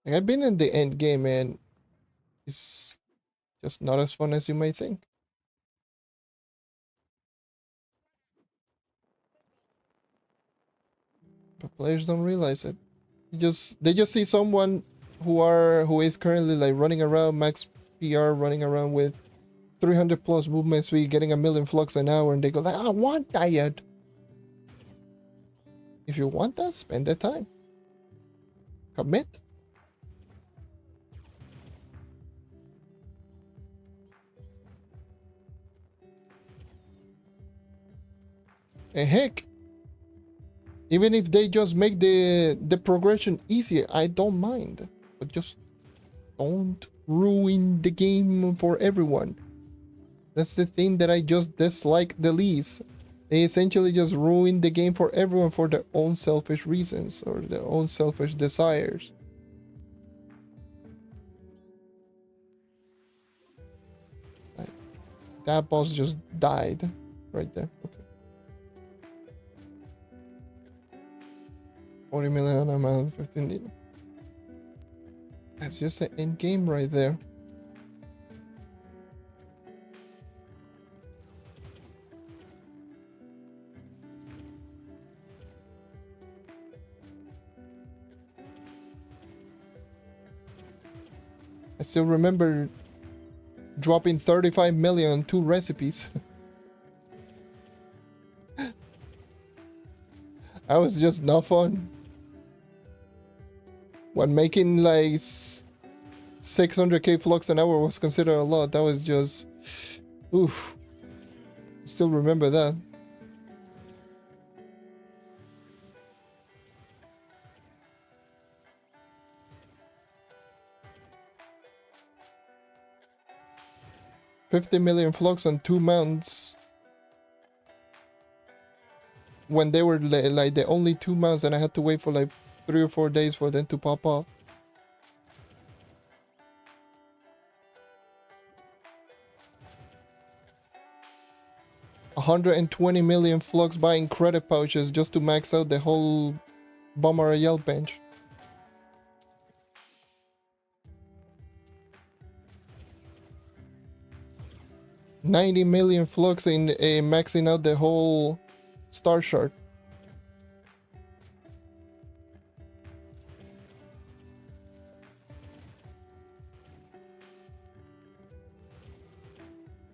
Like I've been in the end game and it's just not as fun as you might think. But players don't realize it. They just see someone who is currently like running around max PR, running around with 300 plus movement speed, getting a million flux an hour, and they go like, I want that. If you want that, spend the time. Commit. And heck, even if they just make the progression easier, I don't mind. But just don't ruin the game for everyone. That's the thing that I just dislike the least. They essentially just ruin the game for everyone for their own selfish reasons or their own selfish desires. That boss just died right there. Okay. 40 million amount, 15. That's just an end game right there. I still remember dropping 35 million on 2 recipes. That was just not fun. When making like 600k flux an hour was considered a lot, that was just oof. Still remember that. 50 million flocks on 2 mounts. When they were like the only 2 mounts, and I had to wait for like 3 or 4 days for them to pop up. $120 million flocks buying credit pouches just to max out the whole Bomber Royale bench. 90 million flux in maxing out the whole star shard.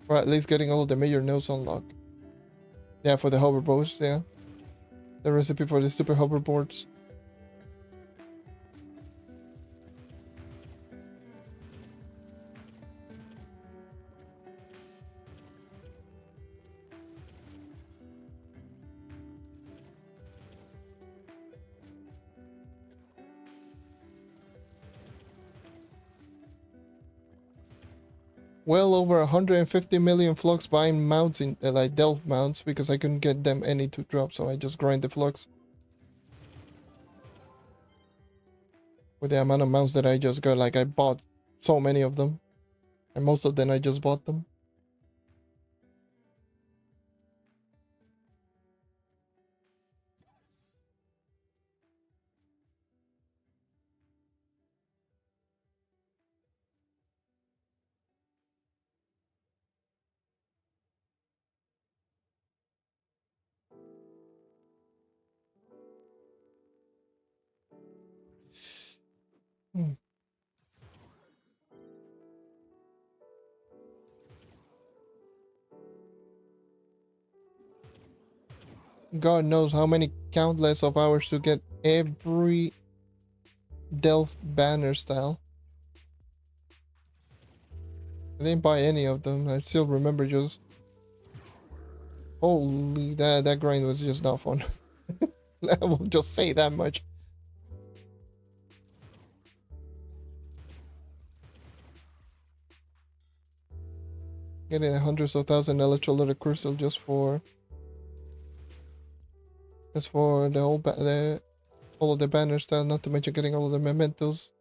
Or at least getting all of the major nodes unlocked. Yeah, for the hoverboards, yeah. The recipe for the stupid hoverboards. Well over 150 million flux buying mounts in like Delph mounts because I couldn't get them any to drop, so I just grind the flux. With the amount of mounts that I just got, like I bought so many of them. And most of them I just bought them. God knows how many countless of hours to get every Delph banner style. I didn't buy any of them. I still remember just... Holy, that grind was just not fun. I will just say that much. Getting hundreds of thousand electrolytic crystal just for the whole all of the banner style, not to mention getting all of the mementos.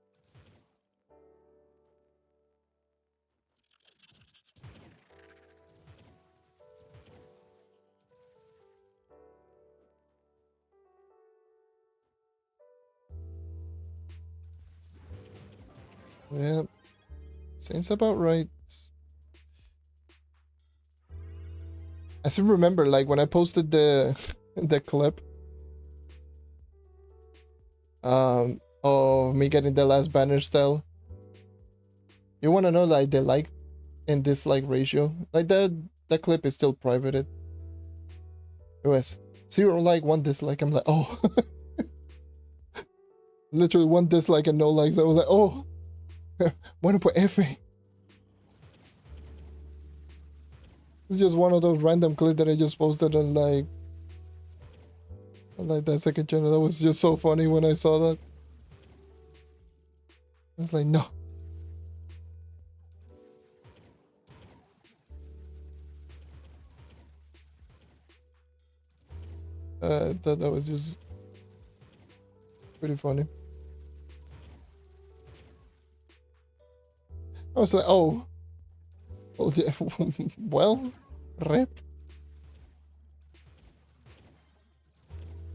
Yeah, seems about right. I still remember, like, when I posted the the clip of me getting the last banner style. You want to know, like, the like and dislike ratio? Like, that clip is still privated. It was 0 like, 1 dislike. I'm like, oh. Literally 1 dislike and no likes. I was like, oh. Why not put F? It's just one of those random clips that I just posted on like that second channel. That was just so funny when I saw that. I was like, no. That was just pretty funny. I was like, oh. Well, rip.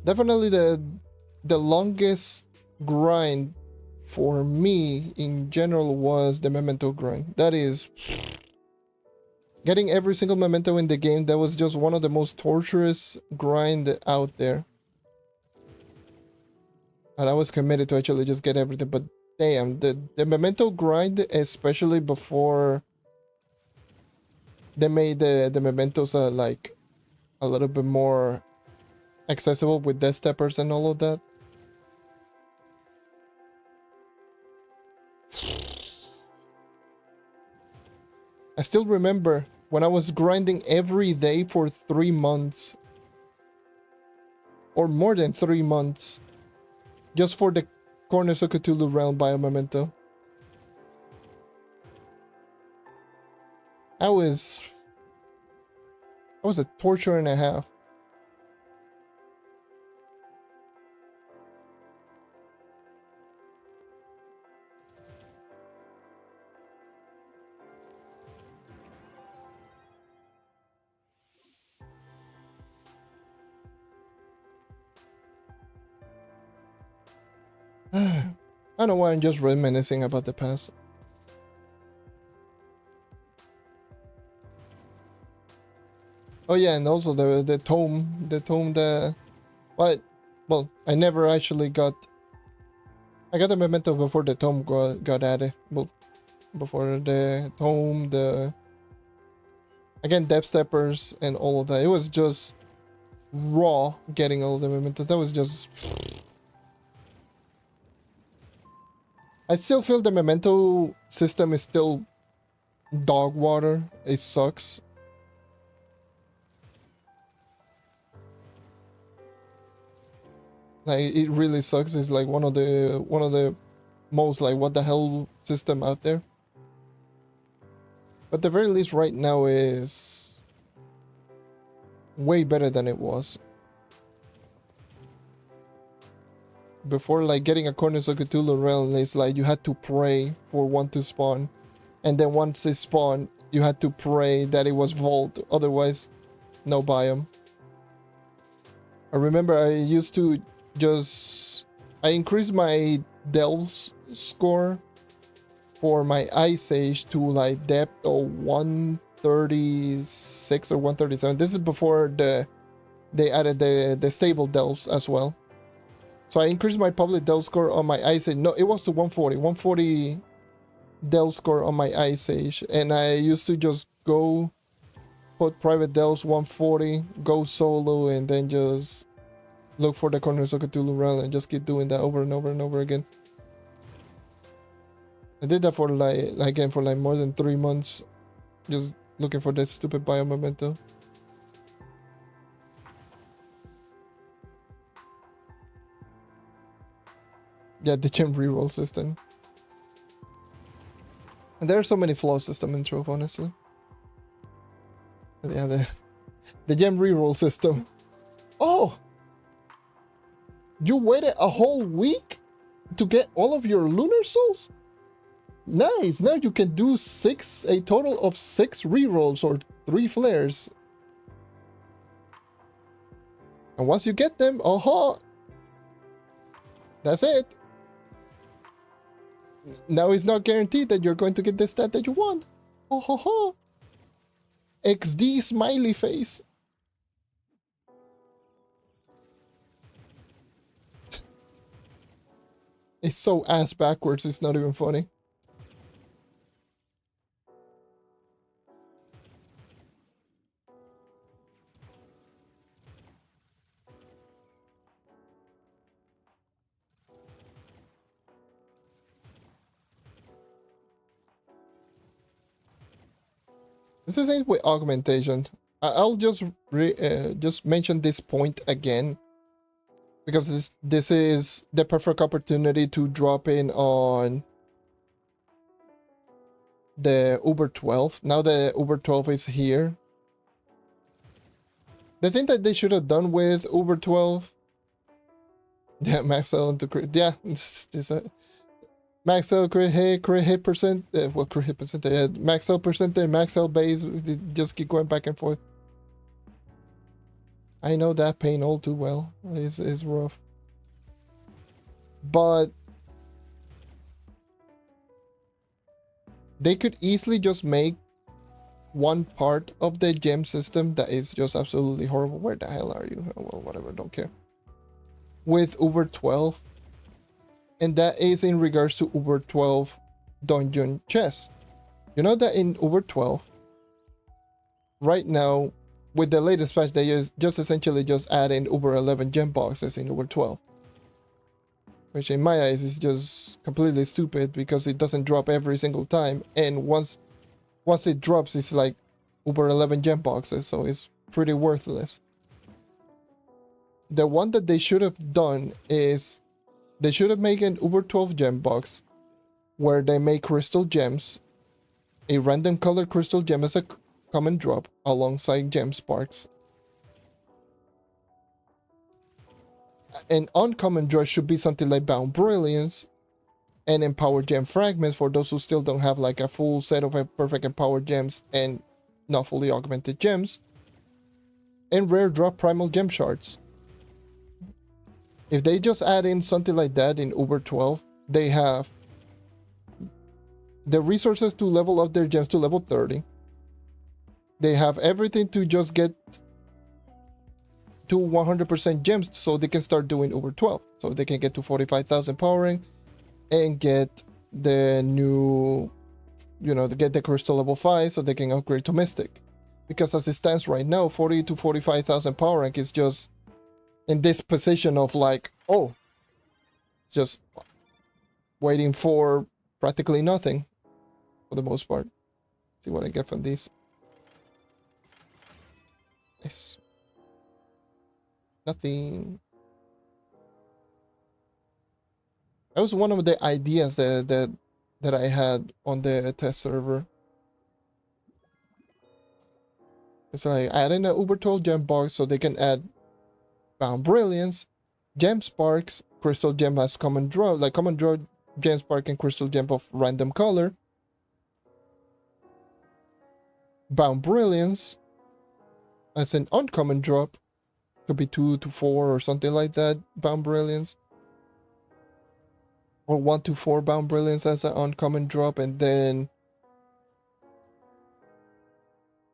Definitely the longest grind for me in general was the memento grind. That is getting every single memento in the game. That was just one of the most torturous grind out there. And I was committed to actually just get everything, but damn, the memento grind, especially before they made the mementos like a little bit more accessible with death steppers and all of that. I still remember when I was grinding every day for 3 months or more than 3 months just for the Corners of Cthulhu realm bio memento. That was a torture and a half. I don't know why I'm just reminiscing about the past. Oh yeah, and also the tome what? Well, I never actually got. I got the memento before the tome got added. Well, before the tome, again depth steppers and all of that. It was just raw getting all the mementos. That was just. I still feel the memento system is still dog water. It sucks. Like it really sucks. It's like one of the most like what the hell system out there. But the very least right now is way better than it was. Before, like getting a Corners of Cthulhu realm, it's like you had to pray for one to spawn. And then once it spawned, you had to pray that it was vault. Otherwise, no biome. I remember I used to I increased my Delves score for my Ice Age to like depth of 136 or 137. This is before they added the stable Delves as well. So I increased my public Delve score on my Ice Age. No, it was to 140 Delve score on my Ice Age. And I used to just go put private Delves 140, go solo, and then just look for the Corners of Cthulhu realm and just keep doing that over and over and over again. I did that for like more than 3 months, just looking for that stupid biome memento. Yeah, the gem reroll system. And there are so many flaws system in Trove, honestly. But yeah, the gem reroll system. Oh! You waited a whole week to get all of your lunar souls? Nice! Now you can do a total of 6 rerolls or 3 flares. And once you get them, that's it. Now it's not guaranteed that you're going to get the stat that you want. XD smiley face. It's so ass backwards, it's not even funny. This is it with augmentation. I'll just mention this point again, because this is the perfect opportunity to drop in on the Uber 12. Now the Uber 12 is here. The thing that they should have done with Uber 12, yeah, max out to crit, yeah, it's just max out crit hit percent, well, crit hit percent, max out percentage, max out base, just keep going back and forth. I know that pain all too well. It's rough. But they could easily just make one part of the gem system that is just absolutely horrible. Where the hell are you? Oh, well, whatever, don't care. With Uber 12. And that is in regards to Uber 12 dungeon chest. You know that in Uber 12, right now, with the latest patch, they just essentially just add in Uber 11 gem boxes in Uber 12. Which in my eyes is just completely stupid because it doesn't drop every single time. And once it drops, it's like Uber 11 gem boxes, so it's pretty worthless. The one that they should have done is they should have made an Uber 12 gem box where they make crystal gems a random color crystal gem as a common drop alongside gem sparks. An uncommon drop should be something like Bound Brilliance and Empowered Gem Fragments for those who still don't have like a full set of perfect Empowered Gems and not fully augmented gems. And rare drop Primal Gem Shards. If they just add in something like that in Uber 12, they have the resources to level up their gems to level 30. They have everything to just get to 100% gems so they can start doing Uber 12. So they can get to 45,000 powering and get the new, get the crystal level 5 so they can upgrade to Mystic. Because as it stands right now, 40 to 45,000 power rank is just in this position of like, oh, just waiting for practically nothing for the most part. See what I get from these. Nice. Nothing. That was one of the ideas that I had on the test server. It's like adding an Uber 12 gem box so they can add Bound Brilliance, Gem Sparks, Crystal Gem as common draw, like common draw, Gem Spark and Crystal Gem of random color. Bound Brilliance as an uncommon drop. Could be 2 to 4 or something like that, Bound Brilliance. Or 1 to 4 Bound Brilliance as an uncommon drop, and then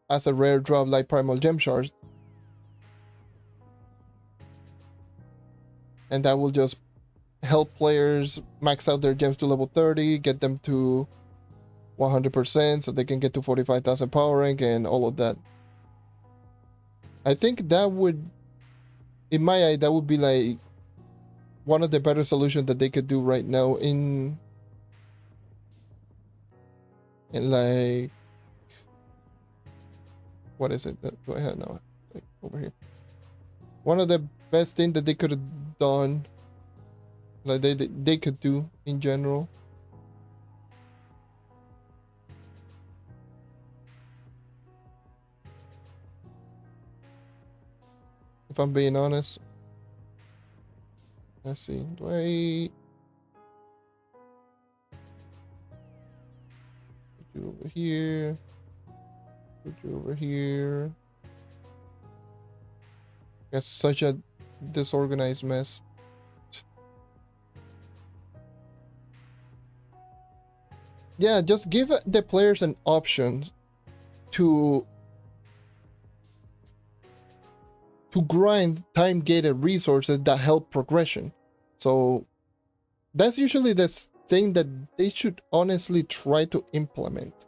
as a rare drop like Primal Gem Shards. And that will just help players max out their gems to level 30, get them to 100% so they can get to 45,000 power rank and all of that. I think that would, in my eye, that would be like one of the better solutions that they could do right now in like, what is it that do I have now? Like over here. One of the best thing that they could have done, like they could do in general. If I'm being honest. Let's see. Do I put you over here? Put you over here. That's such a disorganized mess. Yeah, just give the players an option to grind time-gated resources that help progression. So that's usually the thing that they should honestly try to implement.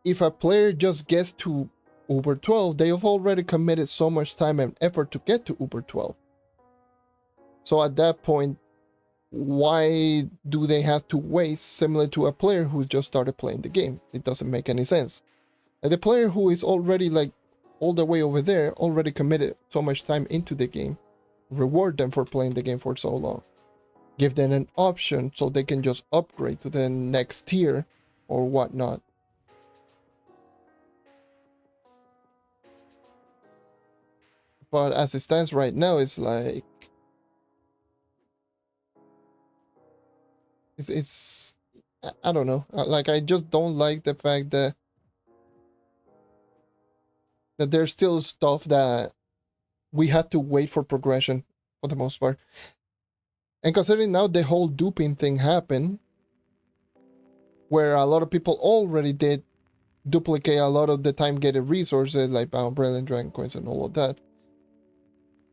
If a player just gets to Uber 12, they have already committed so much time and effort to get to Uber 12. So at that point, why do they have to waste similar to a player who just started playing the game? It doesn't make any sense. Like the player who is already like all the way over there, already committed so much time into the game, reward them for playing the game for so long. Give them an option so they can just upgrade to the next tier or whatnot. But as it stands right now, it's like it's I don't know. Like I just don't like the fact that there's still stuff that we had to wait for progression for the most part. And considering now the whole duping thing happened, where a lot of people already did duplicate a lot of the time-gated resources like Bound Brilliant, Dragon Coins, and all of that,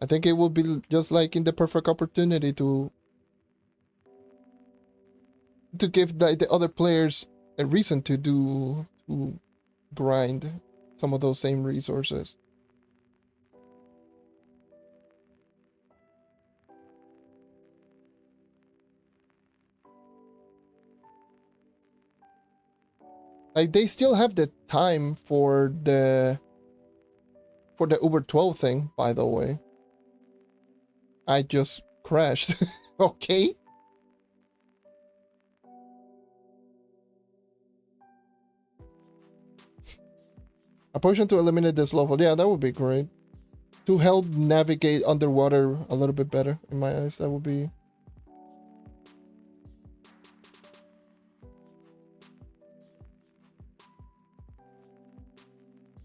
I think it will be just like in the perfect opportunity to give the other players a reason to grind some of those same resources. Like they still have the time for the Uber 12 thing, by the way. I just crashed. Okay. A potion to eliminate this level. Yeah, that would be great. To help navigate underwater a little bit better, in my eyes, that would be.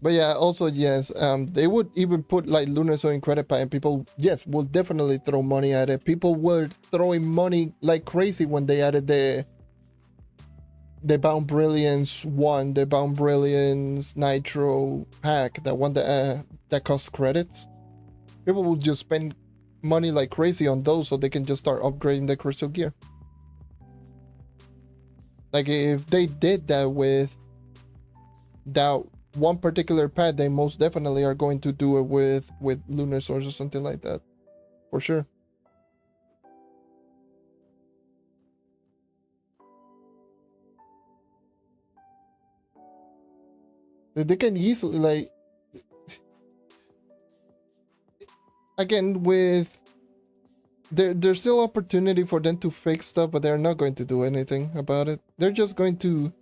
But yeah, also yes, they would even put like Lunarsor in credit pack, and people, yes, will definitely throw money at it. People were throwing money like crazy when they added the Bound Brilliance one, the Bound Brilliance Nitro pack, that one that costs credits. People will just spend money like crazy on those so they can just start upgrading the crystal gear. Like if they did that with that one particular pad, they most definitely are going to do it with Lunar Swords or something like that, for sure. They can easily, like, again, with there's still opportunity for them to fix stuff, but they're not going to do anything about it. They're just going to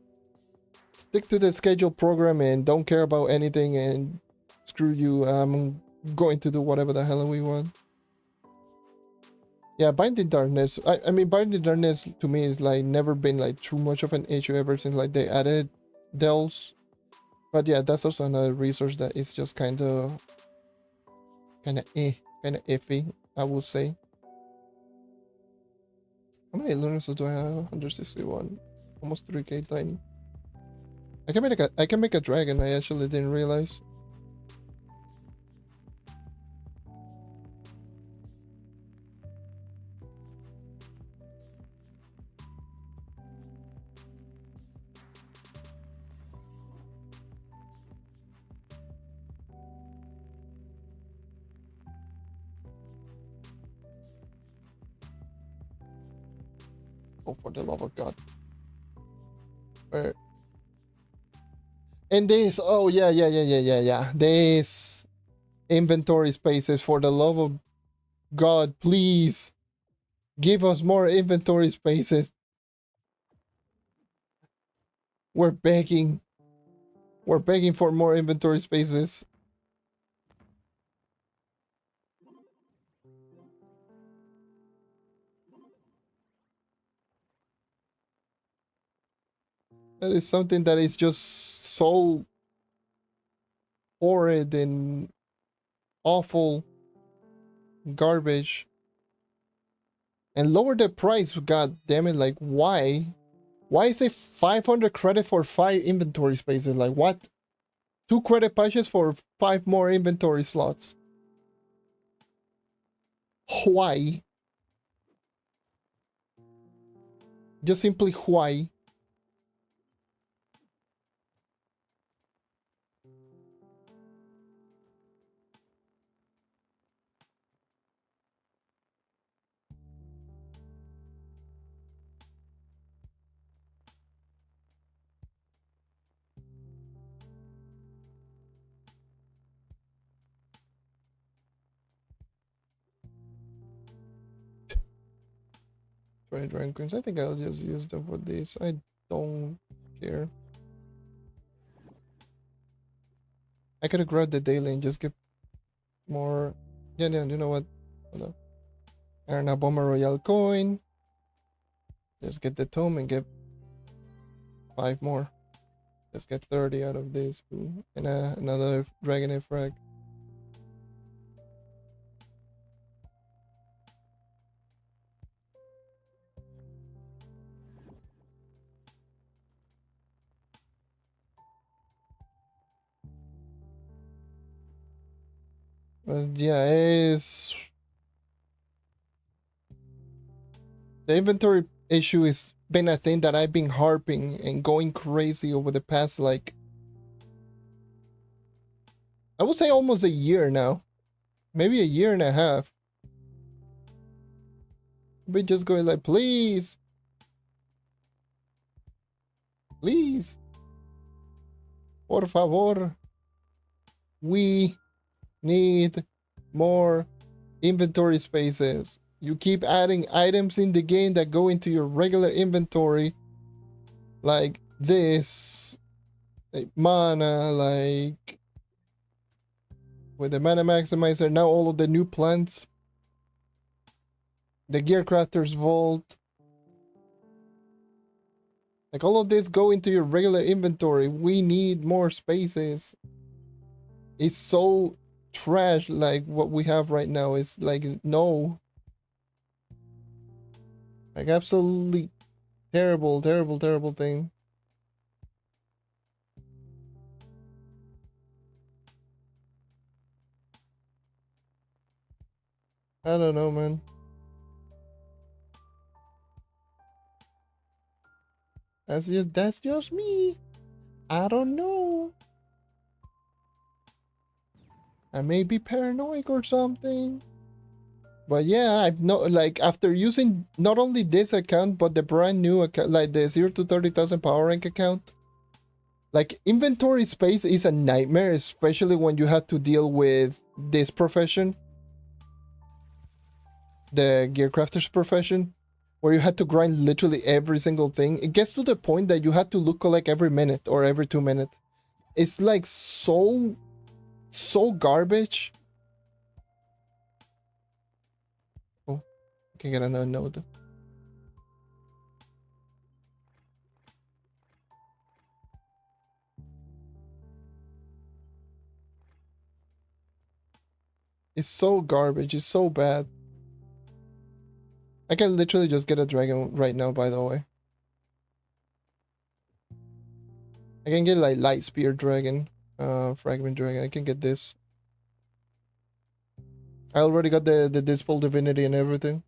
stick to the scheduled program and don't care about anything, and screw you, I'm going to do whatever the hell we want. Yeah, Binding Darkness, I mean, Binding Darkness to me is like never been like too much of an issue ever since like they added Dells. But yeah, that's also another resource that is just kind of iffy, I would say. How many lunars do I have? 161, almost 3k tiny. I can make a dragon. I actually didn't realize. Oh, for the love of God. Where? And this, oh yeah. This inventory spaces, for the love of God, please give us more inventory spaces. We're begging. We're begging for more inventory spaces. That is something that is just so horrid and awful garbage. And lower the price, god damn it, like why? Why is it 500 credit for 5 inventory spaces? Like what? 2 credit patches for 5 more inventory slots. Why? Just simply why? Dragon coins. I think I'll just use them for this. I don't care. I could have grabbed the daily and just get more. Yeah, you know what? Hold on. Earn a Bomber Royale coin. Just get the tome and get 5 more. Just get 30 out of this. And another Dragonite frag. But yeah, it's the inventory issue has been a thing that I've been harping and going crazy over the past, like, I would say almost a year now. Maybe a year and a half. We just going like, please. Please. Por favor. We need more inventory spaces. You keep adding items in the game that go into your regular inventory, like this, like mana, like with the mana maximizer. Now all of the new plants, the gear crafter's vault, like all of this go into your regular inventory. We need more spaces. It's so trash, like what we have right now. It's like no, like absolutely terrible, terrible, terrible thing. I don't know, man. That's just me. I don't know. I may be paranoid or something. But yeah, I've not like after using not only this account but the brand new account, like the 0 to 30,000 power rank account. Like inventory space is a nightmare, especially when you have to deal with this profession, the gearcrafter's profession, where you had to grind literally every single thing. It gets to the point that you had to look collect every minute or every 2 minutes. It's like so garbage. Oh, I can get another node. It's so garbage. It's so bad. I can literally just get a dragon right now, by the way. I can get like light spear dragon, fragment dragon. I can get this. I already got the dispel divinity and everything.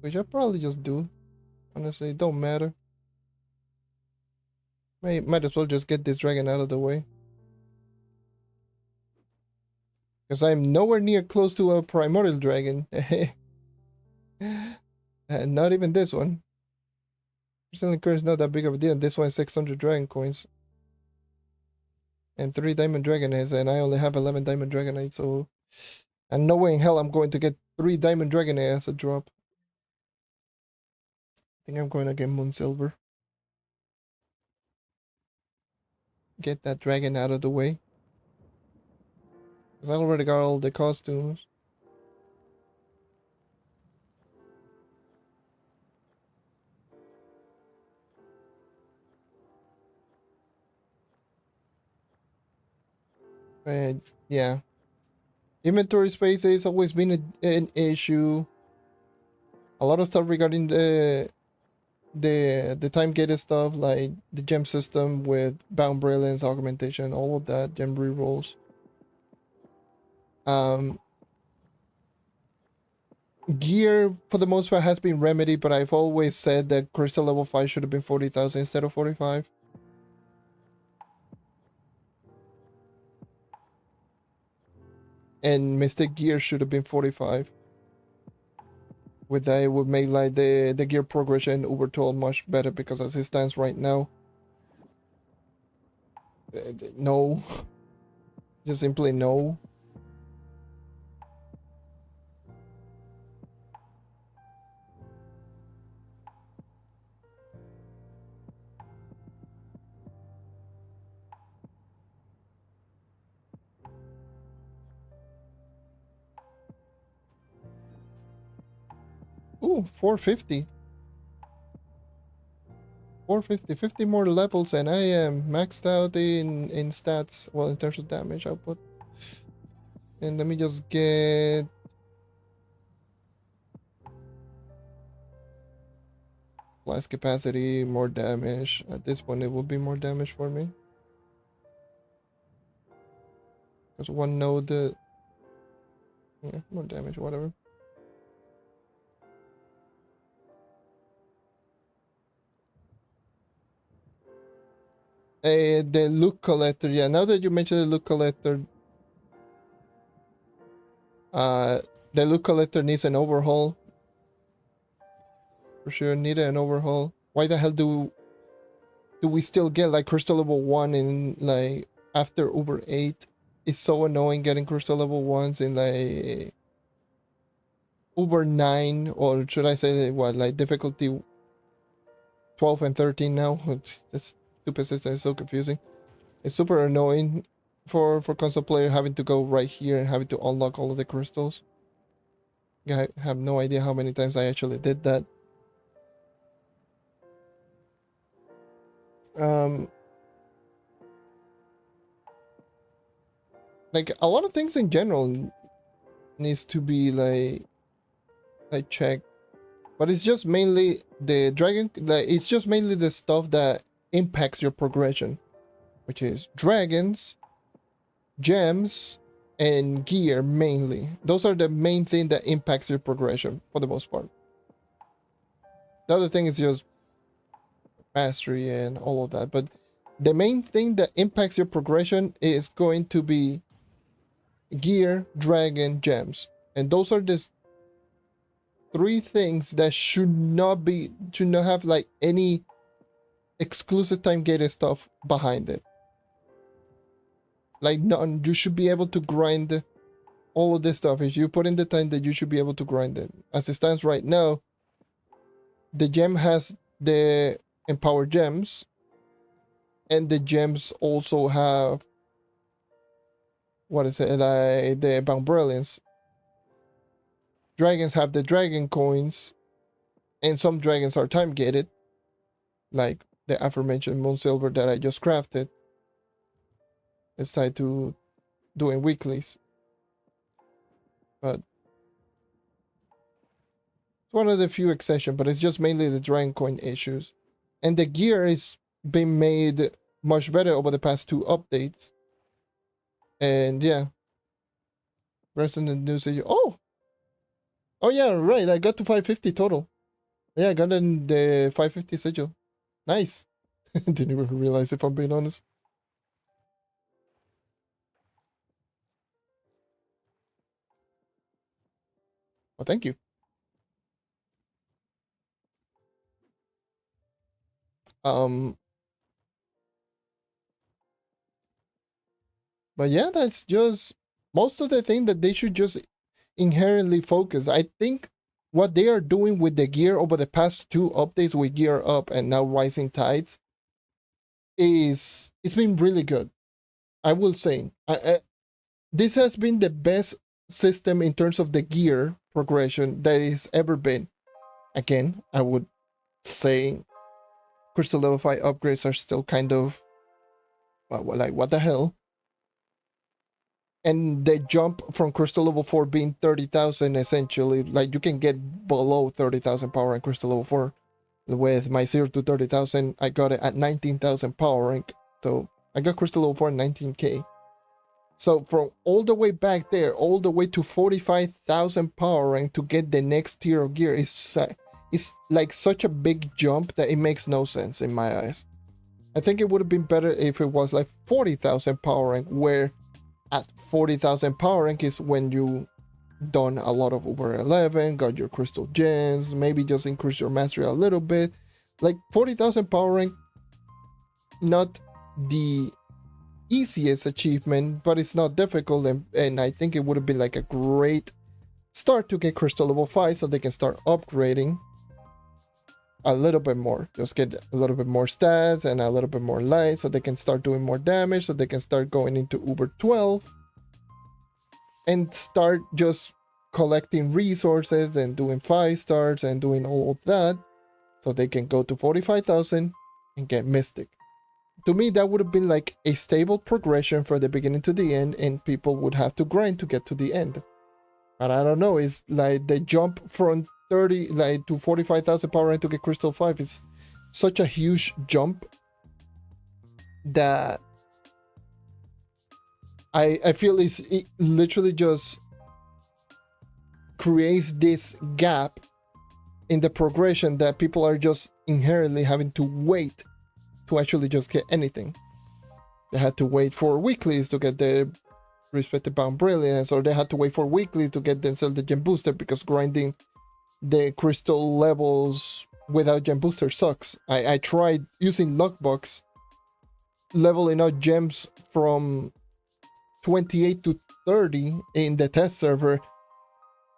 Which I probably just do. Honestly, it don't matter. Might as well just get this dragon out of the way. Because I'm nowhere near close to a primordial dragon. And not even this one. Personally, curse is not that big of a deal. This one is 600 dragon coins. And 3 diamond dragon eggs, and I only have 11 diamond dragon eggs, so... And no way in hell I'm going to get 3 diamond dragon eggs as a drop. I think I'm going to get moon silver. Get that dragon out of the way. Because I already got all the costumes. And yeah. Inventory space has always been an issue. A lot of stuff regarding the time gated stuff, like the gem system with bound brilliance, augmentation, all of that, gem rerolls. Gear for the most part has been remedied, but I've always said that crystal level 5 should have been 40,000 instead of 45. And mystic gear should have been 45. With that, it would make like the gear progression overall much better, because as it stands right now, no. Just simply no. Ooh, 450. 450, 50 more levels, and I am maxed out in stats, well, in terms of damage output. And let me just get blast capacity, more damage. At this point, it will be more damage for me. Because one node, yeah, more damage, whatever. The loot collector, yeah, now that you mentioned the loot collector, the loot collector needs an overhaul. For sure, need an overhaul. Why the hell do we still get like crystal level 1 in like after Uber 8? It's so annoying getting crystal level 1s in like Uber 9, or should I say what, like difficulty 12 and 13 now? This stupid system is so confusing. It's super annoying for console player having to go right here and having to unlock all of the crystals. I have no idea how many times I actually did that. Like a lot of things in general needs to be like checked, but it's just mainly the dragon. Like it's just mainly the stuff that impacts your progression, which is dragons, gems, and gear mainly. Those are the main thing that impacts your progression for the most part. The other thing is just mastery and all of that, but the main thing that impacts your progression is going to be gear, dragon, gems, and those are the three things that should not have like any exclusive time gated stuff behind it. Like none. You should be able to grind all of this stuff. If you put in the time, that you should be able to grind it. As it stands right now, the gem has the empowered gems, and the gems also have, what is it, like the bound brilliance. Dragons have the dragon coins, and some dragons are time gated, like the aforementioned moon silver that I just crafted. It's tied to doing weeklies, but it's one of the few exceptions. But it's just mainly the dragon coin issues, and the gear is being made much better over the past 2 updates. And yeah, Resident News. Oh yeah, right. I got to 550 total. Yeah, I got in the 550 sigil. Nice. Didn't even realize, if I'm being honest. Well, thank you. Um, but yeah, that's just most of the thing that they should just inherently focus. I think what they are doing with the gear over the past 2 updates with Gear Up and now Rising Tides is, it's been really good. I will say, this has been the best system in terms of the gear progression that it's ever been. Again, I would say Crystal Level 5 upgrades are still kind of, well, like, what the hell? And the jump from Crystal Level 4 being 30,000, essentially, like, you can get below 30,000 power in Crystal Level 4. With my 0 to 30,000, I got it at 19,000 power rank. So I got Crystal Level 4 at 19k. So from all the way back there, all the way to 45,000 power rank to get the next tier of gear is like such a big jump that it makes no sense in my eyes. I think it would have been better if it was like 40,000 power rank, where at 40,000 power rank is when you done a lot of Uber 11, got your crystal gems, maybe just increase your mastery a little bit. Like 40,000 power rank, not the easiest achievement, but it's not difficult, and I think it would have been like a great start to get Crystal Level 5 so they can start upgrading a little bit more. Just get a little bit more stats and a little bit more light so they can start doing more damage, so they can start going into Uber 12 and start just collecting resources and doing 5 stars and doing all of that so they can go to 45,000 and get Mystic. To me, that would have been like a stable progression from the beginning to the end, and people would have to grind to get to the end. And I don't know, it's like the jump from 30 like to 45,000 power rank to get Crystal 5 is such a huge jump that I feel it literally just creates this gap in the progression that people are just inherently having to wait to actually just get anything. They had to wait for weeklies to get the respective bound brilliance, or they had to wait for weeklies to get themselves the gem booster, because grinding the crystal levels without gem booster sucks. I tried using luckbox, leveling out gems from 28 to 30 in the test server,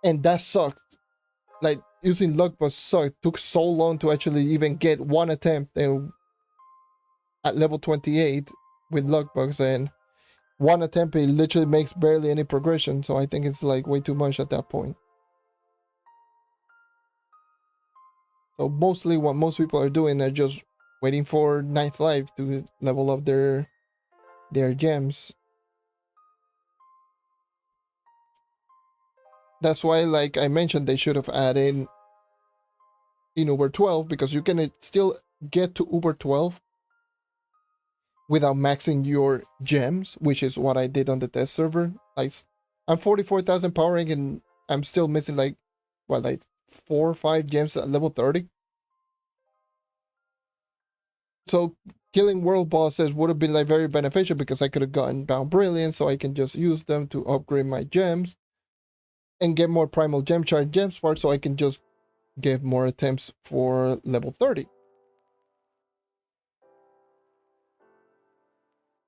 and that sucked. like using luck bugs sucked. It took so long to actually even get one attempt at level 28 with luck bugs, and one attempt it literally makes barely any progression. So I think it's like way too much at that point. So mostly what most people are doing are just waiting for ninth life to level up their gems. That's why, like I mentioned, they should have added in Uber 12, because you can still get to Uber 12 without maxing your gems, which is what I did on the test server. I'm 44,000 power rank and I'm still missing like 4 or 5 gems at level 30. So killing world bosses would have been like very beneficial, because I could have gotten down brilliant, so I can just use them to upgrade my gems and get more primal gem charge gem sparks, so I can just get more attempts for level 30.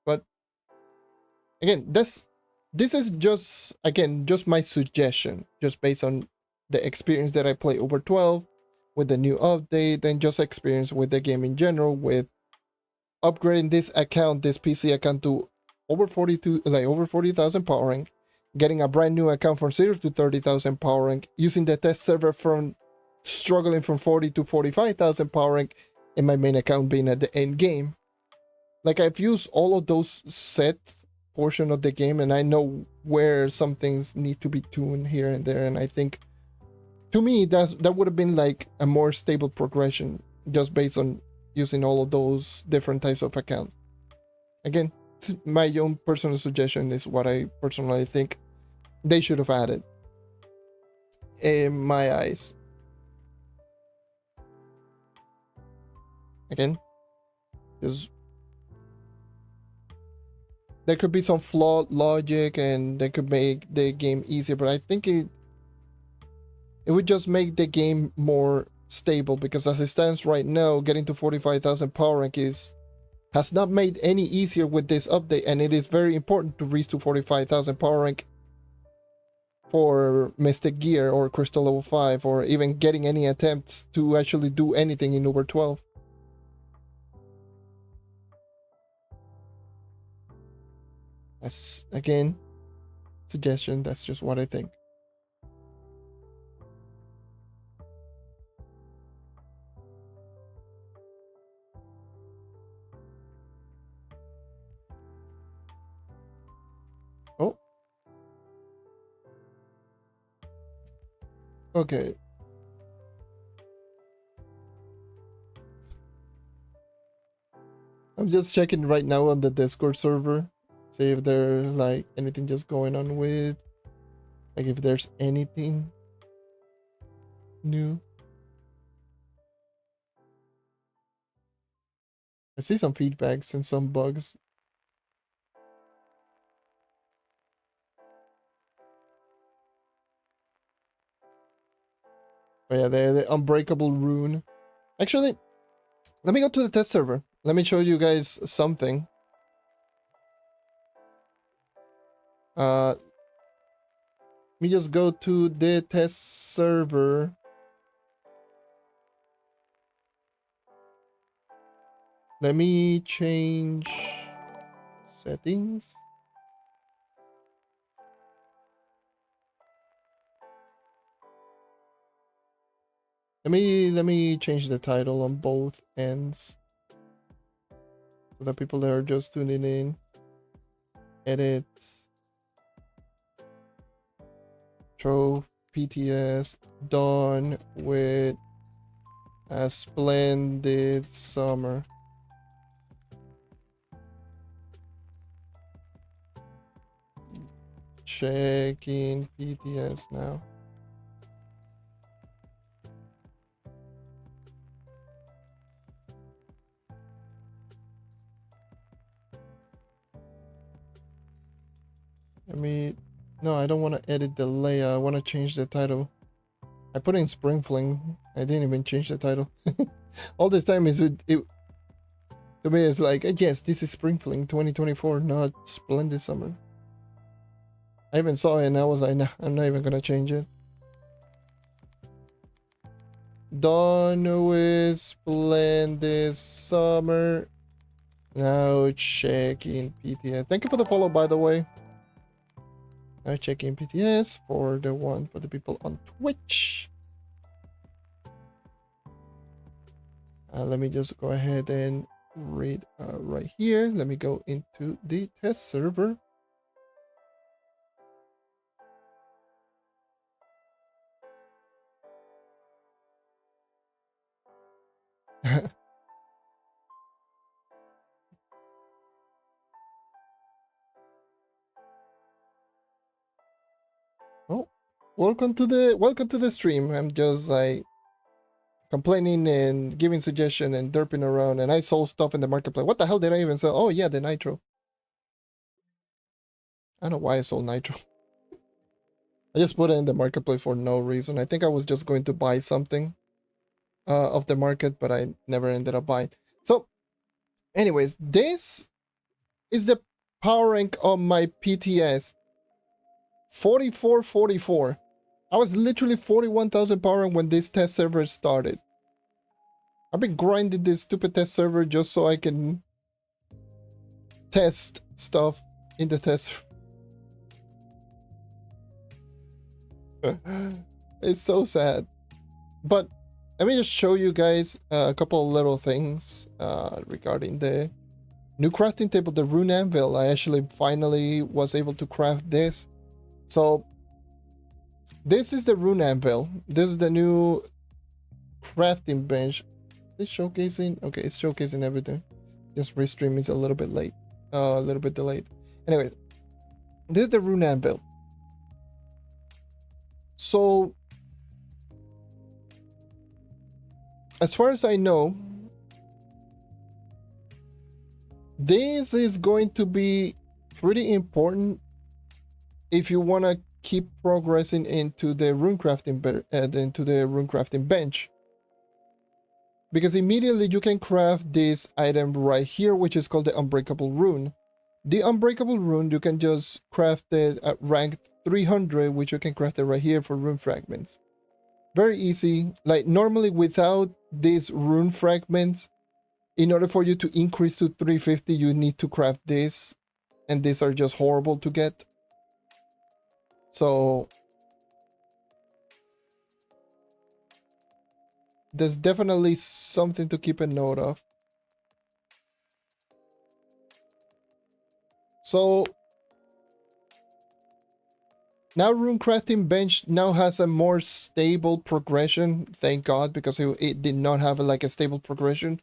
But again, this is just my suggestion, just based on the experience that I play over 12 with the new update, and just experience with the game in general, with upgrading this PC account to over 40,000 power rank, getting a brand new account from 0 to 30,000 power rank, using the test server from struggling from 40 to 45,000 power rank, and my main account being at the end game. Like, I've used all of those set portion of the game, and I know where some things need to be tuned here and there, and I think, to me, that would have been like a more stable progression, just based on using all of those different types of accounts. Again, my own personal suggestion is what I personally think they should have added, in my eyes. Again, there could be some flawed logic, and they could make the game easier, but I think it would just make the game more stable, because as it stands right now, getting to 45,000 power rank has not made any easier with this update, and it is very important to reach to 45,000 power rank for Mystic Gear or Crystal level 5, or even getting any attempts to actually do anything in Uber 12. That's, again, suggestion. That's just what I think. Oh. Okay. I'm just checking right now on the Discord server, see if there's like anything just going on with, like, if there's anything new. I see some feedbacks and some bugs. Oh yeah, the unbreakable rune. Actually, let me go to the test server. Let me show you guys something. Let me just go to the test server. Let me change settings. Let me change the title on both ends, so the people that are just tuning in. Edit. Trove PTS done with a splendid summer. Checking PTS now. No, I don't want to edit the layout. I want to change the title. I put in Spring Fling. I didn't even change the title. All this time is to me, it's like, yes, this is Spring Fling 2024, not Splendid Summer. I even saw it and I was like, nah, I'm not even gonna change it. Done with Splendid Summer. Now checking PTS. Thank you for the follow, by the way. Now checking PTS for the people on Twitch. Let me just go ahead and read right here. Let me go into the test server. Oh, welcome to the stream. I'm just like complaining and giving suggestion and derping around, and I sold stuff in the marketplace. What the hell did I even sell? Oh yeah, the nitro. I don't know why I sold nitro. I just put it in the marketplace for no reason. I think I was just going to buy something of the market, but I never ended up buying. So, anyways, this is the power rank of my PTS. 4444. I was literally 41,000 power rank when this test server started. I've been grinding this stupid test server just so I can test stuff in the test. It's so sad. But let me just show you guys a couple of little things regarding the new crafting table, the rune anvil. I actually finally was able to craft this. So this is the rune anvil. This is the new crafting bench. Is it showcasing? Okay, it's showcasing everything. Just restream is a little bit late. A little bit delayed. Anyway, this is the rune anvil. So as far as I know, this is going to be pretty important if you want to keep progressing into the runecrafting bench, because immediately you can craft this item right here, which is called the unbreakable rune. The unbreakable rune, you can just craft it at rank 300, which you can craft it right here for rune fragments. Very easy. Like normally without these rune fragments, in order for you to increase to 350, you need to craft this, and these are just horrible to get. So there's definitely something to keep a note of. So now runecrafting bench now has a more stable progression, thank God, because it did not have like a stable progression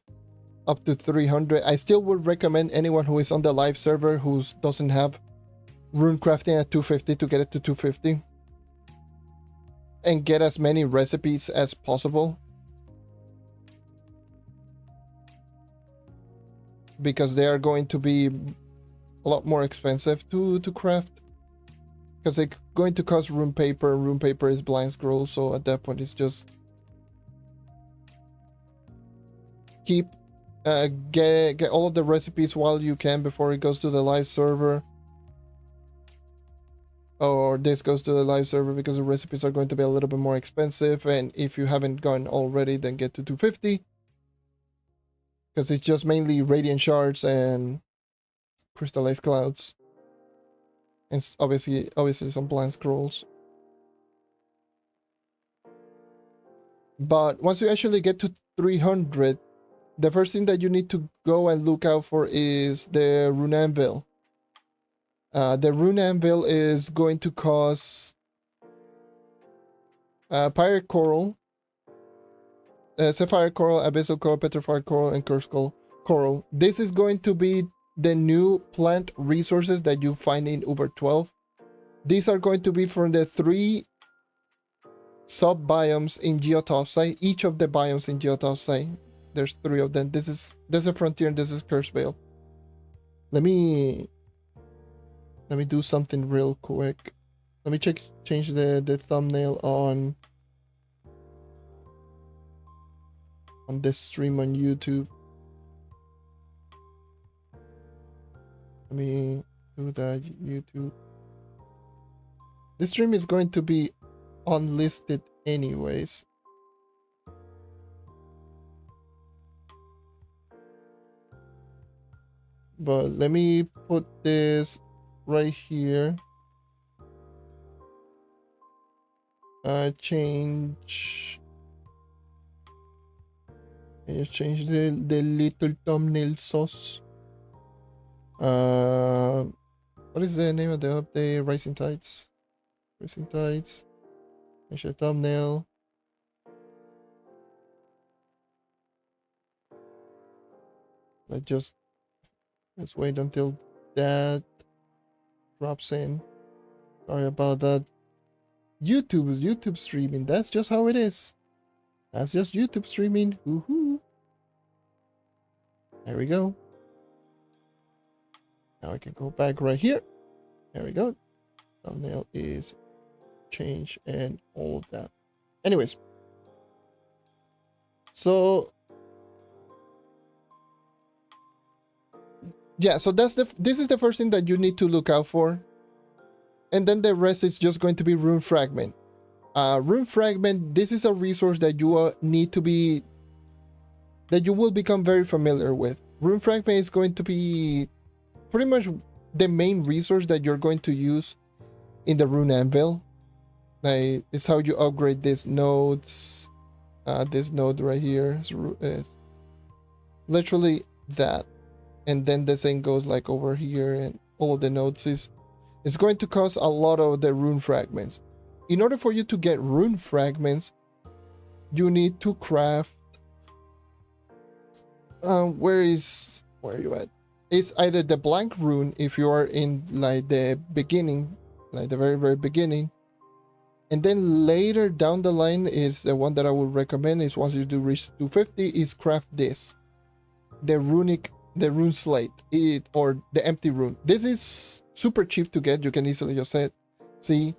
up to 300. I still would recommend anyone who is on the live server who doesn't have runecrafting at 250 to get it to 250 and get as many recipes as possible, because they are going to be a lot more expensive to craft, because it's going to cost rune paper. Rune paper is blind scroll, so at that point it's just keep get all of the recipes while you can before it goes to the live server, or this goes to the live server, because the recipes are going to be a little bit more expensive. And if you haven't gone already, then get to 250, because it's just mainly radiant shards and crystallized clouds, and obviously some blind scrolls. But once you actually get to 300, the first thing that you need to go and look out for is the rune anvil. The rune anvil is going to cost pirate coral, sapphire coral, abyssal coral, petrified coral, and cursed coral. This is going to be the new plant resources that you find in Uber 12. These are going to be from the 3 sub biomes in Geotopside. Each of the biomes in Geotopside, there's 3 of them. This is Frontier and this is Curse Vale. Let me do something real quick. Let me change the thumbnail on this stream on YouTube. Let me do that. YouTube. This stream is going to be unlisted anyways. but let me put this right here. Change. Change the little thumbnail sauce. What is the name of the update? Rising Tides. Rising Tides. Change the thumbnail. Let's wait until that drops in. Sorry about that. YouTube streaming. That's just how it is. That's just YouTube streaming. Woohoo! There we go. Now I can go back right here. There we go. Thumbnail is changed and all of that. Anyways, so yeah, so this is the first thing that you need to look out for, and then the rest is just going to be rune fragment. Rune fragment. This is a resource that you will become very familiar with. Rune fragment is going to be pretty much the main resource that you're going to use in the rune anvil. Like, it's how you upgrade these nodes. This node right here is literally that, and then the same goes like over here, and all of the nodes it's going to cost a lot of the rune fragments. In order for you to get rune fragments, you need to craft. Where are you at? It's either the blank rune if you are in like the beginning, like the very, very beginning. And then later down the line is the one that I would recommend is once you do reach 250 is craft this. The rune slate, or the empty rune. This is super cheap to get. You can easily just see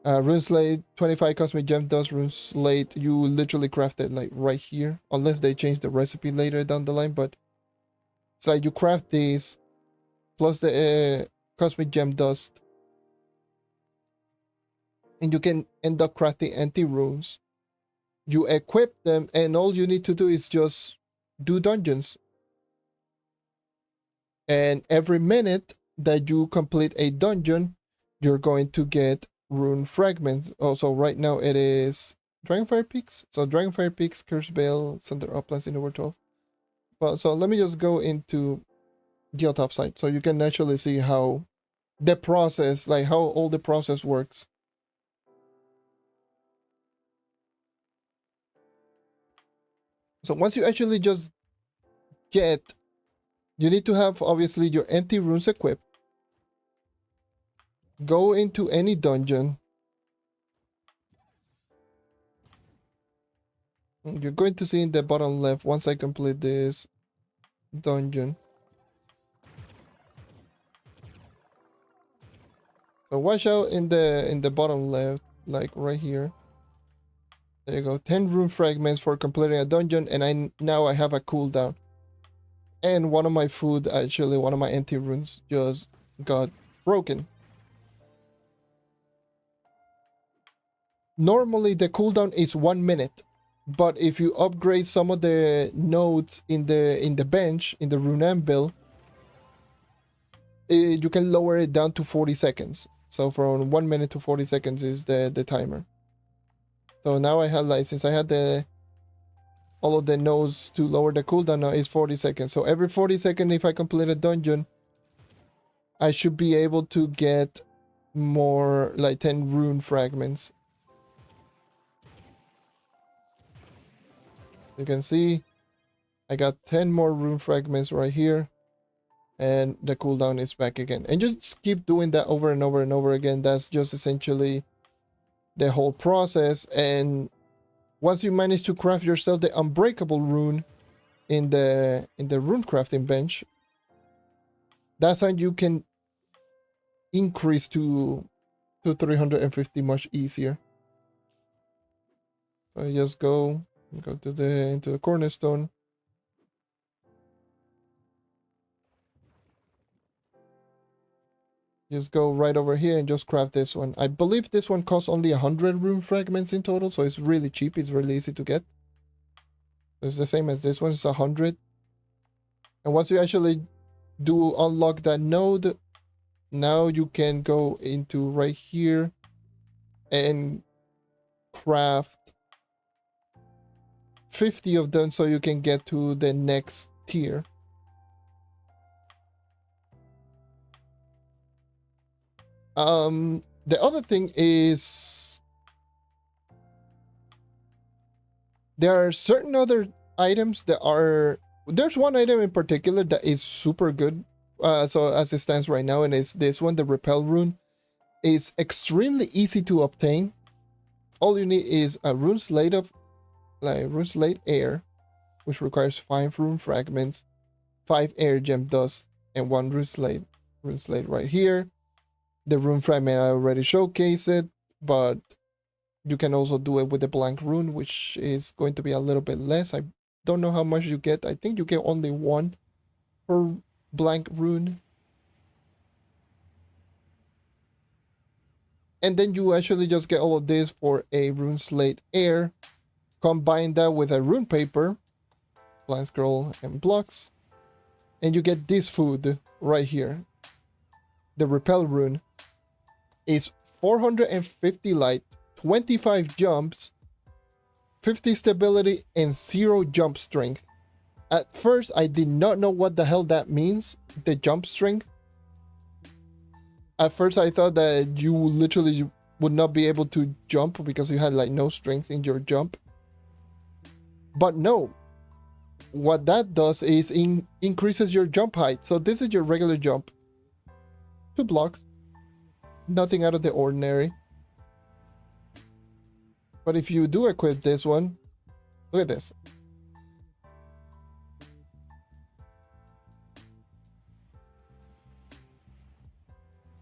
rune slate, 25 cosmic gem dust, rune slate. You literally craft it like right here, unless they change the recipe later down the line. But it's like you craft these plus the cosmic gem dust, and you can end up crafting empty runes. You equip them, and all you need to do is just do dungeons. And every minute that you complete a dungeon, you're going to get rune fragments. Also, right now it is Dragonfire Peaks. So Dragonfire Peaks, Curse Veil, Center Uplands in over 12. Well, so let me just go into Geotop site so you can actually see how the process, like how all the process works. So once you actually just you need to have obviously your empty runes equipped. Go into any dungeon. You're going to see in the bottom left once I complete this dungeon. So watch out in the bottom left, like right here. There you go. 10 rune fragments for completing a dungeon, and now I have a cooldown. And one of my food, actually, one of my empty runes just got broken. Normally the cooldown is 1 minute, but if you upgrade some of the nodes in the bench, in the rune anvil, you can lower it down to 40 seconds. So from 1 minute to 40 seconds is the timer. So now I have, like, since I had all of the nodes to lower the cooldown, now is 40 seconds. So every 40 seconds, if I complete a dungeon, I should be able to get more, like 10 rune fragments. You can see I got 10 more rune fragments right here, and the cooldown is back again. And just keep doing that over and over and over again. That's just essentially the whole process. And once you manage to craft yourself the unbreakable rune in the rune crafting bench, that's how you can increase to 350 much easier. So you just go to into the cornerstone. Just go right over here and just craft this one. I believe this one costs only 100 rune fragments in total, so it's really cheap. It's really easy to get. It's the same as this one. It's 100. And once you actually do unlock that node, now you can go into right here and craft 50 of them so you can get to the next tier. The other thing is there are certain other items that are, there's one item in particular that is super good. So as it stands right now, and it's this one, the repel rune. Is extremely easy to obtain. All you need is a rune slate of rune slate air, which requires 5 rune fragments, 5 air gem dust, and 1 rune slate. Rune slate right here. The rune fragment I already showcased it, but you can also do it with the blank rune, which is going to be a little bit less. I don't know how much you get. I think you get only 1 per blank rune. And then you actually just get all of this for a rune slate air. Combine that with a rune paper, blank scroll and blocks, and you get this food right here. The repel rune is 450 light, 25 jumps, 50 stability, and 0 jump strength. At first, I did not know what the hell that means, the jump strength. At first, I thought that you literally would not be able to jump because you had like no strength in your jump. But no, what that does is increases your jump height. So this is your regular jump. 2 blocks. Nothing out of the ordinary. But if you do equip this one, look at this.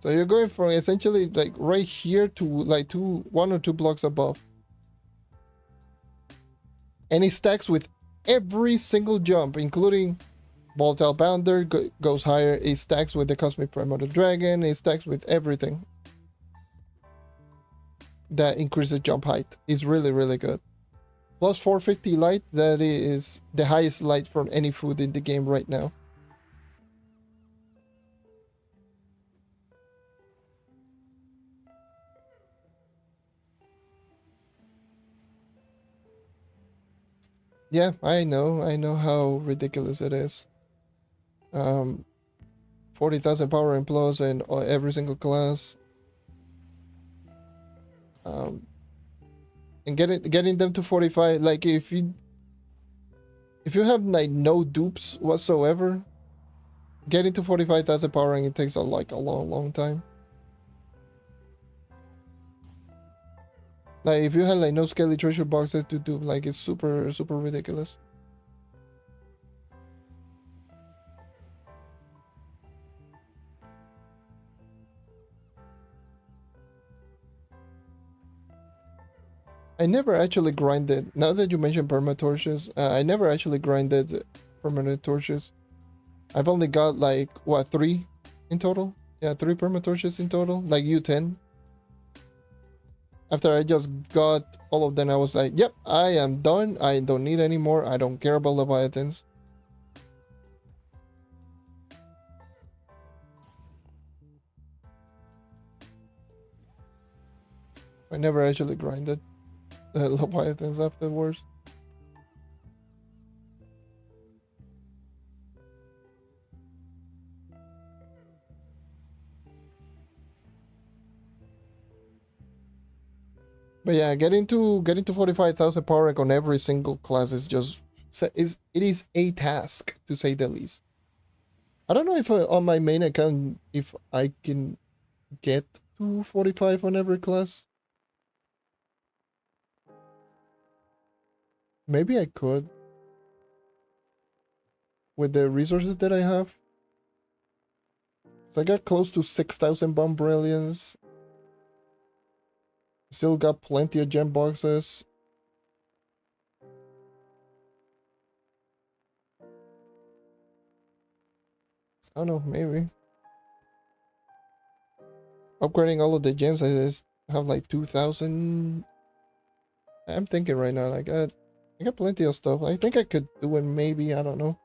So you're going from essentially like right here to like 1 or 2 blocks above. And it stacks with every single jump, including Volatile Bounder goes higher. It stacks with the Cosmic Primordial Dragon. It stacks with everything that increases jump height. It's really, really good. Plus 450 light. That is the highest light from any food in the game right now. Yeah, I know how ridiculous it is. 40,000 power and plus in every single class. And getting them to 45, like if you have like no dupes whatsoever, getting to 45,000 power rank, it takes a long time. Like if you had like no scaly treasure boxes to do, like it's super ridiculous. I never actually grinded. Now that you mentioned perma torches, I never actually grinded permanent torches. I've only got like what, 3 in total? Yeah, 3 perma torches in total, like U10. After I just got all of them, I was like, yep, I am done. I don't need any more. I don't care about Leviathans. I never actually grinded Leviathans afterwards. But yeah, getting to 45,000 power rank on every single class is just it is a task, to say the least. I don't know if on my main account if I can get to 45 on every class. Maybe I could with the resources that I have. So I got close to 6,000 bomb brilliance. Still got plenty of gem boxes. I don't know, maybe. Upgrading all of the gems, I just have like 2,000. I'm thinking right now, I got plenty of stuff. I think I could do it maybe, I don't know.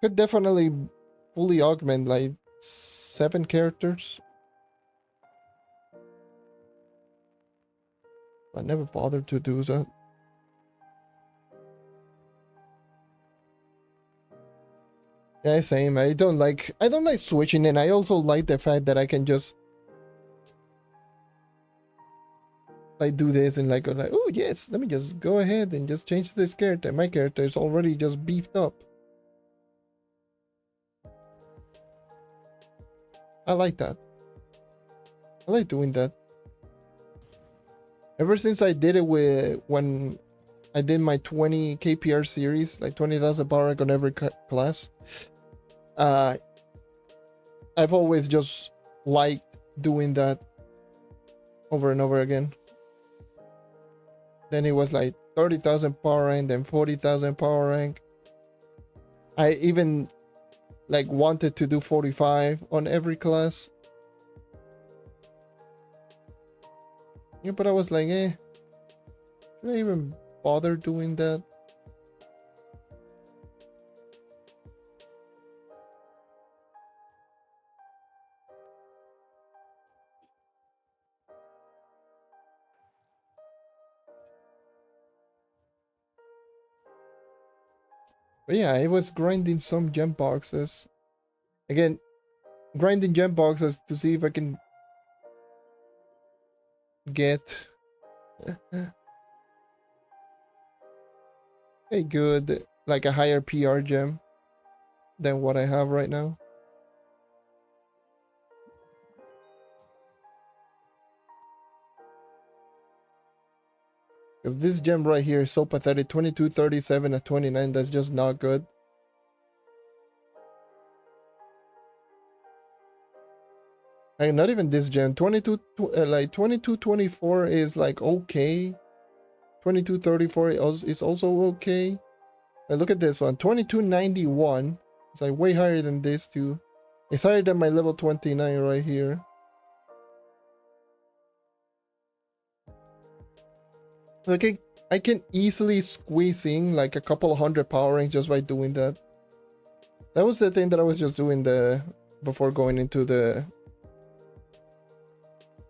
Could definitely fully augment like 7 characters. I never bothered to do that. Yeah, same. I don't like switching, and I also like the fact that I can just like do this and like oh yes, let me just go ahead and just change this character. My character is already just beefed up. I like that. I like doing that. Ever since I did it when I did my 20 KPR series, like 20,000 power rank on every class, I've always just liked doing that over and over again. Then it was like 30,000 power rank, then 40,000 power rank. I even like wanted to do 45 on every class. Yeah, but I was like, should I even bother doing that? But yeah, I was grinding some gem boxes. Again, grinding gem boxes to see if I can get a good, like a higher PR gem than what I have right now. Because this gem right here is so pathetic. 22, 37 at 29. That's just not good. Like, not even this gem. 22, like 22, 24 is like okay. 22, 34 is also okay. Like, look at this one. 2291. It's like way higher than this too. It's higher than my level 29 right here. Like I can easily squeeze in like a couple hundred power ranks just by doing that. That was the thing that I was just doing before going into the,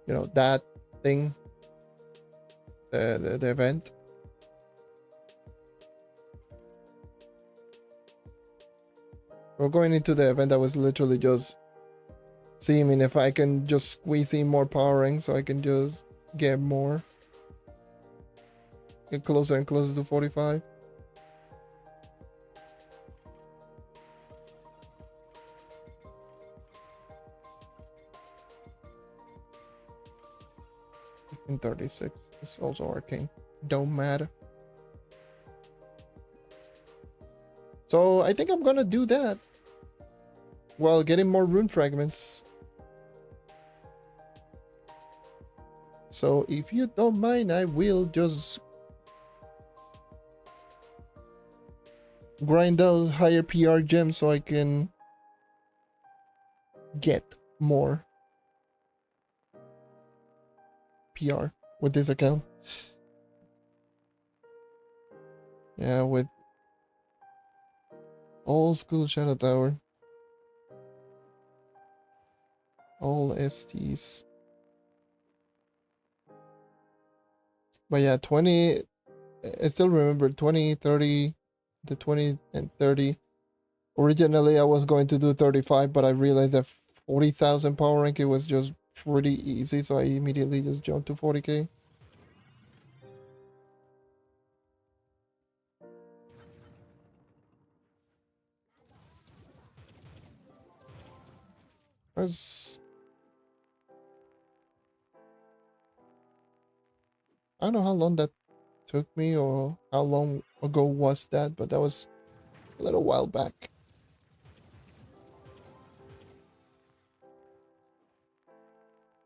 you know, that thing, the event. We're going into the event. I was literally just seeing if I can just squeeze in more power ranks so I can just get more. Get closer and closer to 45. In 36. It's also arcane. Don't matter. So I think I'm gonna do that while getting more rune fragments. So if you don't mind, I will just grind out higher PR gems so I can get more PR with this account. Yeah, with old school Shadow Tower. All STs. But yeah, 20, I still remember 20, 30, the 20 and 30. Originally, I was going to do 35, but I realized that 40,000 power rank, it was just pretty easy, so I immediately just jumped to 40k. I don't know how long that took me or how long ago was that, but that was a little while back.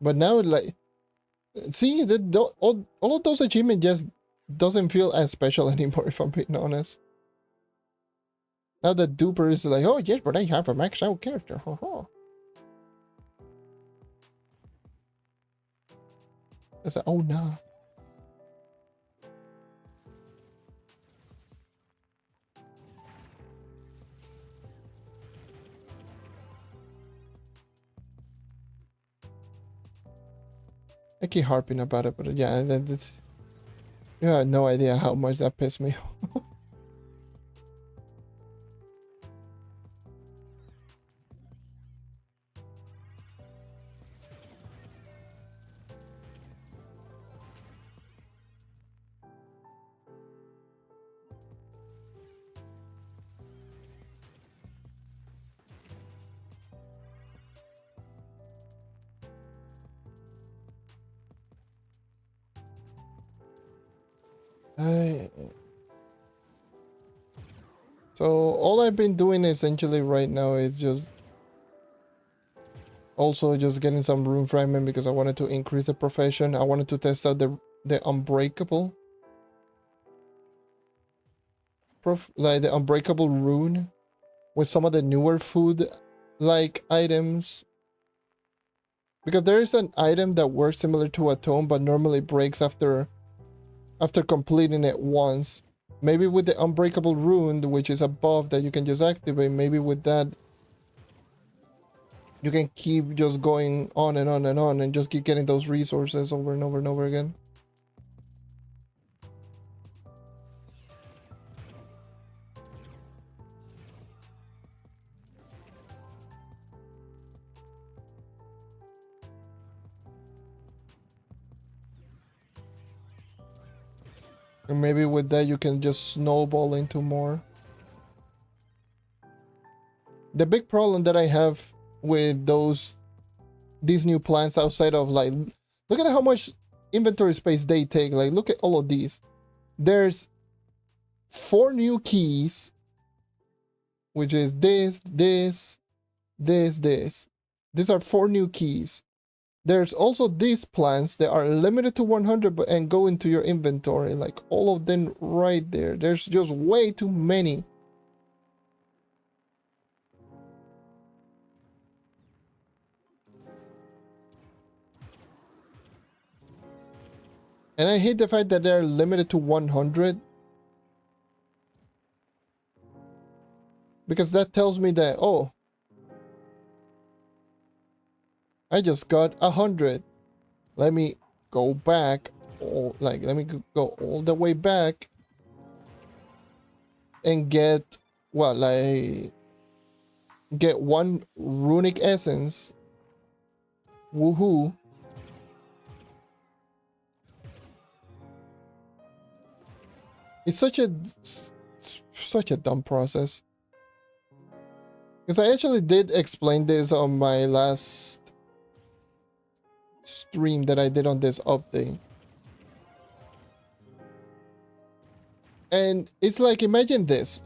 But now, like, see, all of those achievements just doesn't feel as special anymore, if I'm being honest. Now that Duper is like, oh yes, but I have a max out character. It's like, oh nah. I keep harping about it, but yeah, that's, you have no idea how much that pissed me off. I, so all I've been doing essentially right now is just also just getting some rune fragment because I wanted to increase the profession. I wanted to test out the unbreakable like the unbreakable rune with some of the newer food like items, because there is an item that works similar to a tome but normally breaks after completing it once. Maybe with the unbreakable rune, which is a buff that you can just activate, maybe with that you can keep just going on and on and on and just keep getting those resources over and over and over again. And maybe with that you can just snowball into more. The big problem that I have with these new plants outside of like, look at how much inventory space they take. Like, look at all of these. There's 4 new keys, which is this. These are 4 new keys. There's also these plants that are limited to 100 and go into your inventory. Like all of them right there. There's just way too many. And I hate the fact that they're limited to 100. Because that tells me that, oh, I just got 100. Let me go back. Let me go all the way back. And get, what, like, get 1 runic essence. Woohoo. It's such a dumb process. Because I actually did explain this on my last stream that I did on this update. And it's like, imagine this.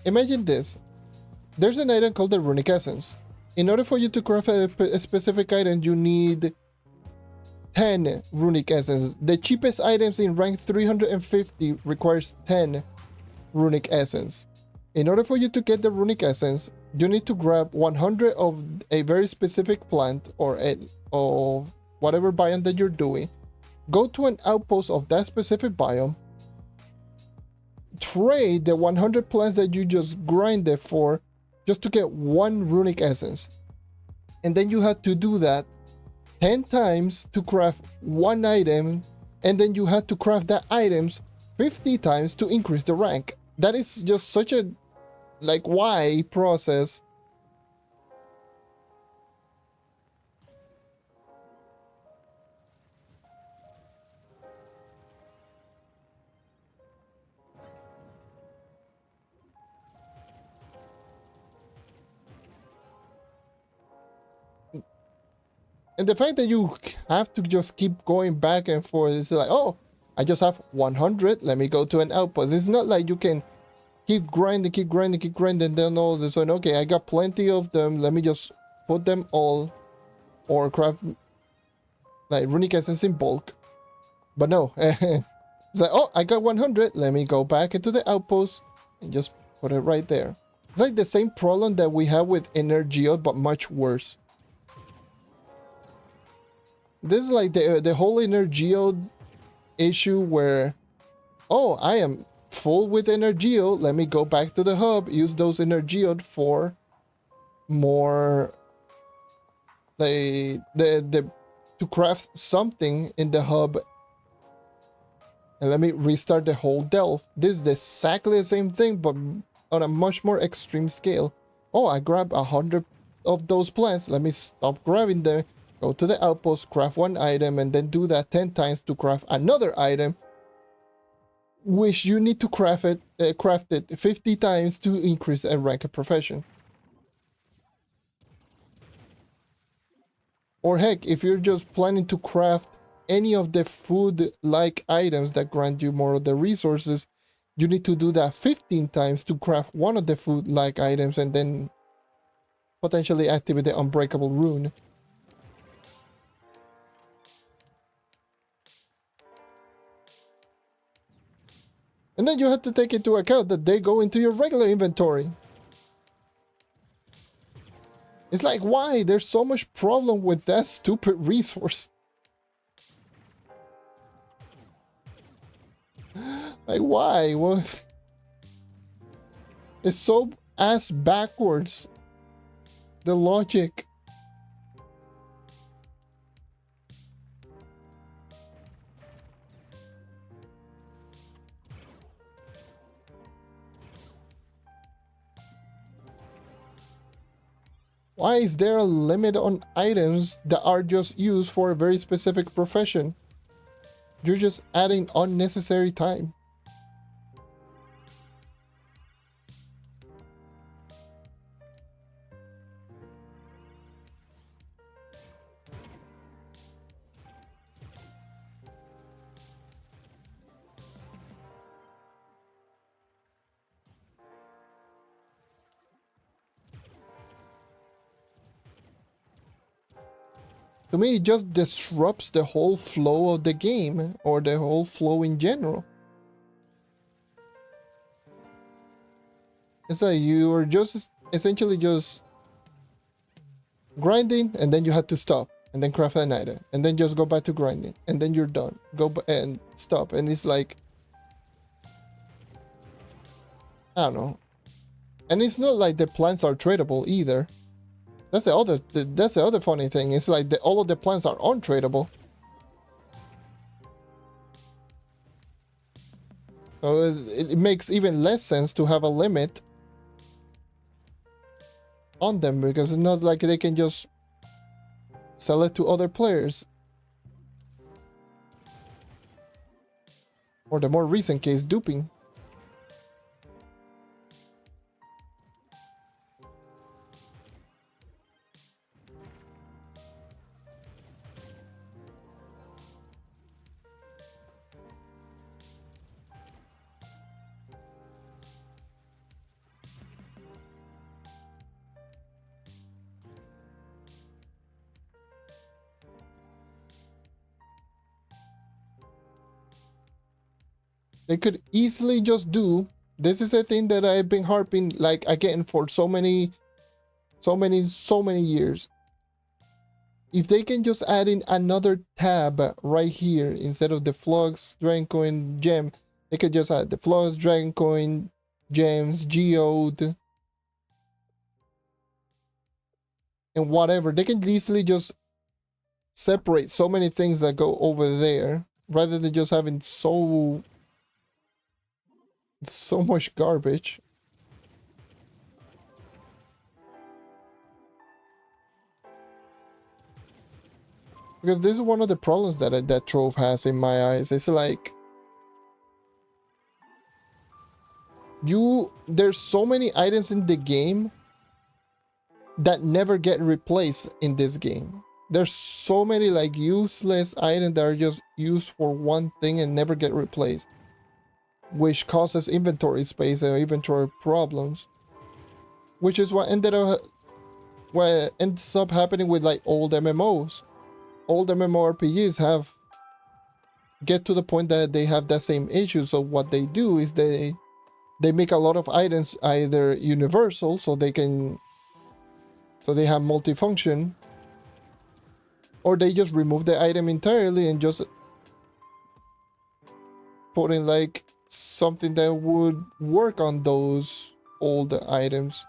Imagine this. There's an item called the runic essence. In order for you to craft a specific item, you need 10 runic essence. The cheapest items in rank 350 requires 10 runic essence. In order for you to get the runic essence, you need to grab 100 of a very specific plant or whatever biome that you're doing. Go to an outpost of that specific biome. Trade the 100 plants that you just grinded for just to get 1 runic essence. And then you have to do that 10 times to craft 1 item, and then you have to craft that items 50 times to increase the rank. That is just such a, like, why process. And the fact that you have to just keep going back and forth, it's like, oh, I just have 100, let me go to an outpost. It's not like you can keep grinding, then all of a sudden, okay, I got plenty of them, let me just put them all, or craft, like, runic essence in bulk. But no, it's like, oh, I got 100, let me go back into the outpost, and just put it right there. It's like the same problem that we have with Energio, but much worse. This is like the whole Energio issue where, oh, I am full with Energio, let me go back to the hub, use those Energio for more the to craft something in the hub. And let me restart the whole delve. This is exactly the same thing, but on a much more extreme scale. Oh, I grabbed 100 of those plants. Let me stop grabbing them, go to the outpost, craft one item, and then do that 10 times to craft another item, which you need to craft it 50 times to increase a rank of profession. Or heck, if you're just planning to craft any of the food-like items that grant you more of the resources, you need to do that 15 times to craft one of the food-like items and then potentially activate the unbreakable rune. And then you have to take into account that they go into your regular inventory. It's like, why? There's so much problem with that stupid resource. Like, why? Well, it's so ass backwards. The logic. Why is there a limit on items that are just used for a very specific profession? You're just adding unnecessary time. To me, it just disrupts the whole flow of the game, or the whole flow in general. It's like you are just essentially just grinding, and then you have to stop, and then craft an item, and then just go back to grinding, and then you're done. Go and stop, and it's like, I don't know. And it's not like the plants are tradable either. That's the other funny thing. It's like all of the plants are untradable. So it makes even less sense to have a limit on them, because it's not like they can just sell it to other players. Or the more recent case, duping. They could easily just do, this is a thing that I've been harping like again for so many years. If they can just add in another tab right here instead of the Flux, Dragon Coin, Gem, they could just add the Flux, Dragon Coin, Gems, Geode, and whatever. They can easily just separate so many things that go over there rather than just having so much garbage. Because this is one of the problems that Trove has in my eyes. It's like there's so many items in the game that never get replaced in this game. There's so many like useless items that are just used for one thing and never get replaced, which causes inventory space and inventory problems, which is what ends up happening with like old MMOs. Old MMORPGs get to the point that they have that same issue. So what they do is they make a lot of items either universal, so they have multifunction, or they just remove the item entirely and just put in like something that would work on those old items.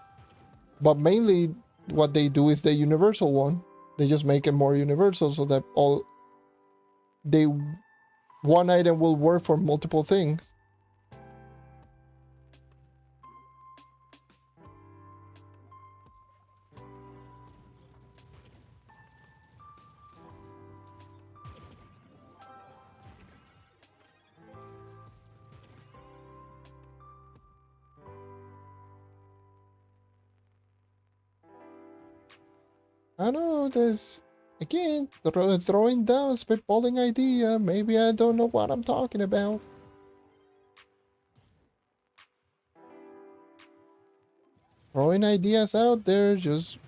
But mainly what they do is the universal one. They just make it more universal so that one item will work for multiple things. I know there's again throwing down spitballing idea. Maybe I don't know what I'm talking about. Throwing ideas out there, just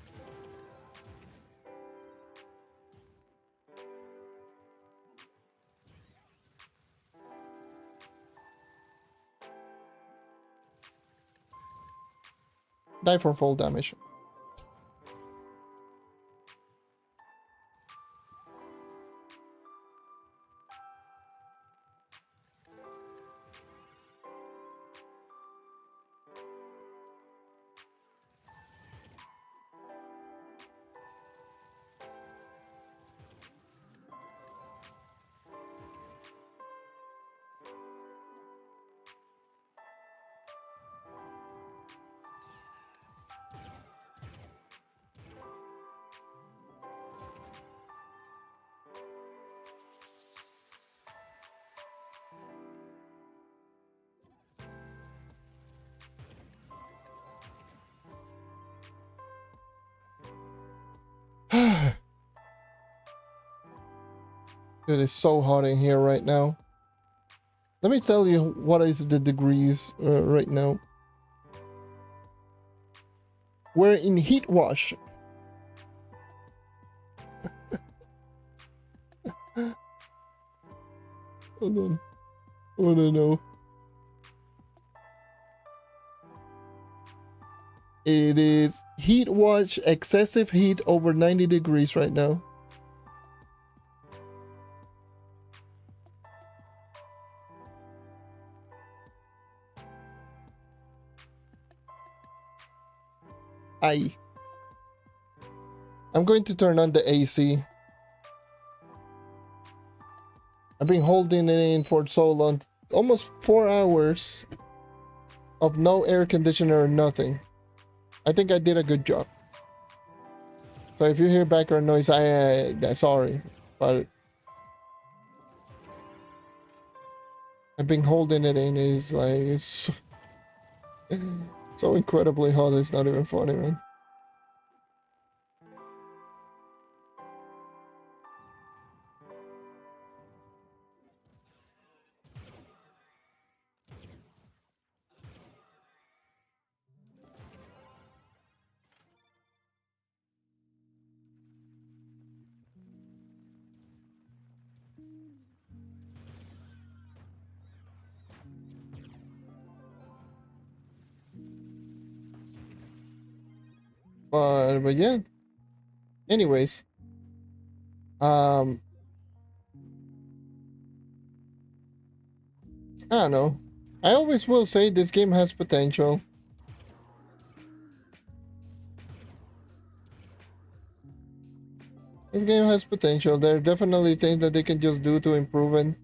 die for full damage. It is so hot in here right now. Let me tell you what is the degrees right now. We're in heat wash. Hold on. Oh no. It is heat watch, excessive heat over 90 degrees right now. I'm going to turn on the AC. I've been holding it in for so long, almost 4 hours of no air conditioner or nothing. I think I did a good job. So if you hear background noise, sorry, but I've been holding it in. It's so incredibly hot. It's not even funny, man. But yeah. Anyways, I don't know. I always will say this game has potential. This game has potential. There are definitely things that they can just do to improve it.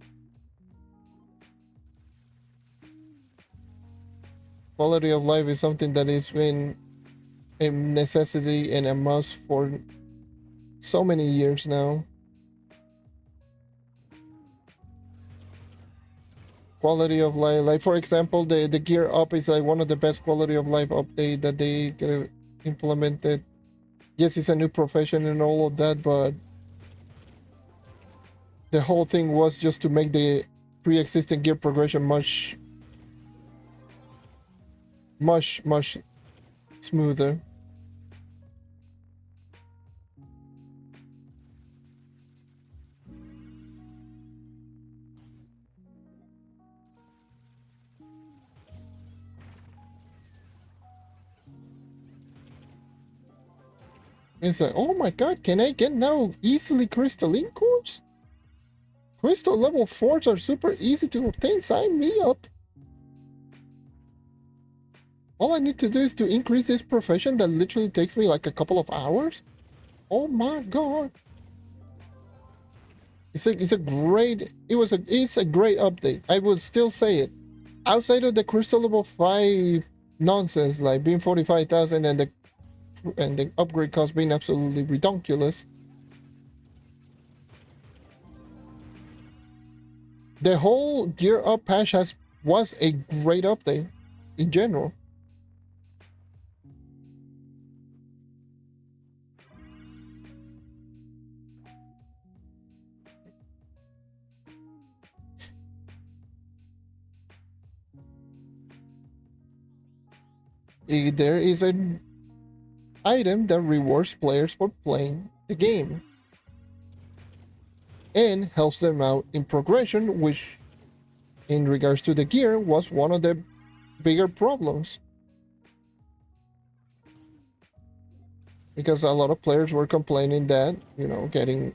Quality of life is something that has been a necessity and a must for so many years now. Quality of life, like for example, the gear up is like one of the best quality of life update that they could have implemented. Yes, it's a new profession and all of that, but the whole thing was just to make the pre-existing gear progression much smoother. It's like, oh my god, can I get now easily crystalline cores? Crystal level 4s are super easy to obtain, sign me up. All I need to do is to increase this profession that literally takes me like a couple of hours. Oh my god. It's a great it's a great update. I would still say it. Outside of the crystal level 5 nonsense like being 45,000 and the upgrade cost being absolutely ridiculous. The whole gear up patch was a great update in general. There is an item that rewards players for playing the game and helps them out in progression, which in regards to the gear was one of the bigger problems, because a lot of players were complaining that, you know, getting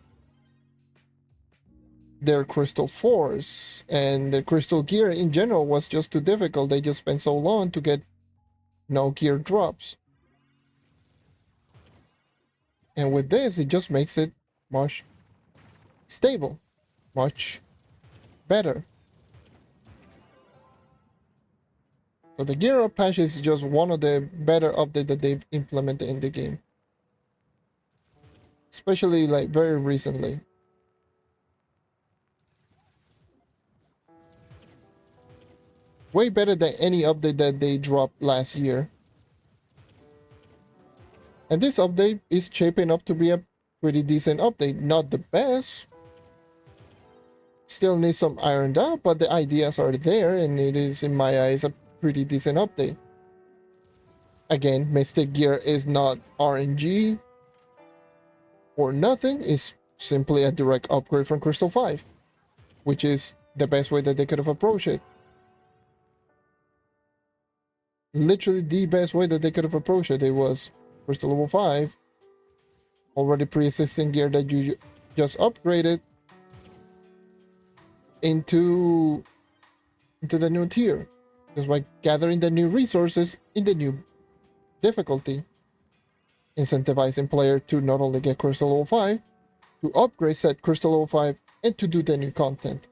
their crystal force and their crystal gear in general was just too difficult. They just spent so long to get no gear drops. And with this, it just makes it much stable, much better. So the gear up patch is just one of the better updates that they've implemented in the game. Especially like very recently. Way better than any update that they dropped last year. And this update is shaping up to be a pretty decent update. Not the best. Still needs some ironed out, but the ideas are there, and it is, in my eyes, a pretty decent update. Again, Mystic Gear is not RNG or nothing. It's simply a direct upgrade from Crystal 5, which is the best way that they could have approached it. Literally the best way that they could have approached it. It was Crystal level 5, already pre-existing gear that you just upgraded into the new tier, just by gathering the new resources in the new difficulty, incentivizing player to not only get Crystal level 5, to upgrade said Crystal level 5, and to do the new content.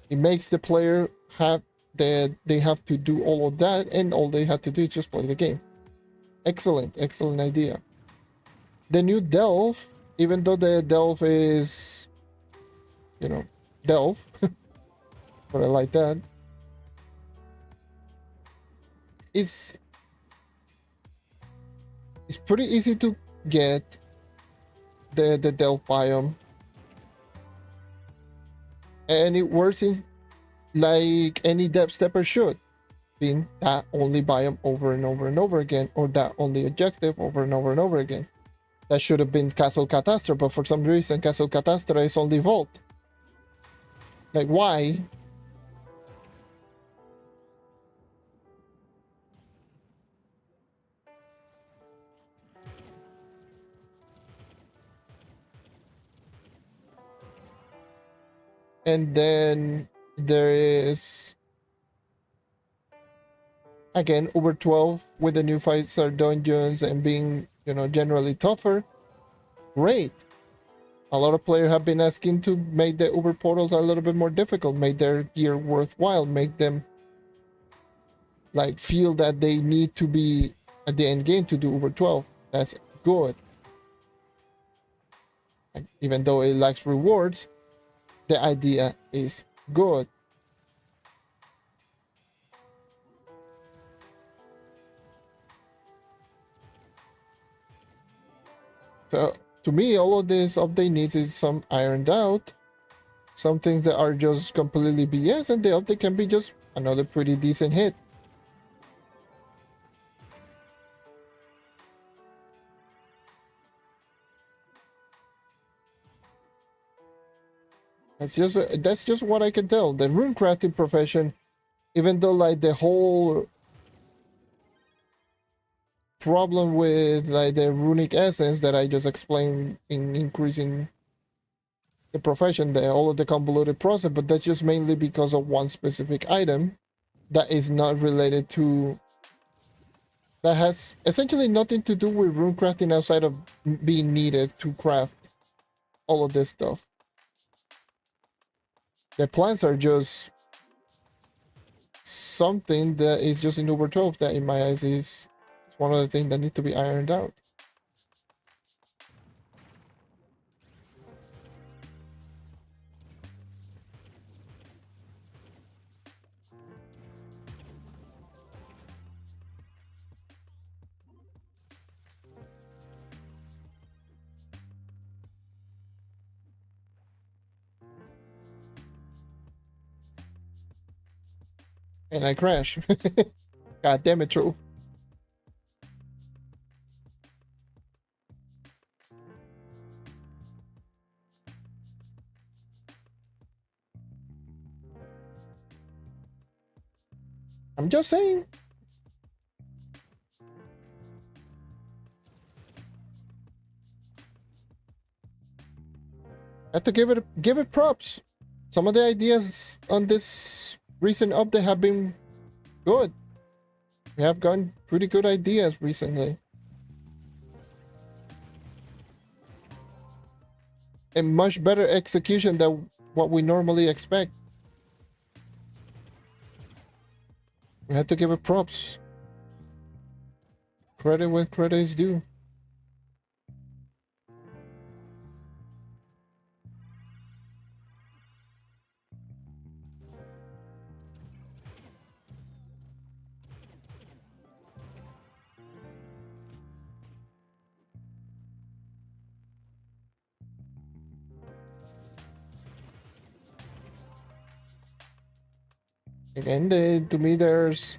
It makes the player have that they have to do all of that, and all they have to do is just play the game. Excellent idea. The new Delve, even though the Delve is, you know, Delve, but I like that, it's pretty easy to get the Delve biome, and it works in like any depth stepper should, being that only biome over and over and over again, or that only objective over and over and over again. That should have been Castle Catastra, but for some reason Castle Catastra is only Vault. Like, why? And then there is, again, Uber 12 with the new 5-star dungeons and being, you know, generally tougher. Great. A lot of players have been asking to make the Uber portals a little bit more difficult, make their gear worthwhile, make them like feel that they need to be at the end game to do Uber 12. That's good. And even though it lacks rewards, the idea is good. So to me, all of this update needs is some ironed out, some things that are just completely BS, and the update can be just another pretty decent hit. That's just what I can tell. The rune crafting profession, even though like the whole problem with like the runic essence that I just explained in increasing the profession, all of the convoluted process, but that's just mainly because of one specific item. that is not related to, that has essentially nothing to do with rune crafting outside of being needed to craft all of this stuff. The plants are just something that is just in Uber 12 that in my eyes is one of the things that need to be ironed out. And I crash. God damn it, Trove. I'm just saying. I have to give it props. Some of the ideas on this recent update have been good. We have gotten pretty good ideas recently. And much better execution than what we normally expect. We had to give it props. Credit where credit is due. Again, to me, there's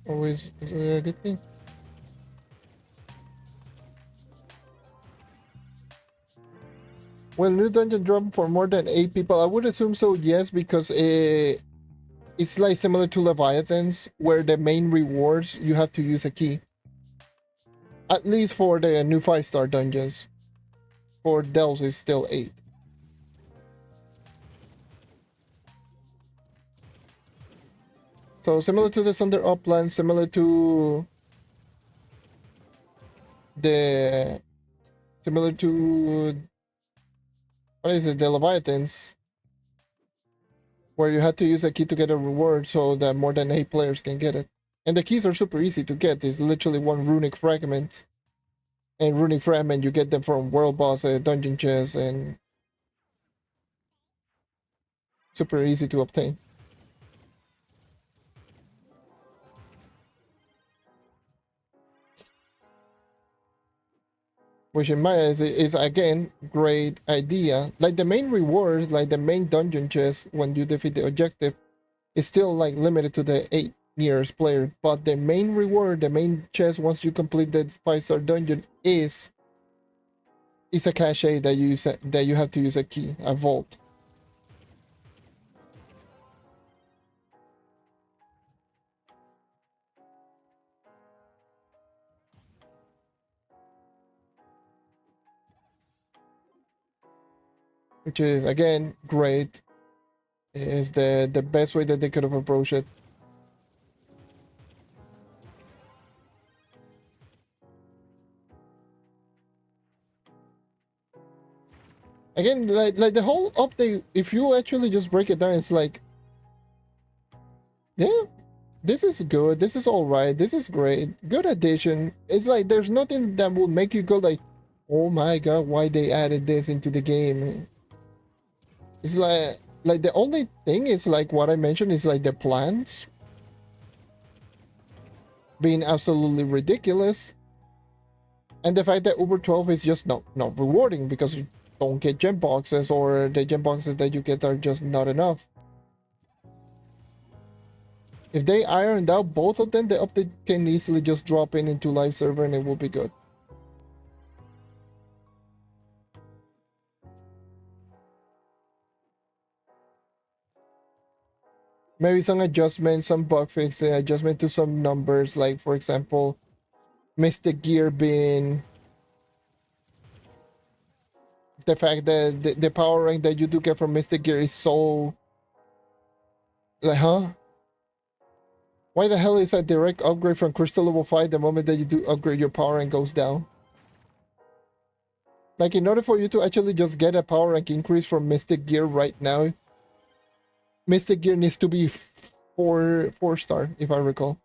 always a good thing. Will new dungeon drop for more than 8 people? I would assume so, yes, because it's like similar to Leviathans, where the main rewards you have to use a key. At least for the new 5-star dungeons. For Delves, it's still 8. So similar to the Thunder Uplands, similar to the what is it, the Leviathans, where you had to use a key to get a reward so that more than 8 players can get it. And the keys are super easy to get. It's literally one runic fragment. And runic fragment, you get them from world boss, dungeon chests, and super easy to obtain. Which in my eyes is again great idea. Like the main rewards, like the main dungeon chest when you defeat the objective, is still like limited to the 8 nearest player. But the main reward, the main chest once you complete the 5-star dungeon is a cache that you have to use a key, a vault. Which is again great. Is the best way that they could have approached it. Again, like the whole update, if you actually just break it down, it's like, yeah, this is good, this is all right, this is great, good addition. It's like there's nothing that will make you go like, oh my god, why they added this into the game. It's like the only thing is like what I mentioned is like the plans being absolutely ridiculous, and the fact that Uber 12 is just not rewarding because you don't get gem boxes, or the gem boxes that you get are just not enough. If they ironed out both of them, the update can easily just drop into live server and it will be good. Maybe some adjustments, some bug fixes, adjustment to some numbers, like for example, Mystic Gear being the fact that the power rank that you do get from Mystic Gear is so Like, huh? Why the hell is a direct upgrade from Crystal level 5 the moment that you do upgrade your power rank goes down? Like, in order for you to actually just get a power rank increase from Mystic Gear right now, Mystic Gear needs to be four star, if I recall.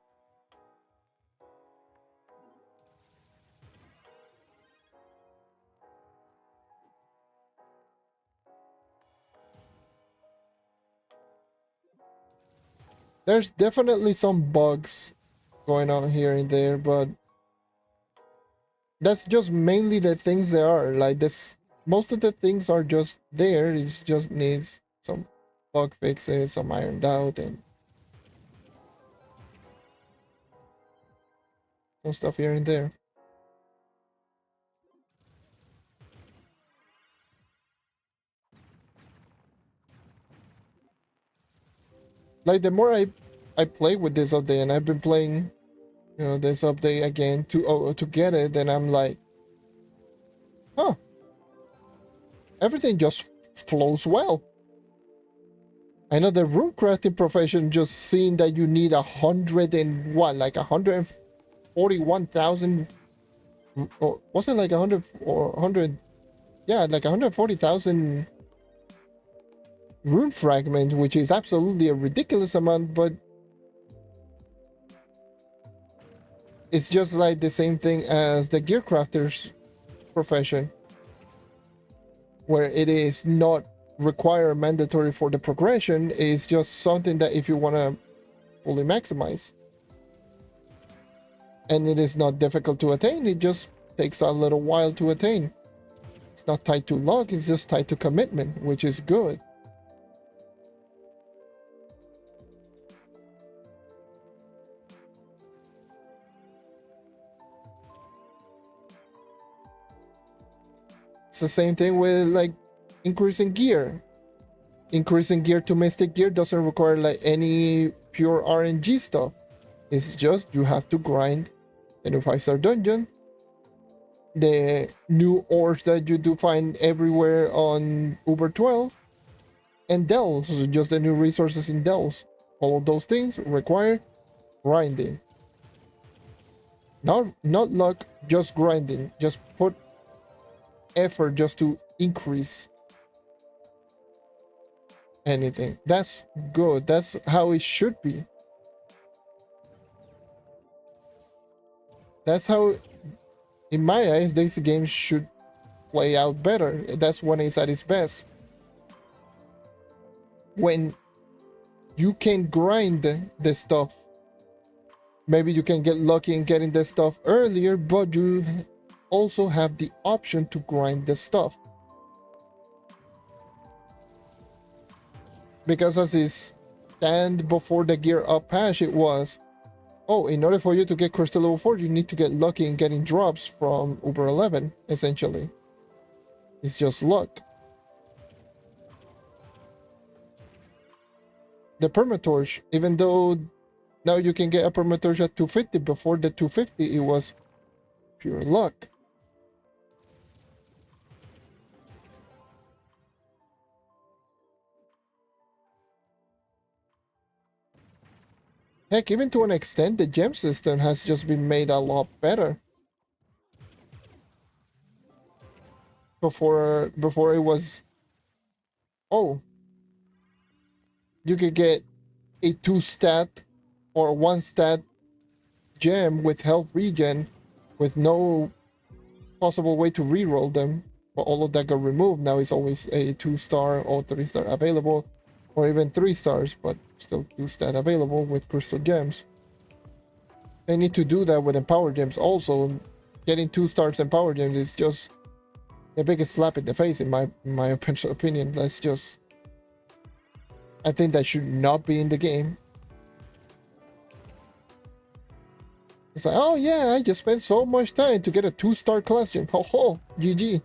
There's definitely some bugs going on here and there, but that's just mainly the things there are. Like this, most of the things are just there. It just needs some bug fixes, some ironed out, and some stuff here and there. Like the more I play with this update, and I've been playing, you know, this update again to get it, then I'm like, huh, everything just flows well. I know the room crafting profession, just seeing that you need 141,000, or was it like 100 or 100? Yeah, like 140,000 rune fragments, which is absolutely a ridiculous amount, but it's just like the same thing as the gear crafter's profession, where it is not require mandatory for the progression. It's just something that if you want to fully maximize, and it is not difficult to attain, it just takes a little while to attain. It's not tied to luck, it's just tied to commitment, which is good. It's the same thing with like increasing gear. Increasing gear to Mystic Gear doesn't require like any pure RNG stuff. It's just you have to grind the new 5-star dungeon, the new ores that you do find everywhere on Uber 12, and Dells, just the new resources in Dells. All of those things require grinding. Not luck, just grinding. Just put effort just to increase anything. That's good. That's how it should be. That's how, in my eyes, this game should play out better. That's when it's at its best. When you can grind the stuff. Maybe you can get lucky in getting the stuff earlier, but you also have the option to grind the stuff. Because as is stand before the gear up patch, it was, oh, in order for you to get Crystal level 4, you need to get lucky in getting drops from Uber 11, essentially. It's just luck. The Permatorch, even though now you can get a Permatorch at 250, before the 250 it was pure luck. Heck, even to an extent, the gem system has just been made a lot better. Before it was, oh, you could get a 2-stat or 1-stat gem with health regen with no possible way to reroll them, but all of that got removed. Now it's always a 2-star or 3-star available, or even 3 stars, but still 2-stat available with crystal gems. They need to do that with empower gems also. Getting 2 stars and power gems is just the biggest slap in the face in my opinion. Let's just, I think that should not be in the game. It's like, oh yeah, I just spent so much time to get a 2-star class gem. Ho ho, GG.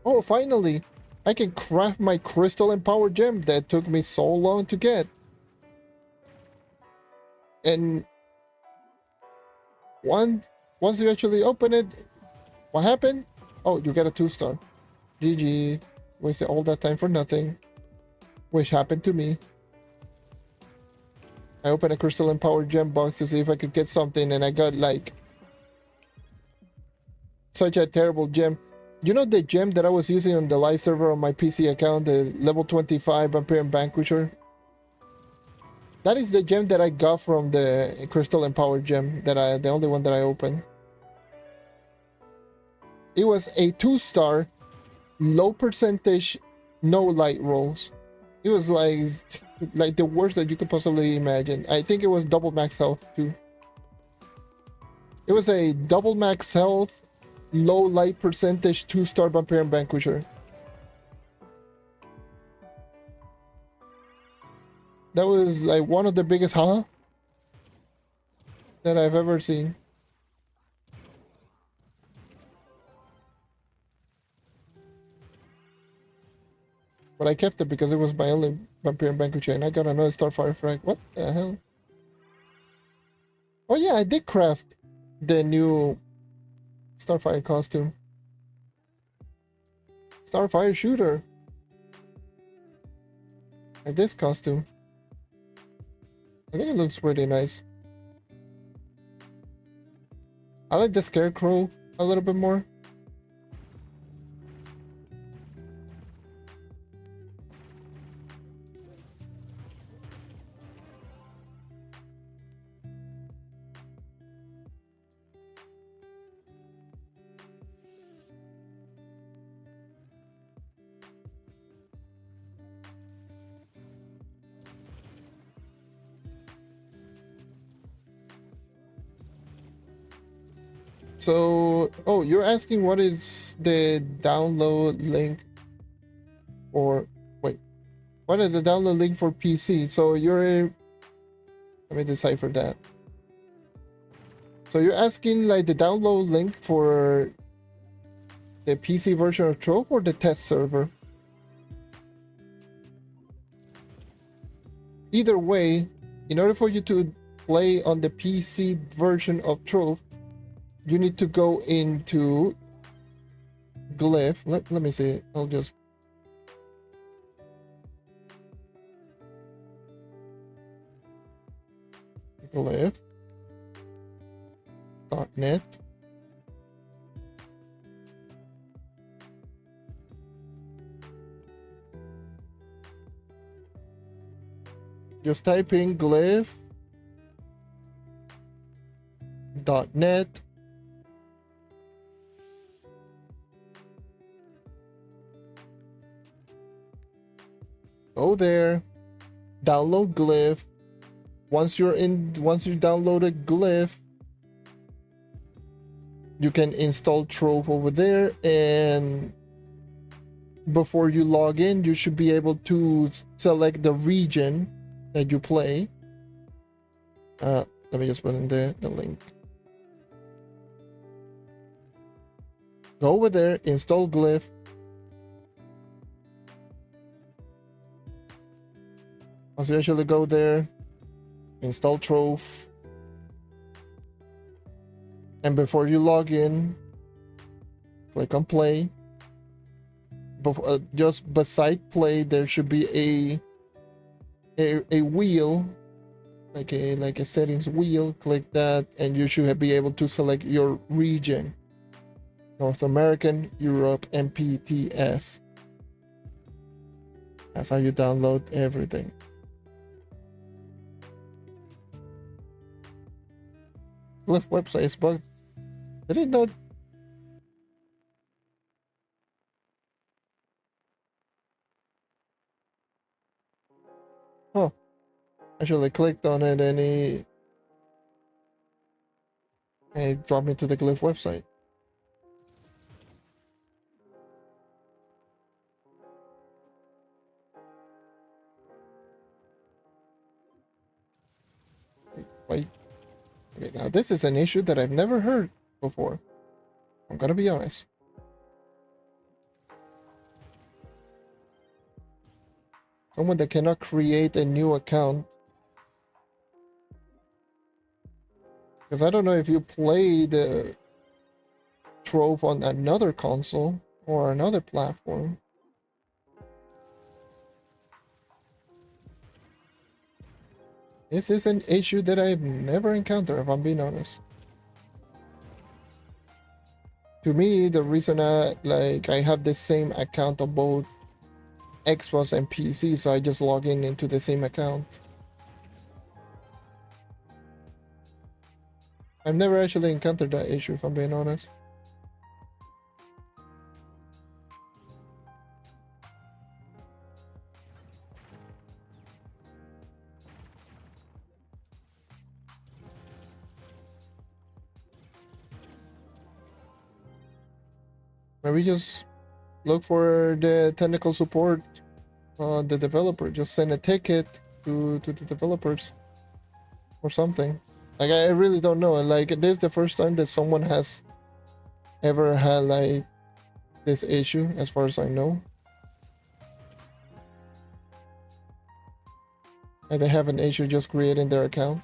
Oh, finally, I can craft my crystal and power gem that took me so long to get. And once you actually open it, What happened? Oh, you get a 2-star. GG. Wasted all that time for nothing. Which happened to me. I opened a crystal empowered gem box to see if I could get something, and I got like such a terrible gem. You know the gem that I was using on the live server on my PC account, the level 25 Vampirian Vanquisher? That is the gem that I got from the crystal empowered gem, the only one that I opened. It was a 2-star, low percentage, no light rolls. It was like the worst that you could possibly imagine. I think it was double max health too. It was a double max health, low light percentage 2-star Vampirian Vanquisher. That was like one of the biggest that I've ever seen. But I kept it because it was my only Vampirian Vanquisher, and I got another Starfire frag. What the hell? Oh yeah, I did craft the new Starfire costume. Starfire shooter. Like this costume. I think it looks pretty nice. I like the Scarecrow a little bit more. So, oh, you're asking what is the download link for, wait, what is the download link for PC? So let me decipher that. So you're asking like the download link for the PC version of Trove or the test server? Either way, in order for you to play on the PC version of Trove, you need to go into Glyph. Let me see. I'll just glyph.net. Just type in glyph.net. Go there, download Glyph. Once you downloaded Glyph, you can install Trove over there, and before you log in, you should be able to select the region that you play. Let me just put in the link. Go over there, install Glyph. Once you actually go there, install Trove, and before you log in, click on play. Just beside play, there should be a wheel, like a settings wheel. Click that, and you should be able to select your region: North American, Europe, and PTS. That's how you download everything. Glyph website is bugged. Did it not? Oh, actually clicked on it and it dropped me to the Glyph website. Wait. Okay, now this is an issue that I've never heard before. I'm gonna be honest. Someone that cannot create a new account. Because I don't know if you play the Trove on another console or another platform. This is an issue that I've never encountered, if I'm being honest. To me, the reason I have the same account on both Xbox and PC, so I just log in into the same account. I've never actually encountered that issue, if I'm being honest. Maybe just look for the technical support, the developer. Just send a ticket to the developers or something. Like, I really don't know. Like, this is the first time that someone has ever had like this issue, as far as I know. And they have an issue just creating their account.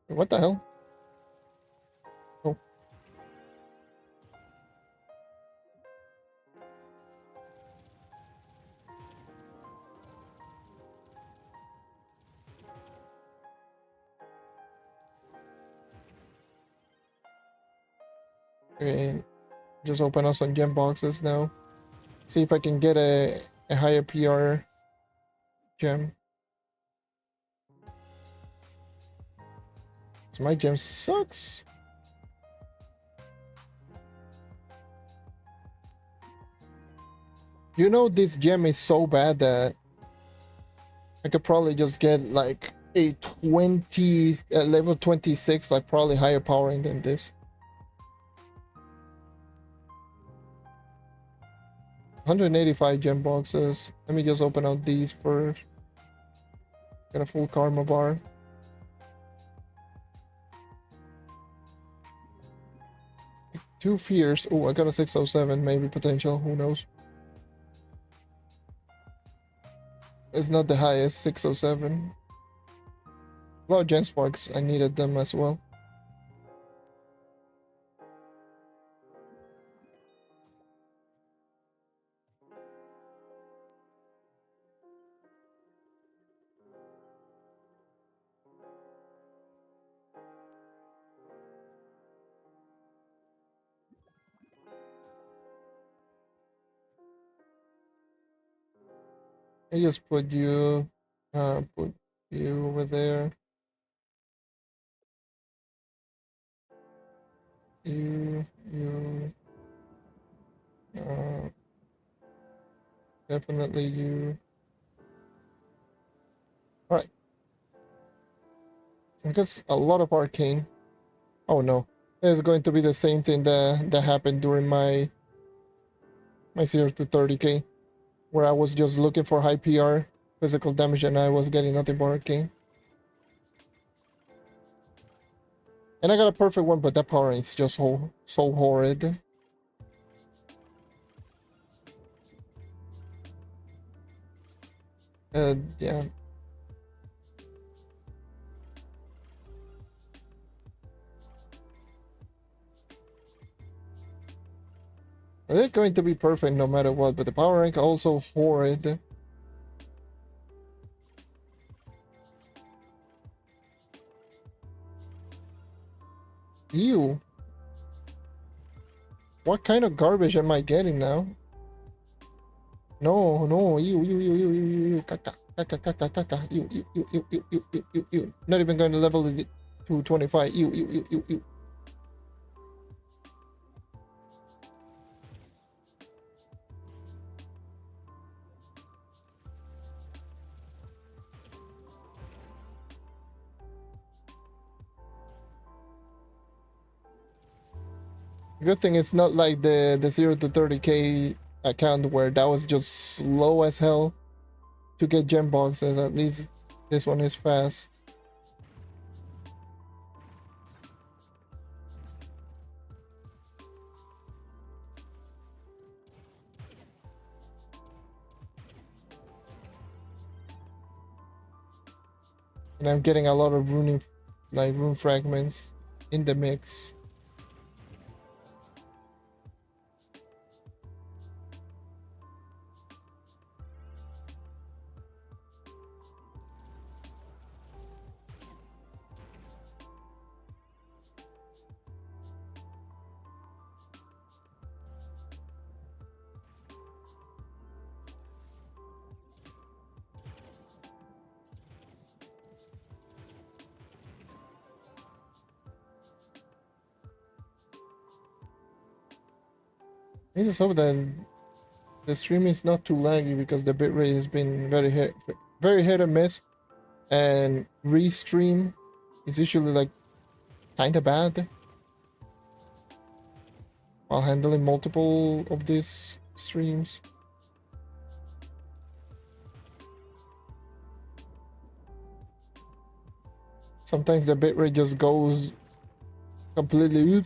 What the hell? Oh. Okay, just open up some gem boxes now. See if I can get a higher PR gem. So my gem sucks. You know, this gem is so bad that I could probably just get like a 20 level 26, like probably higher powering than this. 185 gem boxes. Let me just open out these first. Get a full karma bar. Two fears. Oh, I got a 607, maybe potential. Who knows? It's not the highest, 607. A lot of gem sparks. I needed them as well. I just put you over there. You, definitely you. All right. I guess a lot of arcane. Oh no, it's going to be the same thing that happened during my 0 to 30k, where I was just looking for high PR physical damage and I was getting nothing but arcane. And I got a perfect one, but that power is just so horrid. Yeah. They're going to be perfect no matter what, but the power rank also horrid. Ew. What kind of garbage am I getting now? No, no, ew, caca, caca, caca, caca, ew. Not even going to level it to 25, ew. Good thing it's not like the 0 to 30k account where that was just slow as hell. to get gem boxes. At least this one is fast. And I'm getting a lot of rune fragments in the mix. I just hope that the stream is not too laggy because the bitrate has been very hit or miss, and restream is usually like kind of bad while handling multiple of these streams. Sometimes the bitrate just goes completely.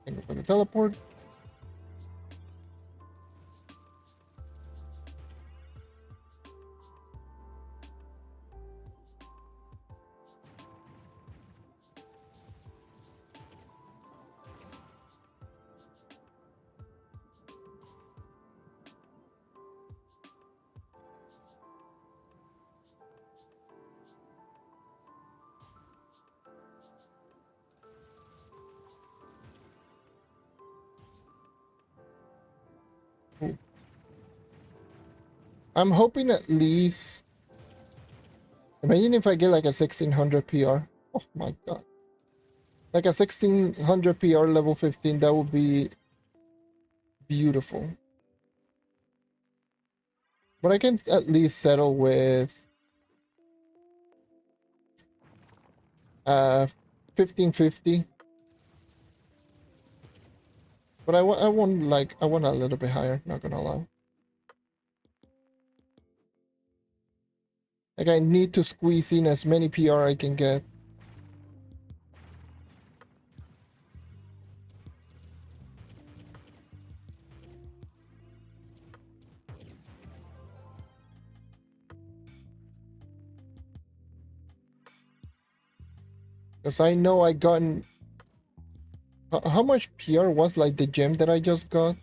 Thank you for the teleport. I'm hoping at least. Imagine if I get like a 1600 PR. Oh my god. Like a 1600 PR level 15, that would be beautiful. But I can at least settle with 1550. But I want a little bit higher, not gonna lie. Like I need to squeeze in as many PR I can get. Because I know I gotten... How much PR was like the gem that I just got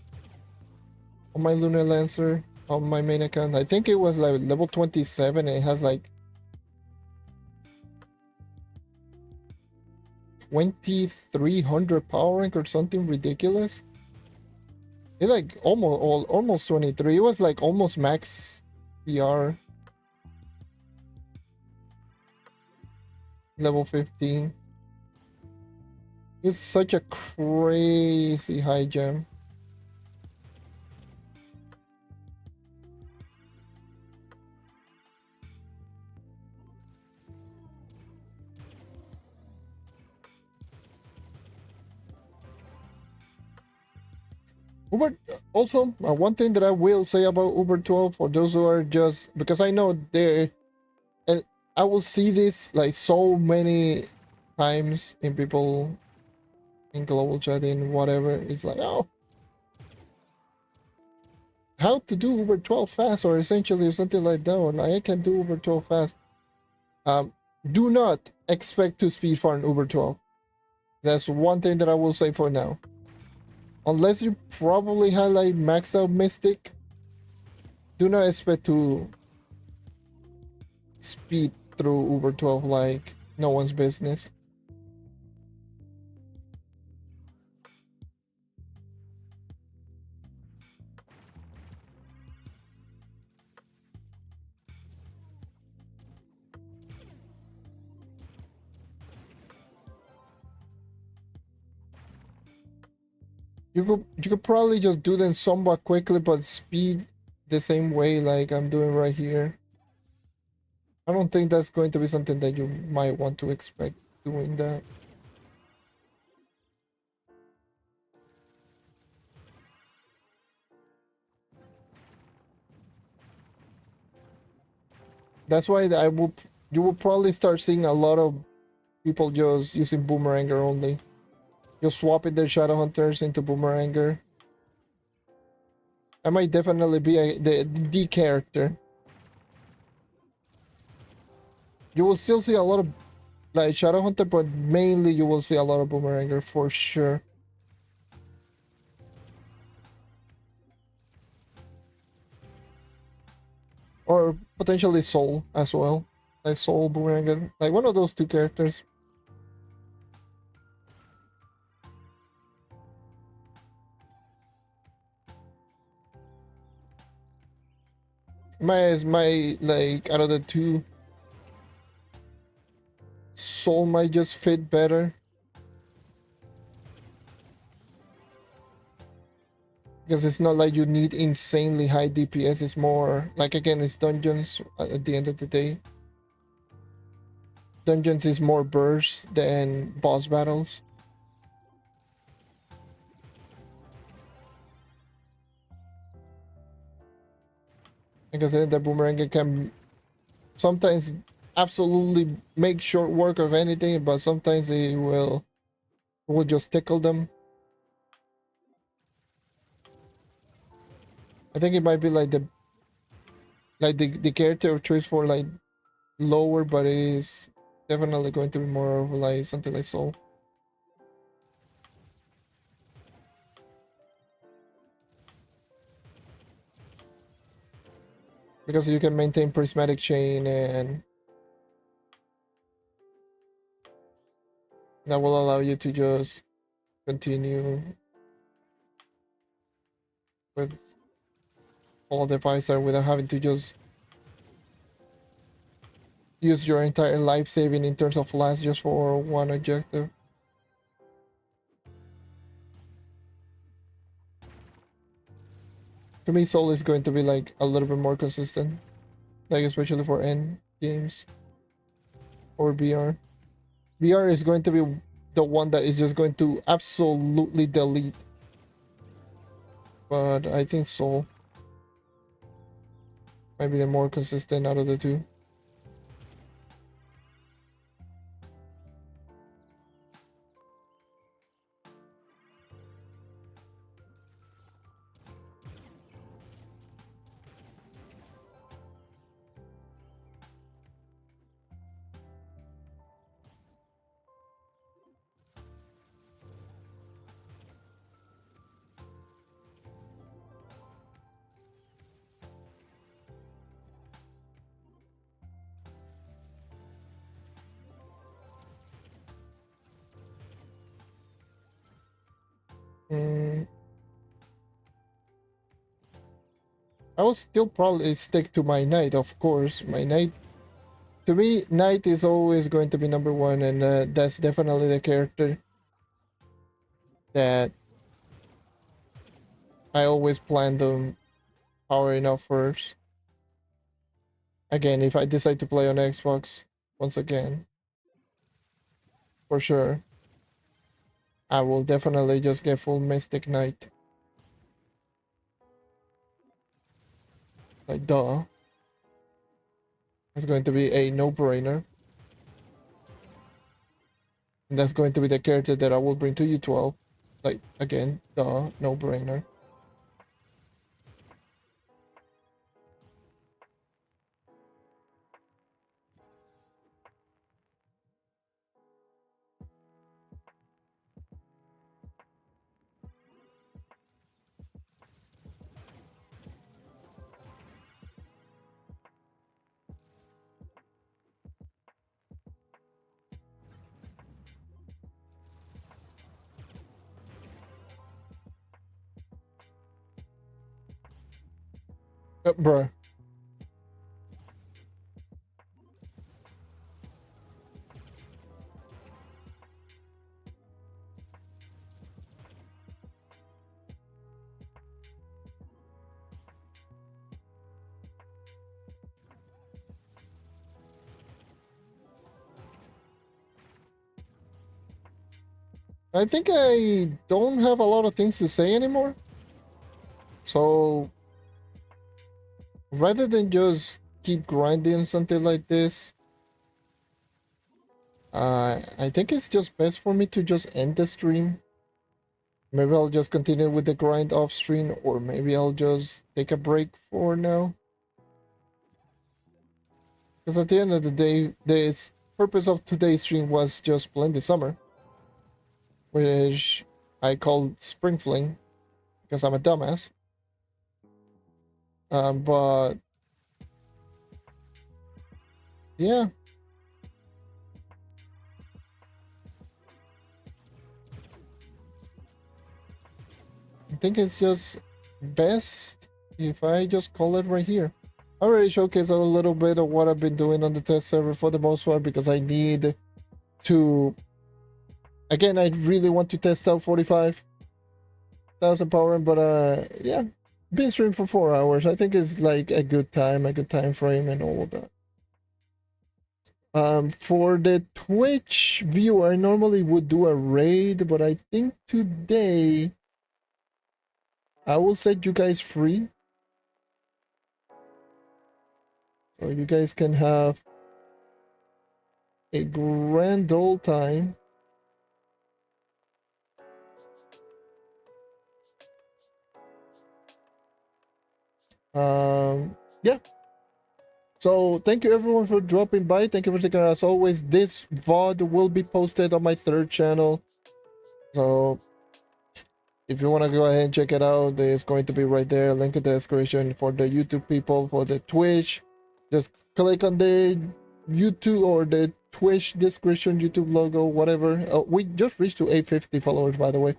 on my Lunar Lancer on my main account? I think it was like level 27 and it has like 2300 power rank or something ridiculous. It's like almost 23. It was like almost max PR. Level 15. It's such a crazy high gem. Uber also one thing that I will say about Uber 12 for those who are just because I know there, and I will see this like so many times in people in global chatting, whatever. It's like, oh, how to do Uber 12 fast, or essentially or something like that, or like, I can do Uber 12 fast. Do not expect to speed farm Uber 12. That's one thing that I will say for now. Unless you probably have like maxed out Mystic, do not expect to speed through Uber 12 like no one's business. You could probably just do them somewhat quickly, but speed the same way like I'm doing right here. I don't think that's going to be something that you might want to expect doing that. That's why you will probably start seeing a lot of people just using Boomeranger only. Just swapping their Shadow Hunters into Boomeranger. I might definitely be the character. You will still see a lot of like Shadow Hunter, but mainly you will see a lot of Boomeranger for sure. Or potentially Soul as well. Like Soul, Boomeranger. Like one of those two characters. My like out of the two, Soul might just fit better. Because it's not like you need insanely high DPS. It's more like, again, it's dungeons at the end of the day. Dungeons is more burst than boss battles. Like I said, the Boomerang can sometimes absolutely make short work of anything, but sometimes it will just tickle them. I think it might be like the character of choice for like lower, but it is definitely going to be more of like something like Soul. Because you can maintain prismatic chain, and that will allow you to just continue with all the Visor without having to just use your entire life saving in terms of last just for one objective. To me, Soul is going to be like a little bit more consistent, like especially for end games or BR. BR is going to be the one that is just going to absolutely delete. But I think Soul might be the more consistent out of the two. Mm, I will still probably stick to my Knight, of course. My Knight, to me, Knight is always going to be number one, and that's definitely the character that I always plan them powering up first. Again, if I decide to play on Xbox, once again, for sure, I will definitely just get full Mystic Knight. Like, duh. It's going to be a no-brainer. And that's going to be the character that I will bring to U12. Like, again, duh, no-brainer. Bruh. I think I don't have a lot of things to say anymore. So, rather than just keep grinding something like this, I think it's just best for me to just end the stream. Maybe I'll just continue with the grind off stream, or maybe I'll just take a break for now. Because at the end of the day, the purpose of today's stream was just Splendid Summer, which I called Spring Fling because I'm a dumbass. But yeah, I think it's just best if I just call it right here. I already showcased a little bit of what I've been doing on the test server for the most part, because I need to, again, I really want to test out 45,000 power, but yeah, been streaming for 4 hours. I think it's like a good time frame and all of that. For the Twitch viewer, I normally would do a raid, but I think today I will set you guys free, so you guys can have a grand old time. Yeah. So thank you everyone for dropping by. Thank you for taking it. As always, this VOD will be posted on my third channel. So if you want to go ahead and check it out, it's going to be right there. Link in the description for the YouTube people. For the Twitch, just click on the YouTube or the Twitch description, YouTube logo, whatever. We just reached to 850 followers, by the way.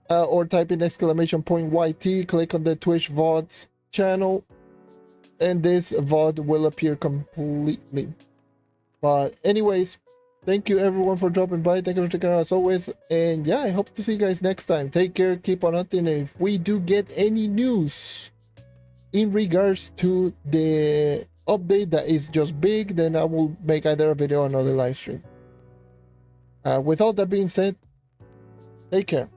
Or type in !YT, click on the Twitch VODs channel, and this VOD will appear completely. But anyways, thank you everyone for dropping by. Thank you for checking out as always. And yeah, I hope to see you guys next time. Take care, keep on hunting. And if we do get any news in regards to the update that is just big, then I will make either a video or another live stream. With all that being said, take care.